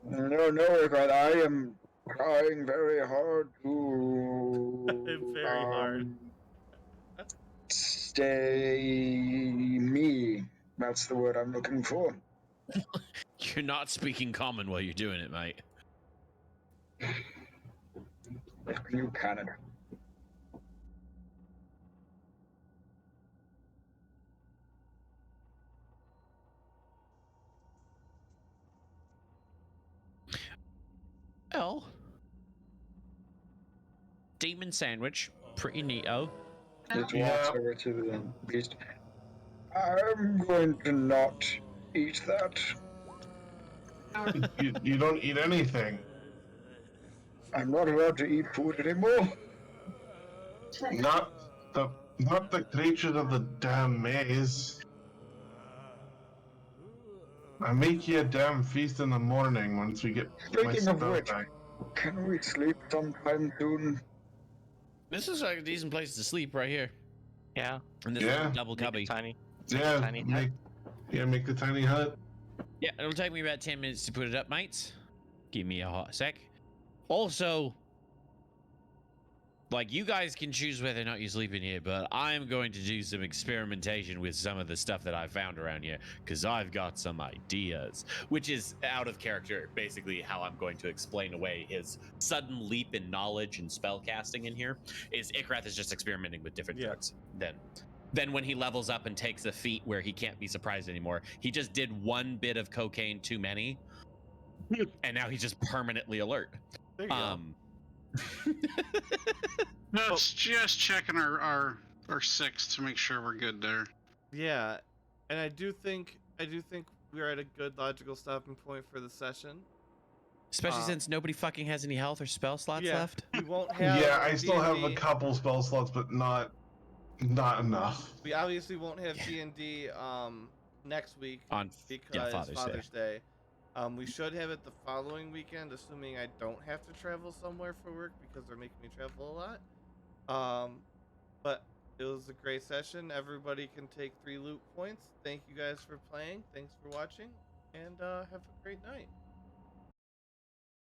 No, Ikarath, I am trying very hard to... Very hard. Stay me. That's the word I'm looking for. You're not speaking common while you're doing it, mate. New Canada. Well, demon sandwich, pretty neato. It Yeah. walks over to the beast. I'm going to not eat that. You don't eat anything. I'm not allowed to eat food anymore. Not the creatures of the damn maze. I make you a damn feast in the morning once we get my Speaking of spell which, back. can we sleep sometime soon? This is like a decent place to sleep right here. Yeah. And this Yeah. is double Make a cubby. tiny. Yeah, Tiny hut. make the tiny hut. Yeah, it'll take me about 10 minutes to put it up, mates. Give me a hot sec. Also, like, you guys can choose whether or not you sleep in here, but I'm going to do some experimentation with some of the stuff that I found around here, because I've got some ideas, which is out of character, basically how I'm going to explain away his sudden leap in knowledge and spell casting in here, is Ikrath is just experimenting with different drugs. Then when he levels up and takes a feat where he can't be surprised anymore, he just did one bit of cocaine too many, and now he's just permanently alert. There you go. No, it's just checking our 6 to make sure we're good there. Yeah, and I do think we're at a good logical stopping point for the session. Especially since nobody fucking has any health or spell slots left. We won't have. Yeah, I still have a D&D. couple spell slots, but not enough. We obviously won't have D&D next week because Father's Day. We should have it the following weekend, assuming I don't have to travel somewhere for work because they're making me travel a lot. But it was a great session. Everybody can take 3 loot points. Thank you guys for playing. Thanks for watching, and have a great night.